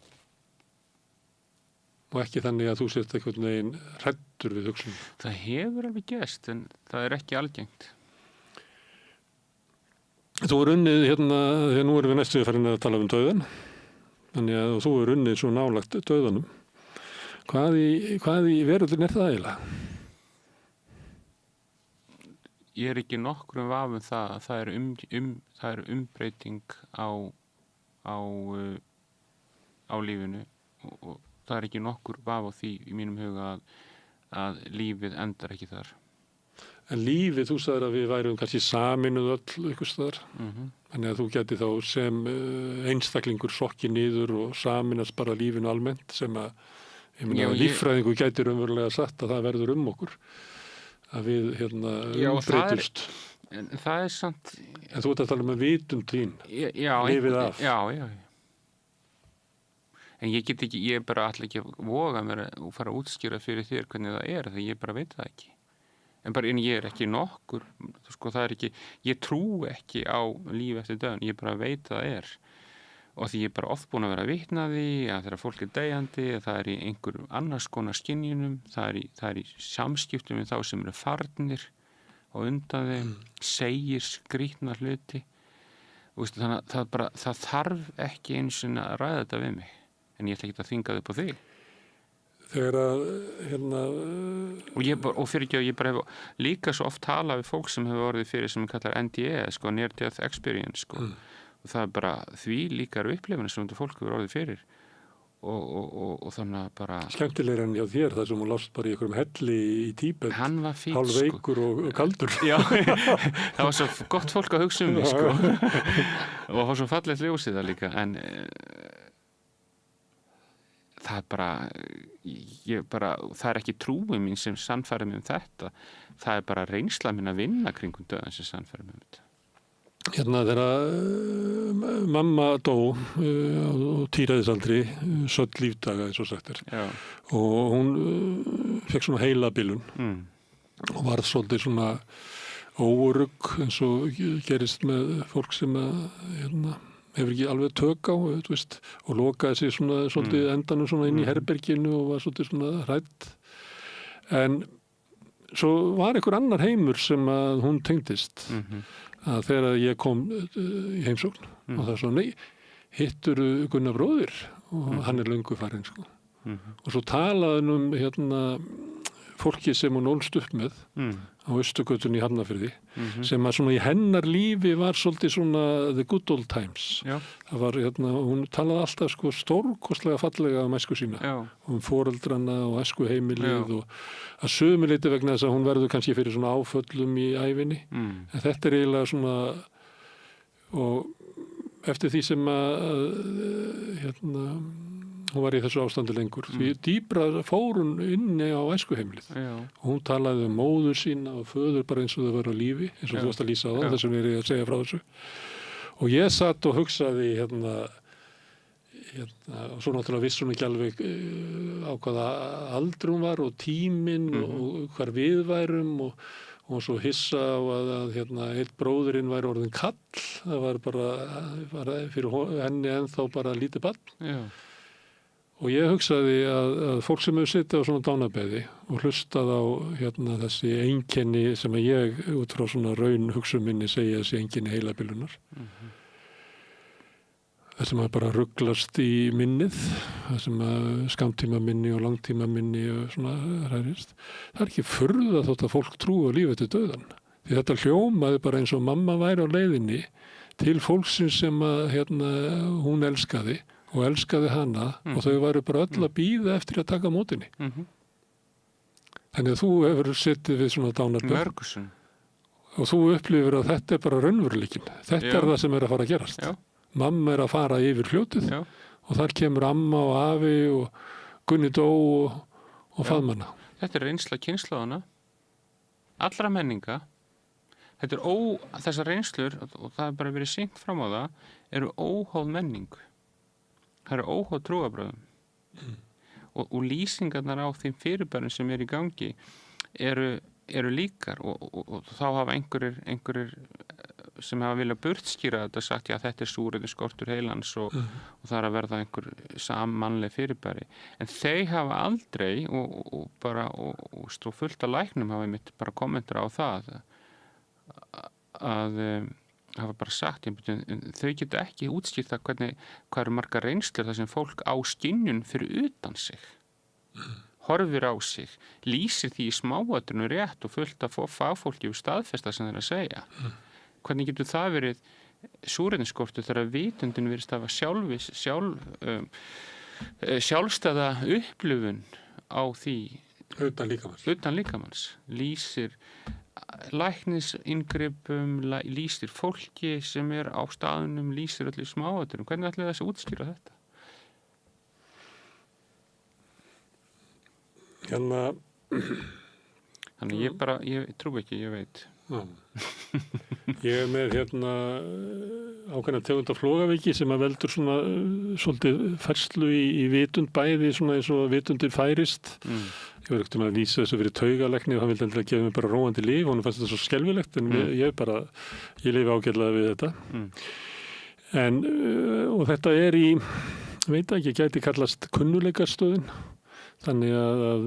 Og ekki þannig að þú sért einhvern veginn hræddur við hugsun. Það hefur alveg gerst, en það er ekki algengt. Þú er unnið hérna, þegar nú erum við næstu farin að tala um dauðan. Þannig að þú er unnið svo nálagt dauðanum. Hvað í veröldin er það eiginlega? Ég er ekki nokkrum vafum það að það er umbreyting á lífinu og það er ekki nokkur vaf á því í mínum huga að lífið endar ekki þar. En lífið, þú sagðir að við værum kannski saminuð öll einhvers staðar. Þannig að þú gæti þá sem einstaklingur sokkið niður og saminast bara lífinu almennt sem að líffræðingur gæti raunverulega sagt að það verður okkur. Að við umbreytust. Það er samt... En þú ert að tala um að vitund þín, lifið af. Já. En ég bara ætla ekki að voga mér og fara að útskýra fyrir þér hvernig það er, því ég bara veit það ekki. En ég er ekki nokkur, sko það er ekki, ég trú ekki á líf eftir döðan, ég bara veit það er. Og því ég er bara oft búin að vera að vitna því að þegar fólk er deyjandi, það er í einhver annars konar skynjunum, það er í samskiptum við þá sem eru farnir og undan þeim, segir skrýtna hluti. Veistu, þannig að það þarf ekki einu sinni að ræða þetta við mig. En ég ætla ekki að þvinga þau upp á þig. Þegar að, Og fyrir ekki að ég bara hef líka svo oft talað við fólk sem hefur orðið fyrir sem kallar NDE, sko, Near Death Experience, sko. Og það er bara því líkar upplifunir sem fólk hefur orðið fyrir. Og þannig að bara... Skemmtilegur en hjá þér, þar sem hún lást bara í einhverjum helli í Tíbet. Hann var fínt, hálfveikur og kaldur. Já, það var svo gott fólk að hugsa um mig, sko. Og það var svo fallegt ljósið það líka. En það er bara, það er ekki trúið mín sem sannfærir mig um þetta. Það er bara reynsla mín að vinna kringum döðan sem sannfærir mig um þetta. Þegar mamma dó á tíræðisaldri, södd lífdaga eins og sagt er. Já. Og hún fekk svona heilabilun og varð svolítið svona óörugg eins og gerist með fólk sem hefur ekki alveg tök á, þú veist, og lokaði sig svona svolítið endanum svona inn í herberginu og var svolítið svona hrædd. En svo var einhver annar heimur sem að hún tengdist að þegar ég kom í heimsókn og það svo, nei, hittur Gunnar bróðir og hann löngu farinn sko. Og svo talaði hann hérna fólki sem hún ólst upp með á Austurgötunni í Hafnarfirði sem að svona í hennar lífi var svolítið svona the good old times. Já. Það var hérna, hún talaði alltaf sko stórkostlega fallega um æsku sína. Já. Um foreldrana og æsku heimilið og að sumu leyti vegna þess að hún verður kannski fyrir svona áföllum í ævinni. En þetta eiginlega svona og eftir því sem að hérna hún var í þessu ástandi lengur. Því dýpra fór hún inni á æskuheimilið. Og hún talaði um móður sína og föður bara eins og þau var á lífi, eins og þú varst að lýsa á það, þessum er ég að segja frá þessu. Og ég satt og hugsaði hérna og svo náttúrulega vissi hún ekki alveg á hvaða aldur hún var og tíminn og hvar við værum og svo hissa á að hérna, einn bróðurinn væri orðin kall. Það var bara fyrir henni ennþá bara lítið barn. Já. Og ég hugsaði að fólk sem hefur sittið á svona dánabeði og hlustað á hérna, þessi einkenni sem að ég út frá svona raun hugsun minni segja þessi einkenni heilabilunar. Það sem að bara rugglast í minnið, það sem að skammtíma minni og langtíma minni og svona hrærist. Það ekki furða þótt að fólk trúi á lífið til dauðan. Því þetta hljómaði bara eins og mamma væri á leiðinni til fólksins sem að hérna, hún elskaði og elskaði hana og þau væru bara öll að bíða eftir að taka á mótinni. Þannig að þú hefur sittið við svona dánarbörn Mörgusum. og þú upplifir að þetta er bara raunveruleikinn. Þetta er það sem er að fara að gerast. Já. Mamma er að fara yfir fljótið og þar kemur amma og afi og Gunni dó og faðmanna. Þetta er reynsla kynslóðana, allra menninga. Þetta er þessar reynslur, og það er bara verið sýnt fram á það, eru óháð menningu. Það eru óháð trúarbrögðum. Og lýsingarnar á þeim fyrirbærum sem er í gangi eru líkar og þá hafa einhverjir sem hafa viljað burtskýra þetta sagt, já, þetta er súrefni skortur heilans og það er að verða einhver sammannleg fyrirbæri. En þau hafa aldrei og fullt af læknum hafa mitt bara kommentar á það að hafa bara sagt, þau geta ekki útskýrt það hvað eru margar reynslur þar sem fólk á skynjun fyrir utan sig, horfir á sig, lýsir því í smáatrinu rétt og fullt af fagfólki og staðfesta sem þeir að segja. Hvernig getur það verið súrefnisskortur þegar vitundin virðist hafa sjálfstæða upplifun á því utan líkamanns, lýsir læknisingripum, lýsir fólki sem er á staðunum, lýsir öllu smáatriðum. Hvernig ætlaði þessi að útskýra þetta? Þannig ég trú ekki, ég veit. Ég er með ákveðna tegund af flogaveiki sem að veldur svona svolítið færslu í vitund bæði svona eins og vitundin færist. Ég var ekkert að lýsa þessu fyrir taugalækni og hann vildi endilega gefa mér bara róandi líf og hann fannst þetta svo skelfilegt en ég lifi ágætlega við þetta. Og þetta er veit ekki, gæti kallast kunnuleikarstöðin. Þannig að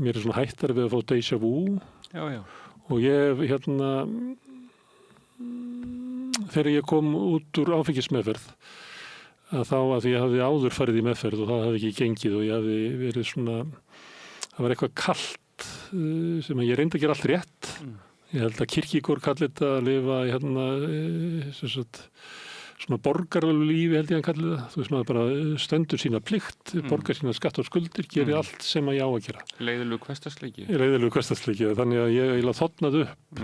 mér er svona hættar við að fá déjà vu. Já. Og ég þegar ég kom út úr áfengismeðferð að þá að ég hafði áður farið í meðferð og það hafði ekki gengið og ég hafði verið svona, það var eitthvað kalt sem ég reyndi að gera allt rétt. Ég held að Kierkegaard kalli þetta að lifa svona borgaralegu lífi held ég að kalli það. Þú veist maður bara stendur sína plikt, borgar sína skatt og skuldir, gerir allt sem að ég á að gera. Leiðilegu hversdagsleiki. Þannig að ég þotnaði upp.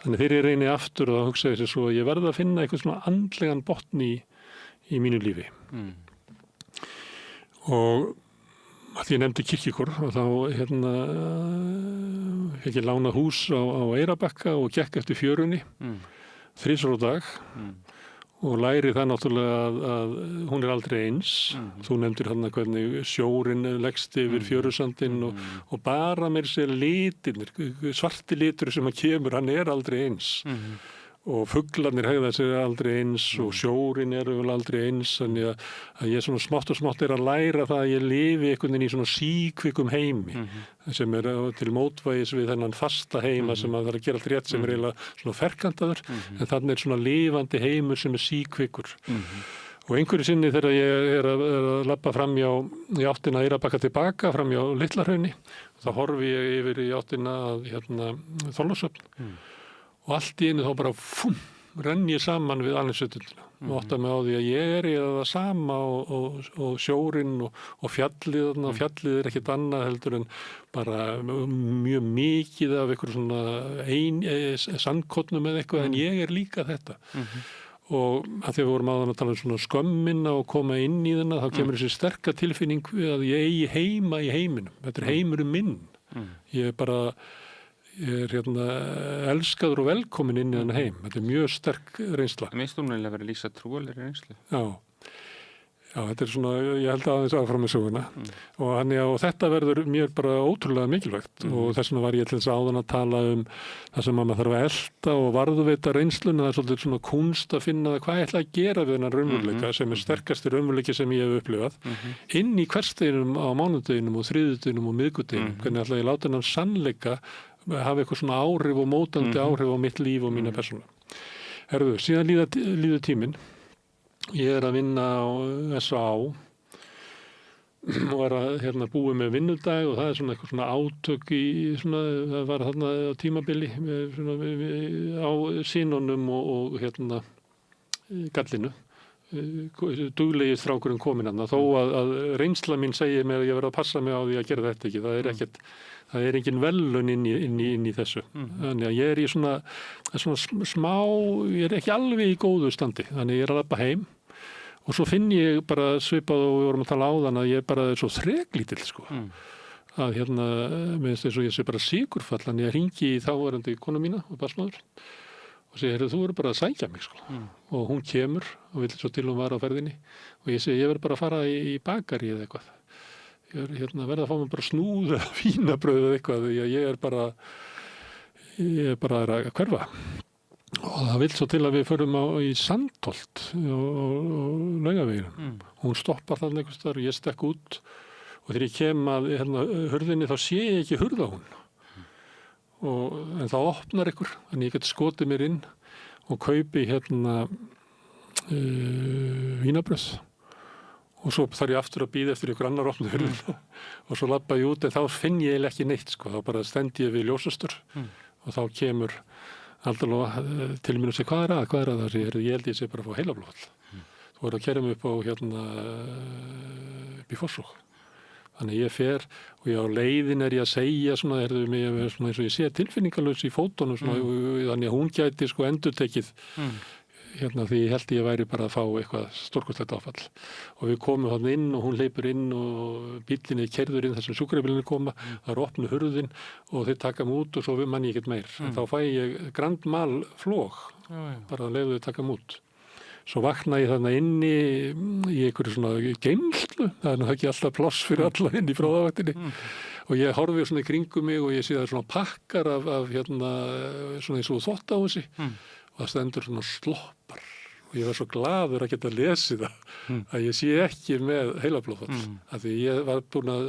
Þannig þegar ég reyni aftur og hugsaði þessi svo að ég verði að finna eitthvað svona andlegan botn í mínu lífi. Og að því ég nefndi Kierkegaard og þá ég lána hús á Eyrarbakka og gekk eftir fjörunni 3 á dag. Og læri það náttúrulega að hún er aldrei eins. Þú nefndir hann að hvernig sjórinn leggst yfir fjörusandinn og bara mér sér litirnir, svarti litur sem að kemur, hann er aldrei eins. og fuglarnir hegða sér aldrei eins og sjórinn eru vel aldrei eins, þannig að ég svona smátt og smátt að læra það að ég lifi einhvern veginn í svona síkvikum heimi sem til mótvægis við þennan fasta heima sem að það er að gera allt rétt sem eiginlega svona ferkantaður, en þannig svona lifandi heimur sem síkvikur. Og einhverju sinni þegar ég að labba fram í áttina Eyrarbakka tilbaka, fram hjá Litlahrauni, þá horfi ég yfir í áttina að Þorlákshöfn og allt í einu þá bara renn ég saman við Alnessjötuna og átta mig á því að ég í það sama og sjórinn og fjallið, og fjallið ekkert annað heldur en bara mjög mikið af einhverjum svona sandkornum eða eitthvað, en ég líka þetta. Og að því við vorum áðan að tala svona skömmina og koma inn í þennan, þá kemur þessi sterka tilfinning við að ég eigi heima í heiminum. Þetta heimurinn minn. Ég er elskaður og velkomin inn í þennan heim. Þetta mjög sterk reynsla. Minnst þú að vera lýsa trúalegri reynslu? Já, þetta svona, ég held aðeins áfram með söguna. Og þetta verður mér bara ótrúlega mikilvægt og þess vegna var ég til þess áðan að tala það sem maður þarf að elta og varðveita reynsluna. Það er svolítið svona kúnst að finna hvað ég ætla að gera við þennan raunveruleika sem sterkasti raunveruleiki sem ég hef upplifað inn í hversdeginum á mánudeginum og þriðjudeginum og miðgudeginum. Hvernig ætla ég láta þennan sannleika hafa eitthvað svona áhrif og mótandi áhrif á mitt líf og mína persónu. Herðu, síðan líður tíminn. Ég að vinna á S.A. og að búið með vinnudag og það er svona eitthvað svona átök það var þarna á tímabili á sínunum og gallinu. Duglegi strákurinn kominn þarna, þó að reynsla mín segir mér að ég verð að passa mig á því að gera þetta ekki. Það er engin velun inn í þessu. Þannig að ég í svona smá, ég ekki alveg í góðu standi. Þannig ég að labba heim og svo finn ég bara svipað og við vorum að tala áðan að ég bara er svo þreglítill sko. Að minnst eins og ég sé bara sigurfall, þannig ég hringi í þáverandi konu mína og barnsmóður og segi, þú verður bara að sækja mig sko. Og hún kemur og vill svo til hún var á ferðinni og ég segi, ég verður bara að fara í bakari eða eitthvað. Ég verða að fá mig bara snúð eða vínabrauð eða eitthvað, því að ég er bara að hverfa. Og það vill svo til að við förum í Sandholt og Laugaveginum. Hún stoppar þarna einhvers staðar og ég stekk út og þegar ég kem að hurðinni þá sé ég ekki hurðahún. En þá opnar ykkur, þannig ég get skotið mér inn og kaupi vínabrauð. Og svo þarf ég aftur að bíða eftir ykkur annar opnu hurðina og svo labba ég út en þá finn ég ekki neitt sko, þá bara stend ég við ljósastur og þá kemur Aldalóa til mín og segir hvað er að það? Ég held ég sé bara að fá heilablóðfall. Þú voru að kæra mig upp á upp í Fossvog. Þannig ég fer og ég á leiðin ég að segja svona eins og ég sé tilfinningalaus í fótunum þannig að hún gæti sko endurtekið því ég held ég væri bara að fá eitthvað stórkostlegt áfall. Og við komum þarna inn og hún hleypur inn og bíllinn keyrður inn þar sem sjúkrabílarnir koma, það er opnu hurðin og þeir taka mig út og svo man ég ekkert meir. Þá fæ ég Grand Mal flog, bara að leiðu þau taka mig út. Svo vakna ég þarna inni í einhverju svona geymslu, það er ekki alltaf pláss fyrir alla inn í bráðavaktinni. Og ég horfi svona í kringum mig og ég sé það svona pakkar af svona eins og þvottahúsi. Og það stendur svona sloppar og ég var svo glaður að geta lesið það að ég sé ekki með heilablóðfall af því ég var búin að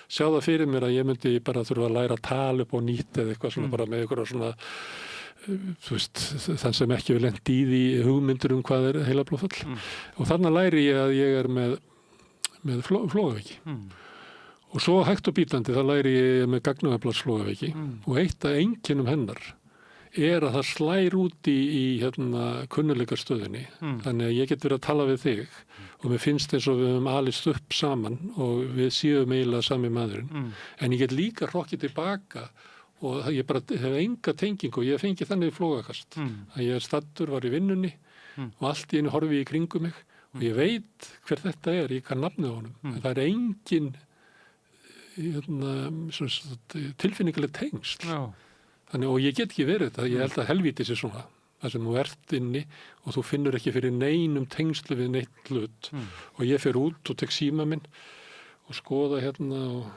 sjá það fyrir mér að ég myndi bara þurfa að læra að tala upp og nýta eða eitthvað svona bara með eitthvað svona þann sem ekki vil lent í því hugmyndur hvað er heilablóðfall og þarna læri ég að ég er með flógaveiki og svo hægt og bítandi þá læri ég með gagnaveflarsflógaveiki og eitt af einkennum hennar að það slær út í kunnuleikarstöðinni. Þannig að ég get verið að tala við þig og mér finnst eins og við höfum alist upp saman og við séum eiginlega sami maðurinn. En ég get líka hrokkið tilbaka og ég bara hef enga tengingu og ég fengi þannig flógakast. Að ég staddur, var í vinnunni og allt í einu horfi í kringum mig og ég veit hver þetta ég kann nafnið á honum. En það er engin tilfinningaleg tengsl. Þannig, og ég get ekki verið þetta, ég held að helvíti sé svona, það sem þú ert inni og þú finnur ekki fyrir neinum tengslu við neitt hlut. Og ég fer út og tek síma minn og skoða og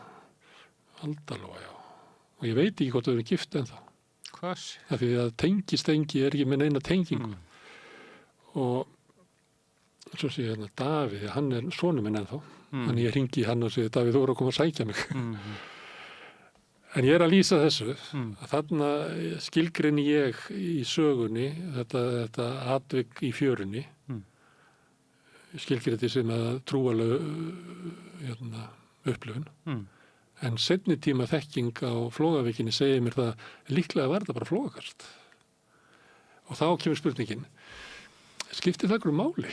Aldalóa, já. Og ég veit ekki hvort þau eru gift ennþá. Hvað? af því að tengistengi er ekki með neina tengingu. Og svo sé ég hérna Davíð, hann er sonur minn ennþá. Þannig ég hringi í hann og segi, Davíð, þú voru að koma að sækja mig. En ég er að lýsa þessu, að þarna skilgreini ég í sögunni, þetta atvik í fjörunni, skilgreini þetta sem að trúaleg upplifun. En seinni tíma þekking á Flogavíkinni segir mér það, líklega var þetta bara flogakast. Og þá kemur spurningin, skiptir það einhverju máli?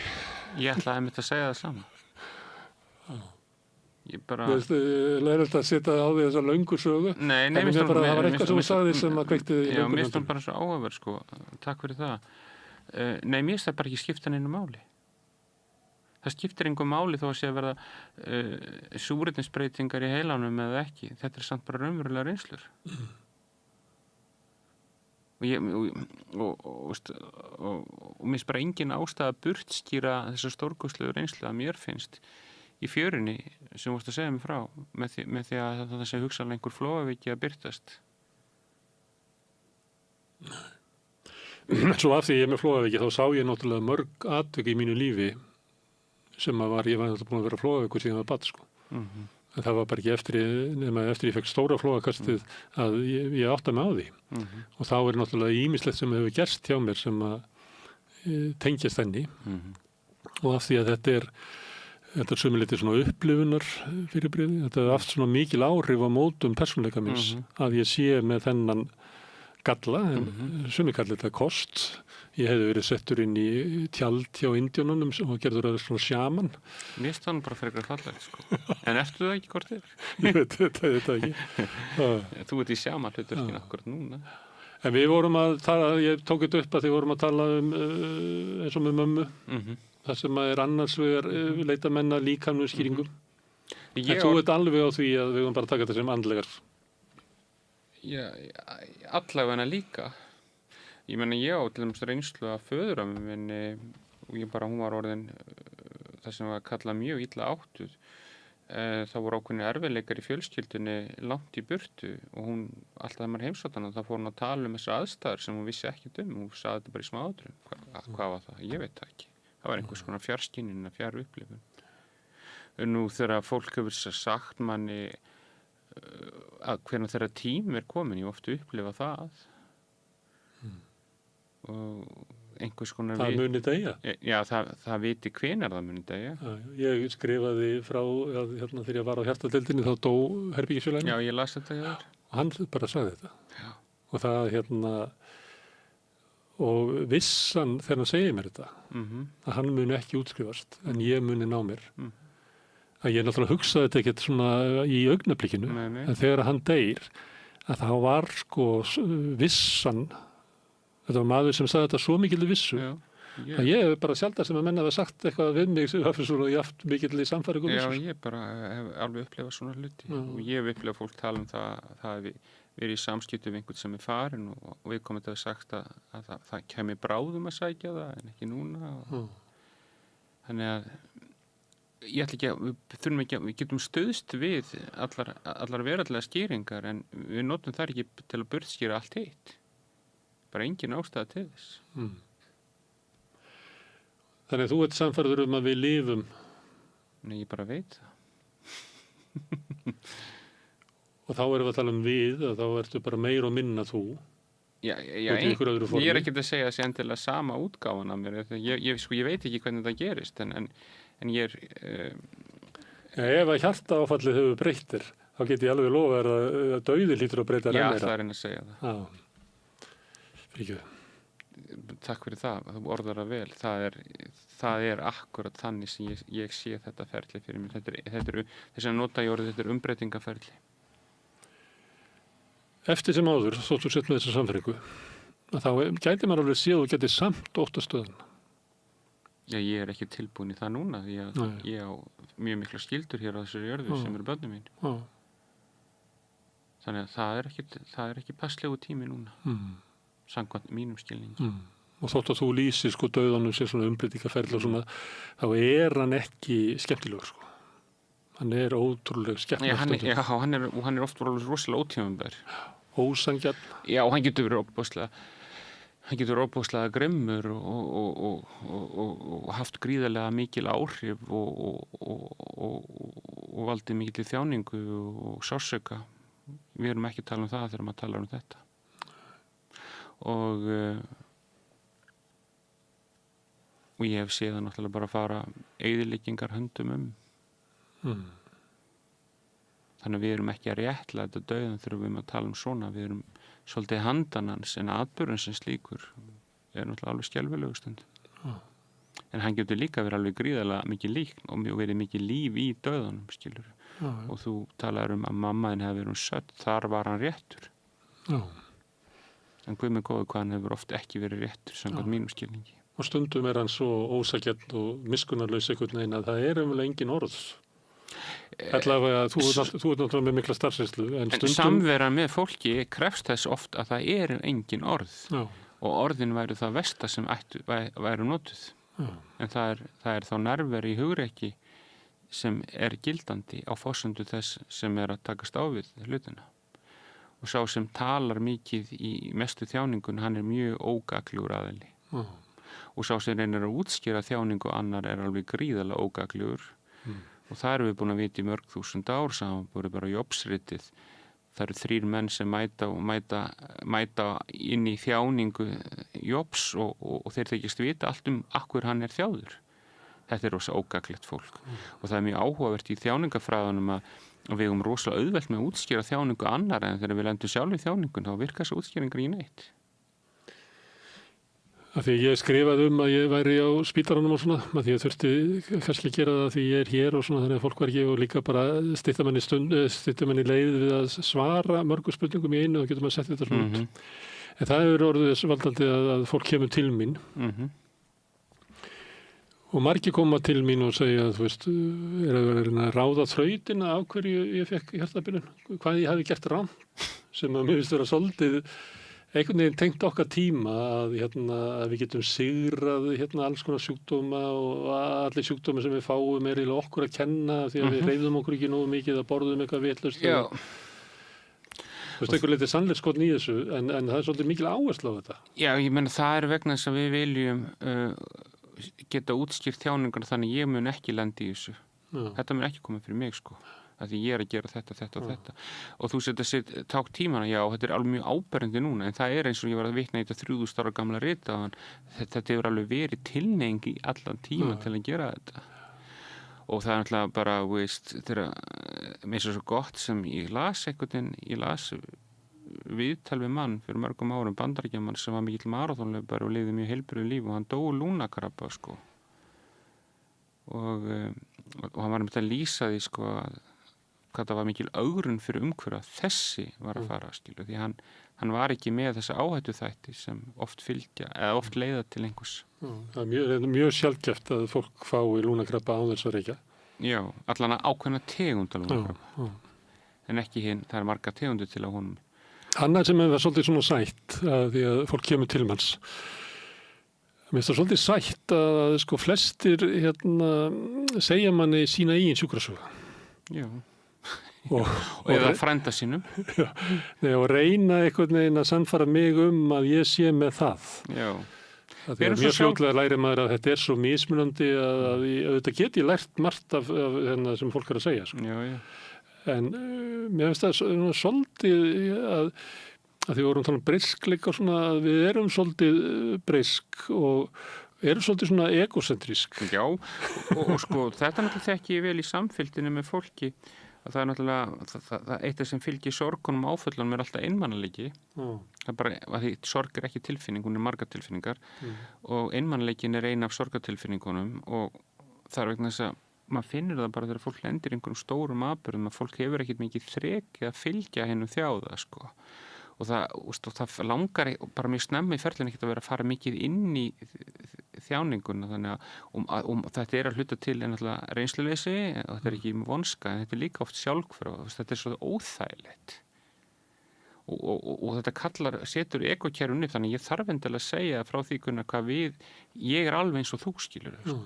Ég ætlaði einmitt að segja það sama. Ég bara... Þú veist, lærið að setja á því þessa löngu sögu. Nei, það var eitthvað sem þú sagði sem að kveikti í já, löngu. mér finnst það bara svo áhugaverð, sko. Takk fyrir það. Nei, mér finnst það bara ekki skipta neinu máli. Það skiptir engu máli þó að sé að verða súrefnisbreytingar í heilanum eða ekki. Þetta er samt bara raunverulega reynslur. Og mér finnst bara engin ástæða að burtskýra þessa stórkostlegu reynslu að mér finnst í fjörunni sem þú vorst að segja mig frá með því að það sé hugsanlega einhver Flóavíki að birtast. Svo af því ég er með Flóavíki þá sá ég náttúrulega mörg atvik í mínu lífi sem ég var búin að vera Flóavíkur síðan að bad, sko. En það var bara ekki eftir ég fekk stóra flóakastið að ég átta mig á því. Og þá er náttúrulega ýmislegt sem hefur gerst hjá mér sem að tengjast henni. Og af því að þetta er sömuleyti svona upplifunar fyrirbrigði. Þetta er haft svona mikil áhrif á mótum persónuleika minns að ég sé með þennan galla, en sumi kallar þetta kost. Ég hefði verið settur inn í tjald hjá Indjónunum og gerður að svona sjaman. Mér finnst það bara frekar fallegt, sko. En ertu það ekki hvort þér? Ég veit þetta ekki. Þú ert í sjaman hlutverkinu akkurat núna. En við vorum að tala, ég tók þetta upp að þið vorum að tala eins og með mömmu. Það sem er annars vegar leita menna líkamnum skýringum. En þú ert alveg á því að við vorum bara að taka þetta sem andlegar. Já, allavega líka. Ég meina, ég á til dæmis reynslu að föðurömmu minni og hún var orðin það sem var kallað mjög illa áttuð. Það voru ákveðnir erfiðleikar í fjölskyldunni langt í burtu og hún, alltaf þegar maður heimsótti hana, þá fór hún að tala um þessar aðstæður sem hún vissi ekkert um. Hún sagði þetta bara í smáatriðum. Hvað var það? Ég veit það ekki. Það var einhvers konar fjarskynjun eða fjarupplifun. Nú þegar fólk hefur sagt manni að hvernig þeirra tím er komin, ég ofta upplifa það. Og einhvers konar það muni deyja. Já, það viti hvenær það muni deyja. Ég skrifaði frá þegar ég var á hjartadeildinni þá dó herbergisfélaginn. Já, ég las þetta hjá þér. Og hann bara sagði þetta. Já. Og það og vissan þegar hann segir mér þetta að hann muni ekki útskrifast en ég muni ná mér. Að ég náttúrulega hugsaði þetta ekkert svona í augnablikinu en þegar hann deyr að það var sko vissan. Þetta var maður sem sagði þetta svo mikil vissu að ég hef bara sjaldast sem að menna hafa sagt eitthvað við mig sem hafi svona jaft mikil í samfæringu. Já, ég bara hef alveg upplifað svona hluti og ég hef upplifað fólk tala um það hefði verið í samskiptum við einhvern sem er farin og við komum þetta að sagt að það kemur bráðum að sækja það en ekki núna. Þannig að ég ætla ekki að við getum stöðst við allar veraldlega skýringar en við notum það ekki til að burtskýra allt hitt. Bara engin ástæða til þess. Þannig að þú ert sannfærður að við lifum? Nei, ég bara veit það. Og þá erum við að tala um við, þá ertu bara meir og minna þú. Já, ég er ekki að segja þessi endilega sama útgáfan af mér. Ég veit ekki hvernig það gerist, en ég er... Ef að hjartaáfallið hefur breyttir, þá get ég alveg lofa að dauði hlýtur að breyta meira. Já, það er einn að segja það. Já. Takk fyrir það, þú orðar það vel. Það er akkurat þannig sem ég sé þetta ferli fyrir mér. Þess að nota ég orðið, þetta er umbreytingaferli. Eftir sem áður, þóttu sett með þessa samfæringu, þá gæti maður alveg séð og geti samt óttastöðuna. Já, ég er ekki tilbúin í það núna því að ég á mjög mikla skyldur hér á þessari jörðu sem eru börnum mín. Þannig að það er ekki passlegu tími núna. Samkvæmt mínum skilningi. Og þótt að þú lýsir sko dauðanum sér svona umbreytingaferli og svona, þá er hann ekki skemmtilegur sko. Hann er ótrúlega skemmtilegur. Já, hann er oft rosalega ótímabær. ósangjarn. Já, hann getur verið óbúslega grimmur og haft gríðarlega mikil áhrif og valdið mikil þjáningu og sársauka. Við erum ekki að tala um það þegar maður talar um þetta. Og ég hef séð það náttúrulega bara fara eyðileggingar höndum Þannig að við erum ekki að réttlæta dauðan þegar við erum að tala um svona. Við erum svolítið handan hans, en atburðurinn sem slíkur er náttúrulega alveg skelfilegur stundum. En hann getur líka verið alveg gríðarlega mikið líkn og verið mikið líf í dauðanum, skilur. Og þú talar um að mammaðin hefði verið sött, þar var hann réttur. En guð mig góður hvað hann hefur oft ekki verið réttur samkvæmt mínum skilningi. Og stundum er hann svo ósakjarn og miskunnarlaus einhvern veginn að það er umvel engin orð. Allavega, þú ert náttúrulega með mikla starfsreynslu. En samvera með fólki krefst þess oft að það eru engin orð. Og orðin væru það versta sem væru notuð. En það er þá nærvera í hugrekki sem er gildandi á forsendu þess sem er að takast á við hlutina. Og sá sem talar mikið í mestu þjáningun, hann er mjög ógaglegur aðili. Og sá sem reynir að útskýra þjáningu annar er alveg gríðarlega ógaglegur. Og það erum við búin að vita í mörg þúsund ár, samanborið bara Jobsritið. Það eru 3 menn sem mæta inn í þjáningu Jobs og þeir þykjast vita allt um akkur hann er þjáður. Þetta er rosa ógaglegt fólk. Og það er mjög áhugavert í þjáningafræðunum að við erum rosalega auðvelt með að útskýra þjáningu annar, en þegar við lendum sjálf í þjáningun þá virkar þessi útskýringar í neitt. Af því ég skrifaði að ég væri á spítaranum og svona, að því ég þurfti kannski að gera það því ég er hér og svona, þannig að fólk var ekki og líka bara stytta manni leið við að svara mörgum spurningum í einu og getur maður sett þetta svona út. En það hefur orðið þess valdandi að fólk kemur til mín og margir koma til mín og segja að þú veist, er að ráða þrautina af hverju ég fekk hjartabilun, hvað ég hafi gert rangt, sem að mér finnst vera svolítið einhvern veginn tengt okkar tíma að við getum sigrað alls konar sjúkdóma og allir sjúkdóma sem við fáum er eiginlega okkur að kenna því að við hreyfðum okkur ekki nógu mikið að borðum eitthvað vitlaust. Þú veist, einhver litið sannleikskorn í þessu en það er svolítið mikil áhersla á þetta. Já, ég meina það er vegna þess að við viljum geta útskýrt þjáningarna þannig ég mun ekki lenda í þessu. Þetta mun ekki koma fyrir mig, sko. Að því ég er að gera þetta og þetta og þú ták tímana, já, þetta er alveg mjög áberandi núna, en það er eins og ég var að vitna í þetta 3000 ára gamla rita, þetta hefur alveg verið tilneying í allan tíman til að gera þetta og það er náttúrulega bara, veist, þegar mér er svo gott sem ég las viðtal við mann fyrir mörgum árum, Bandaríkjamann sem var mikill maraþonlaupari og lifði mjög heilbrigðu lífi og hann dó lungnakrabba, sko og hann var að lýsa því, sko, hvað það var mikil ögrun fyrir umhverju að þessi var að fara, skilu, því hann var ekki með þessa áhættu þætti sem oft fylgja, eða oft leiða til einhvers. Það er mjög sjaldgæft að fólk fái lungnakrabba án þess að reykja. Já, allan að ákveðna tegund af lungnakrabba. En ekki hinn, það er marga tegundir til að honum. Annað sem er svolítið svona sætt að því að fólk kemur til manns. Mér finnst það svolítið sætt að sko flestir segja manni sína eigin sjúkrasögu. Já. Og eða frænda sínum. Og reyna einhvern veginn að sannfæra mig að ég sé með það. Já. Það er mjög fljótlega læri maður að þetta er svo mismunandi að þetta get ég lært margt af sem fólk er að segja. Sko. Já. En mér finnst það svolítið að því við vorum að tala um breiskleika og svona að við erum svolítið breisk og erum svolítið svona egocentrísk. Já, og sko þetta náttúrulega þekki ég vel í samfélginu með fólki að það er náttúrulega það eitt af sem fylgir sorgunum og áföllunum er alltaf einmanaleiki. Það er bara að því sorg er ekki tilfinning, hún er margar tilfinningar og einmanaleikin er ein af sorgartilfinningunum og það er vegna þess að maður finnur það bara þegar fólk lendir í einhverjum stórum atburðum að fólk hefur ekkert mikið þrek að fylgja hennum þjáða, sko. Og það langar bara mjög snemma í ferlinu ekkert að vera að fara mikið inn í þjáninguna þannig að þetta er að hluta til náttúrulega reynsluleysi og þetta er ekki vonska en þetta er líka oft sjálfhverfa, þetta er svo óþægilegt og þetta setur ekokerfinu þannig ég þarf endilega að segja frá því hvað ég er alveg eins og þú skilur sko.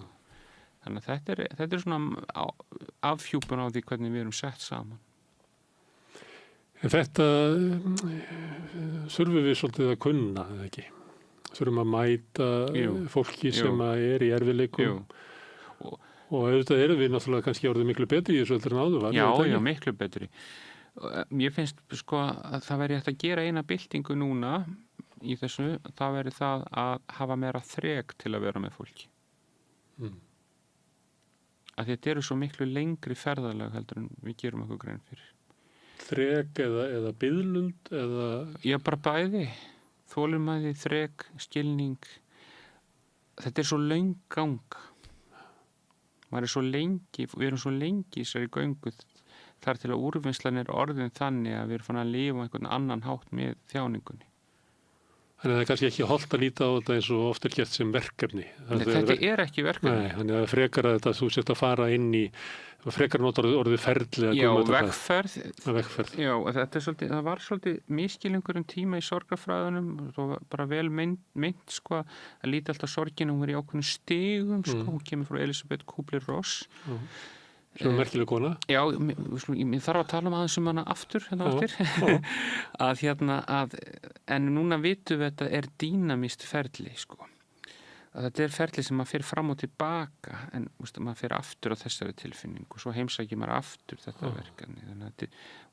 Þannig að þetta er svona afhjúpun á því hvernig við erum sett saman. En þetta þurfum við svolítið að kunna, eða ekki? Þurfum að mæta fólki sem er í erfiðleikum. Og auðvitað erum við náttúrulega kannski orðið miklu betri í þessu heldur en áður var. Já, miklu betri. Mér finnst sko að það væri hægt að gera eina byltingu núna í þessu, það væri það að hafa meira þrek til að vera með fólki. Að þetta eru svo miklu lengri ferðalag heldur en við gerum okkur grein fyrir. Þrek eða biðlund eða... Já, bara bæði. Þolinmæði, þrek, skilning. Þetta er svo löng ganga. Við erum svo lengi í þessari göngu þar til að úrvinnslan er orðin þannig að við erum fann að lifa einhvern annan hátt með þjáningunni. Þannig að það er kannski ekki hollt að líta á þetta eins og oft er gert sem verkefni. Þetta er ekki verkefni. Nei, þannig að frekar að þetta þú sért að fara inn í, frekar notar orðið ferli. Já, vegferð. Vegferð. Já, það var svolítið miskilningur tíma í sorgarfræðunum, það var bara vel meint sko, að líta alltaf sorgina, hún var í ákveðnum stigum, sko, hún kemur frá Elisabeth Kubler-Ross. Sem merkileg kona. Já, ég þarf að tala aðeins hana aftur, en núna vitum við að þetta er dýnamískt ferli, sko. Að þetta er ferli sem maður fer fram og tilbaka, en maður fer aftur á þessari tilfinningu, svo heimsækir maður aftur þetta verkefni. Þannig að þetta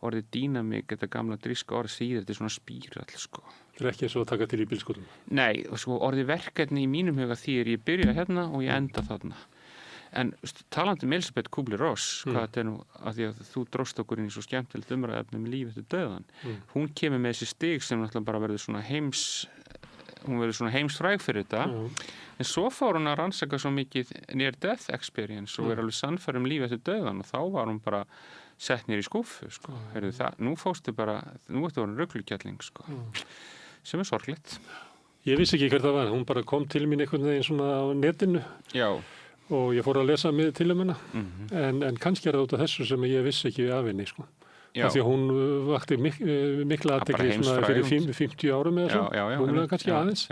orðið dýnamík, þetta gamla gríska orð síður, þetta er svona spírall, sko. Þetta er ekki eins og að taka til í bílskotum. Nei, og svo orðið verkefni í mínum huga því ég byrja hérna og ég enda þarna. En talandi Elisabeth Kubler-Ross, hvað þetta er nú, að því að þú dróst okkur inn í svo skemmtilegt umræðefni með líf eftir dauðan, hún kemur með þessi stig sem náttúrulega bara verður svona heimsfræg fyrir þetta, en svo fór hún að rannsaka svo mikið near death experience og alveg sannfærum líf eftir dauðan og þá var hún bara sett nýr í skúffu, sko. Nú ertu orðin ruglukjalling, sko, sem er sorglegt. Ég vissi ekki hver það var, hún bara kom til mín einhvern veginn svona á netinu. Já. Og ég fór að lesa með til hana, en kannski er það út af þessu sem ég vissi ekki af henni, sko. Því að hún vakti mikla athygli fyrir 50 árum eða svo, hún kannski aðeins.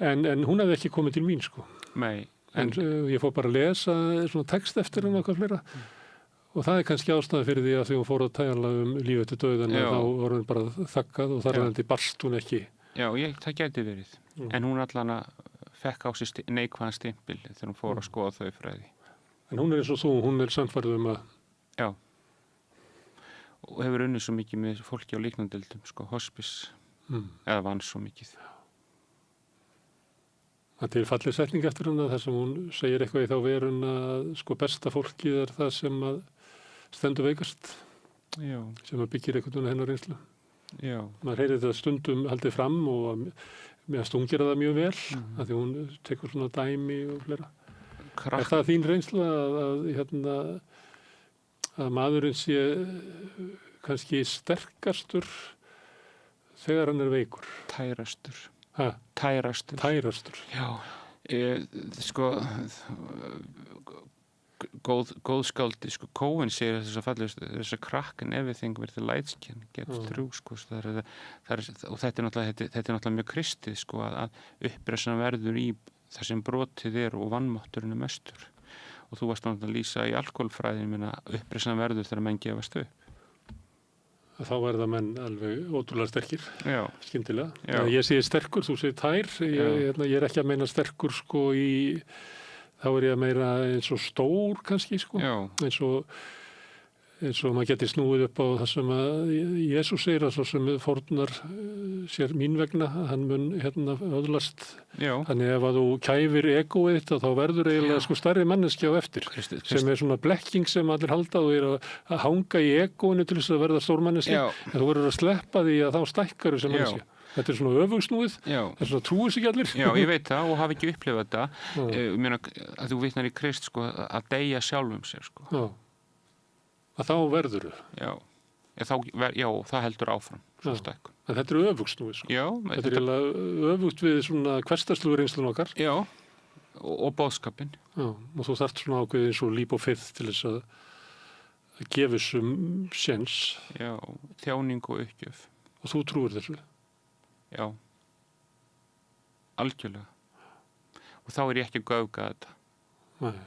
En hún hefði ekki komið til mín, sko. Nei. En ég fór bara að lesa svona text eftir henni og eitthvað fleira. Og það er kannski ástæða fyrir því að því hún fór að tala líf eftir dauðan, þá var hún bara þakkað og þar alveg barst hún ekki. Já, það gæti verið. En hún allan að fekk á sig neikvæðan stimpil þegar hún fór að skoða þau fræði. En hún er eins og þú, hún er sannfærð að... Já. Og hefur unnið svo mikið með fólki á líknandildum, sko, hospice, eða vann svo mikið. Það er fallið setning eftir hana, þar sem hún segir eitthvað í þá verun að sko besta fólkið er það sem að stendur veikast. Já. Sem að byggir einhvern hennar reynslu. Já. Maður heyrir þetta stundum haldið fram og mér stungir það mjög vel, af því hún tekur svona dæmi og fleira. Er það þín reynsla að maðurinn sé kannski sterkastur þegar hann er veikur? Tærastur. Tærastur. Já, sko, góð skáldi, sko, Cohen segir þess að krakken everything with the lights can get through, sko, og þetta er náttúrulega mjög kristið, sko, að uppreisnan verður í það sem brotið er og vannmátturinn er mestur. Og þú varst náttúrulega að lýsa í alkoholfræðin, uppreisnan verður þegar menn gefast upp. Þá verða menn alveg ótrúlega sterkir, skyndilega. Já. Ég segi sterkur, þú segir tær, ég er ekki að meina sterkur, sko, þá er ég að meira eins og stór kannski, sko. Eins og maður geti snúið upp á það sem að Jesús segir að svo sem fórnar sér mín vegna, hann mun öðlast. Þannig ef að þú kæfir egóið þitt þá verður eiginlega sko stærri manneskja á eftir, sem er svona blekking sem allir halda og er að hanga í egóinu til þess að verða stór manneskja, en þú verður að sleppa því að þá stækkar sem manneskja. Þetta er svona öfugsnúið, þetta er svona trúið sig allir. Já, ég veit það og hafa ekki upplifað þetta. Ég meina að þú vitnar í Krist, sko, að deyja sjálfum sér, sko. Já. Að þá verður þau. Já, það heldur áfram, svo stækkun. En þetta er öfugsnúið, sko. Já. Þetta er öfugt við svona hversdagslugu reynslun okkar. Já, og boðskapinn. Já, og þú þarft svona ákveðið eins og líp og fyrirð til þess að gefa þessum séns. Já, þjáning og uppgjöf. Og þú trúir þessu? Já, algjörlega. Og þá er ég ekki að göfga þetta. Nei.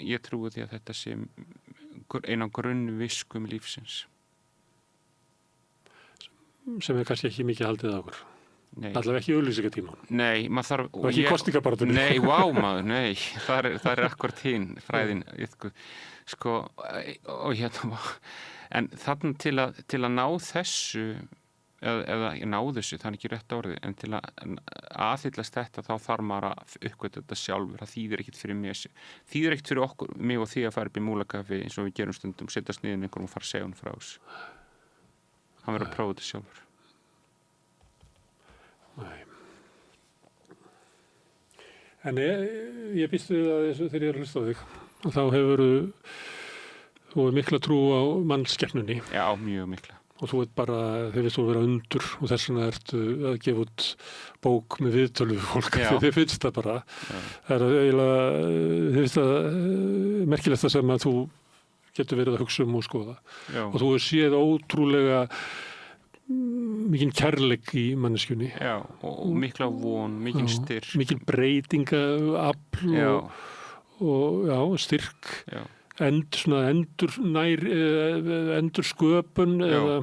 Ég trúi því að þetta sé ein af grunnviskum lífsins. sem kannski ekki mikið haldið á okkur. Nei. Allavega ekki í auglýsingatímanum. Nei, maður þarf... Og ekki í kosningabaráttunni. Nei, maður, nei. Það er akkord hinn, fræðin. Sko, og hérna... En þannig til að ná þessu, eða ná þessu, það er ekki rétt orðið, en til að aðhyllast þetta, þá þarf maður að uppgöta þetta sjálfur. Það þýðir ekkert fyrir mig. Þýðir ekkert fyrir okkur, mig og því að fara upp í Múlakaffi eins og við gerum stundum, setjast niður með einhverjum og fara að segja hún frá þessu. Hann verður að prófa þetta sjálfur. Nei. En ég býst við að þessu þegar ég er að hlusta á þig, þá þú mikla trú á mannskepnunni. Já, mjög mikla. Og þú bara, þið veist þú vera undur og þess vegna ertu að gefa út bók með viðtölu við fólk. Þið finnst það bara. Já. Það eiginlega, þið finnst það merkilegt það sem að þú getur verið að hugsa og skoða. Já. Og þú hefur séð ótrúlega mikinn kærleik í manneskjunni. Já, og mikla von, mikinn styrk. Mikinn breytingaafl og styrk. Já. Endur sköpun. Eða...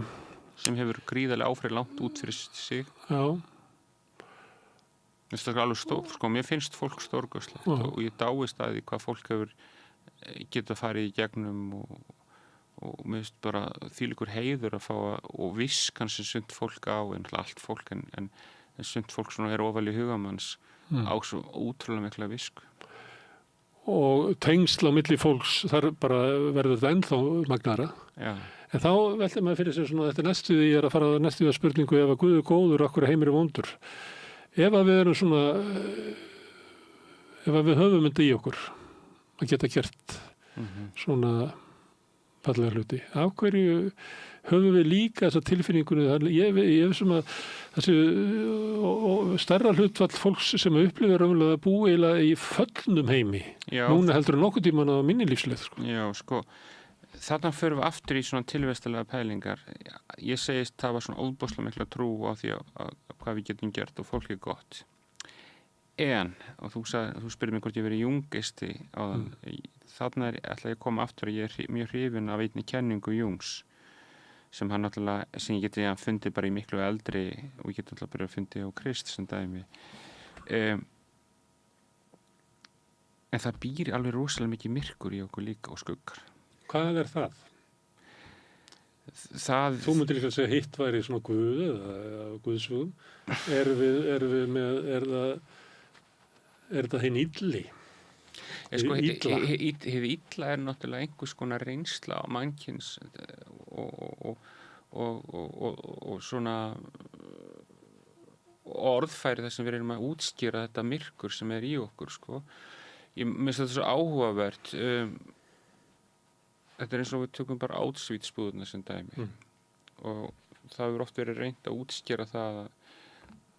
Sem hefur gríðarlega áfrið langt út fyrir sig. Já. Það er alveg sko, mér finnst fólk stórkostlegt og ég dáist að því hvað fólk hefur getað farið í gegnum og mér finnst bara þvílíkur heiður að fá og viskan sem sumt fólk á, en allt fólk en sumt fólk svona er ofal í hugamanns á svo ótrúlega mikla visku. Og tengsl á milli fólks, þar bara verður þetta ennþá magnara. Já. En þá veltir maður fyrir sig svona, þetta næstuði, ég er að fara næstuði að spurningu ef að Guð er góður, okkur heimur er vondur. Ef að við erum svona, ef að við höfum þetta í okkur, að geta gert svona fallega hluti. Af hverju höfum við líka þessa tilfinningunni? Ég hef sem að þessi stærra hlutfall fólks sem upplifir raunverulega að búa eiginlega í föllnum heimi. Já. Núna heldur en nokkuð tíman á minni lífsleið. Sko. Já, sko, þarna förum við aftur í svona tilvestalega pælingar. Ég segist það var svona óbúslega mikla trú á því að hvað við getum gert og fólk er gott. En, og þú spyrir mig hvort ég verið jungisti á þann, þarna ætla ég að koma aftur að ég er mjög hrifinn af einni kenningu Jungs sem hann náttúrulega, sem ég geti að fundi bara í miklu eldri og ég geti náttúrulega bara að fundi á Krist sem dæmi. En það býr alveg rosalega mikið myrkur í okkur líka og skuggar. Hvað er það? Þú myndir líka að segja hitt væri svona Guð eða Guðsvöðum. Er það hinn illi? Hið illa er náttúrulega einhvers konar reynsla á mannkyns og svona orðfæri þar sem við erum að útskýra þetta myrkur sem er í okkur, sko. Ég finnst þetta svo áhugavert. Þetta er eins og við tökum bara Auschwitz-búðuna sem dæmi og það hefur oft verið reynt að útskýra það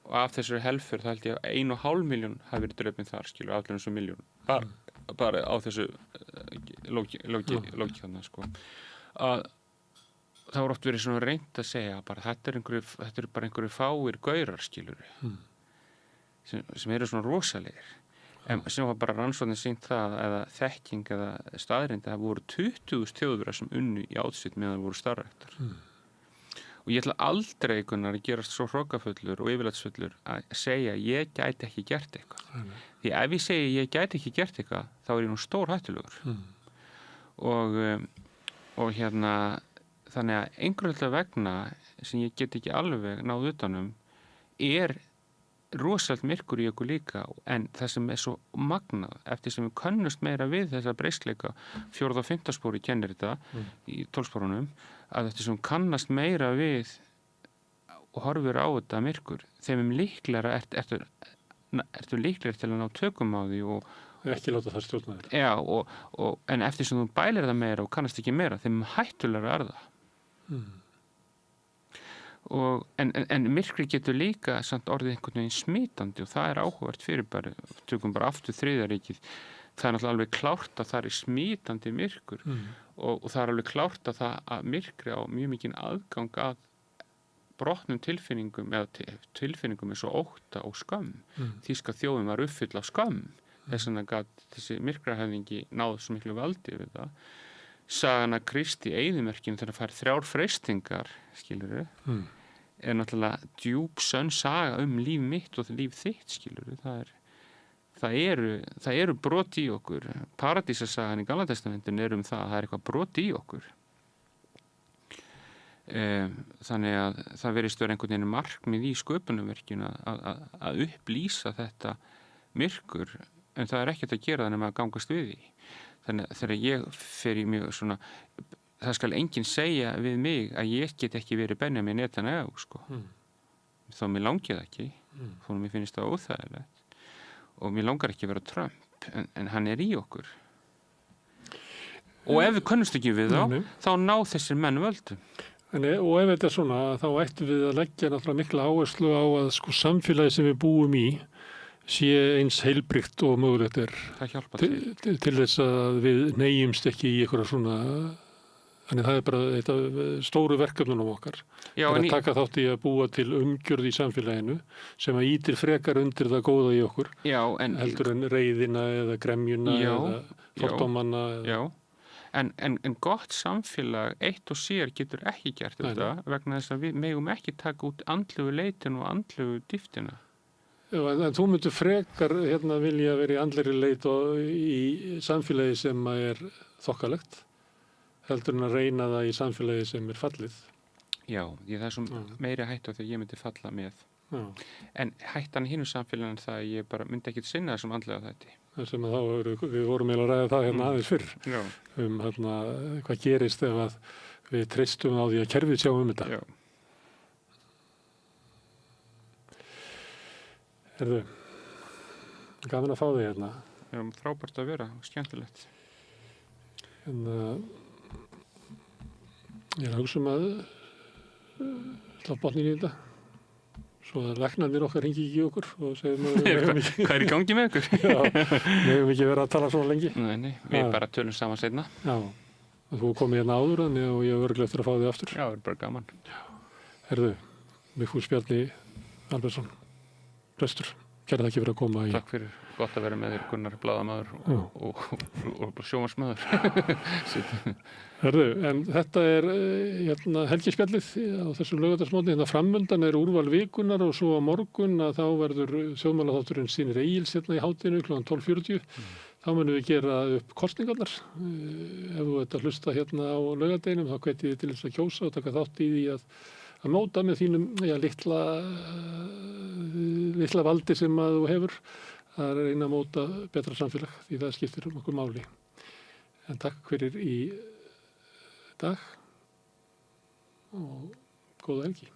og af þessari helfur það held ég að 1,5 milljón hafi verið drepin þar, skilur, allir eins og milljón bara á þessu lóki þarna, sko. Að það voru oft verið svona reynt að segja bara þetta er bara einhverju fáir gaurar, skilur sem eru svona rosalegir en sem var bara rannsóknin sýnt það eða þekking eða staðreind að það voru 20.000 Þjóðverjar sem unnu í Auschwitz meðan það voru starfræktar og ég ætla aldrei að gerast svo hrokafullur og yfirlætisfullur að segja ég gæti ekki gert eitthvað því ef ég segi ég gæti ekki gert eitthvað þá er ég nú stór hættulegur og hérna þannig að einhverjulega vegna sem ég get ekki alveg náð utanum er rosalega myrkur í okkur líka en það sem er svo magnað eftir sem við könnust meira við þessa breyskleika 4. og 5. spóri kennir þetta í 12 spórunum að eftir sem kannast meira við og horfir á þetta myrkur þeim líklega ertu líklega til að ná tökum á því og ekki láta það stjórna þér. Já, en eftir sem þú bælir það meira og kannast ekki meira þeim hættulega er það en myrkri getur líka samt orðið einhvern veginn smitandi og það er áhugavert fyrirbæri tökum bara aftur Þriðja ríkið það er náttúrulega alveg klárt að það er smitandi myrkur og það er alveg klárt að að myrkri á mjög mikinn aðgang að brotnum tilfinningum eða tilfinningum eins og ótta og skömm þýska þjóðin var uppfull af skömm þess vegna gat þessi myrkrahöfðingi náð svo miklu valdi við það sagan að Kristi eyðimerkinu þegar það fær 3 freistingar skilurðu er náttúrulega djúp sönn saga líf mitt og líf þitt, skilur. Það eru brot í okkur. Paradísasagan í Gamla testamentinu er það er eitthvað brot í okkur. Þannig að það virðist vera einhvern veginn markmið í sköpunarverkinu að upplýsa þetta myrkur, en það er ekkert að gera það nema að gangast við því. Þannig að þegar ég fer í mjög svona, það skal enginn segja við mig að ég get ekki verið Benjamin Netanyahu, sko. Þá mér langi það ekki, þó mér finnst það óþægilegt, og mér langar ekki að vera Trump, en hann er í okkur. Og ef við könnumst ekki við þá ná þessir menn völdum. Og ef þetta er svona, þá ættum við að leggja náttúrulega mikla áherslu á að sko samfélagi sem við búum í sé eins heilbrigt og mögulegt er. Það hjálpar til þess að við neyjumst ekki í einhverja svona, þannig það er bara þetta stóru verkefnunum okkar. Já, að taka þátt í að búa til umgjörð í samfélaginu sem að ýtir frekar undir það góða í okkur. Já, heldur en reiðina eða gremjuna eða fordómana. Já. En gott samfélag eitt og sér getur ekki gert þetta vegna þess að við megum ekki taka út andlegu leitin og andlegu dýftina. Já, en þú myndir frekar vilja vera í andlegri leit og í samfélagi sem er þokkalegt heldur en að reyna það í samfélagi sem er fallið. Já, það er svo meiri hættu þegar ég myndi falla með. Já. En hættan í hinu samfélaginu það að ég bara myndi ekki sinna þessum andlega þætti. Sem að við vorum eiginlega að ræða það aðeins fyrr. Já. Hvað gerist ef að við treystum á því að kerfið sjá þetta. Já. Herðu, gaman að fá þig hérna. Já, frábært að vera, skemmtilegt. En ég er að hugsa að slá botnin í þetta. Svo að læknarnir okkar hringi ekki í okkur og segir hvað er í gangi með ykkur? Já, við hefum ekki verið að tala svo lengi. Nei, við bara tölum saman seinna. Já, og þú komið hérna áður og ég er örglega eftir að fá þig aftur. Já, það er bara gaman. Já. Herðu, Vigfús Bjarni Albertsson, prestur, kæra þakki fyrir að koma í. Takk fyrir, gott að vera með þér, Gunnar, blaðamaður og sjónvarpsmaður. Herðu, en þetta er helgispjallið á þessum laugardagsmótni. Framundan er úrval vikunar og svo á morgun að þá verður þjóðmálaþátturinn Sýnir Egils í hádeginu kl. 12:40. Þá munum við gera upp kosningarnar. Ef þú ert að hlusta á laugardeginum þá hvet ég til þess að kjósa og taka þátt í því að móta með þínum litla valdi sem að þú hefur að reyna að móta betra samfélag því það skiptir okkur máli. En takk fyrir í dag og góða helgi.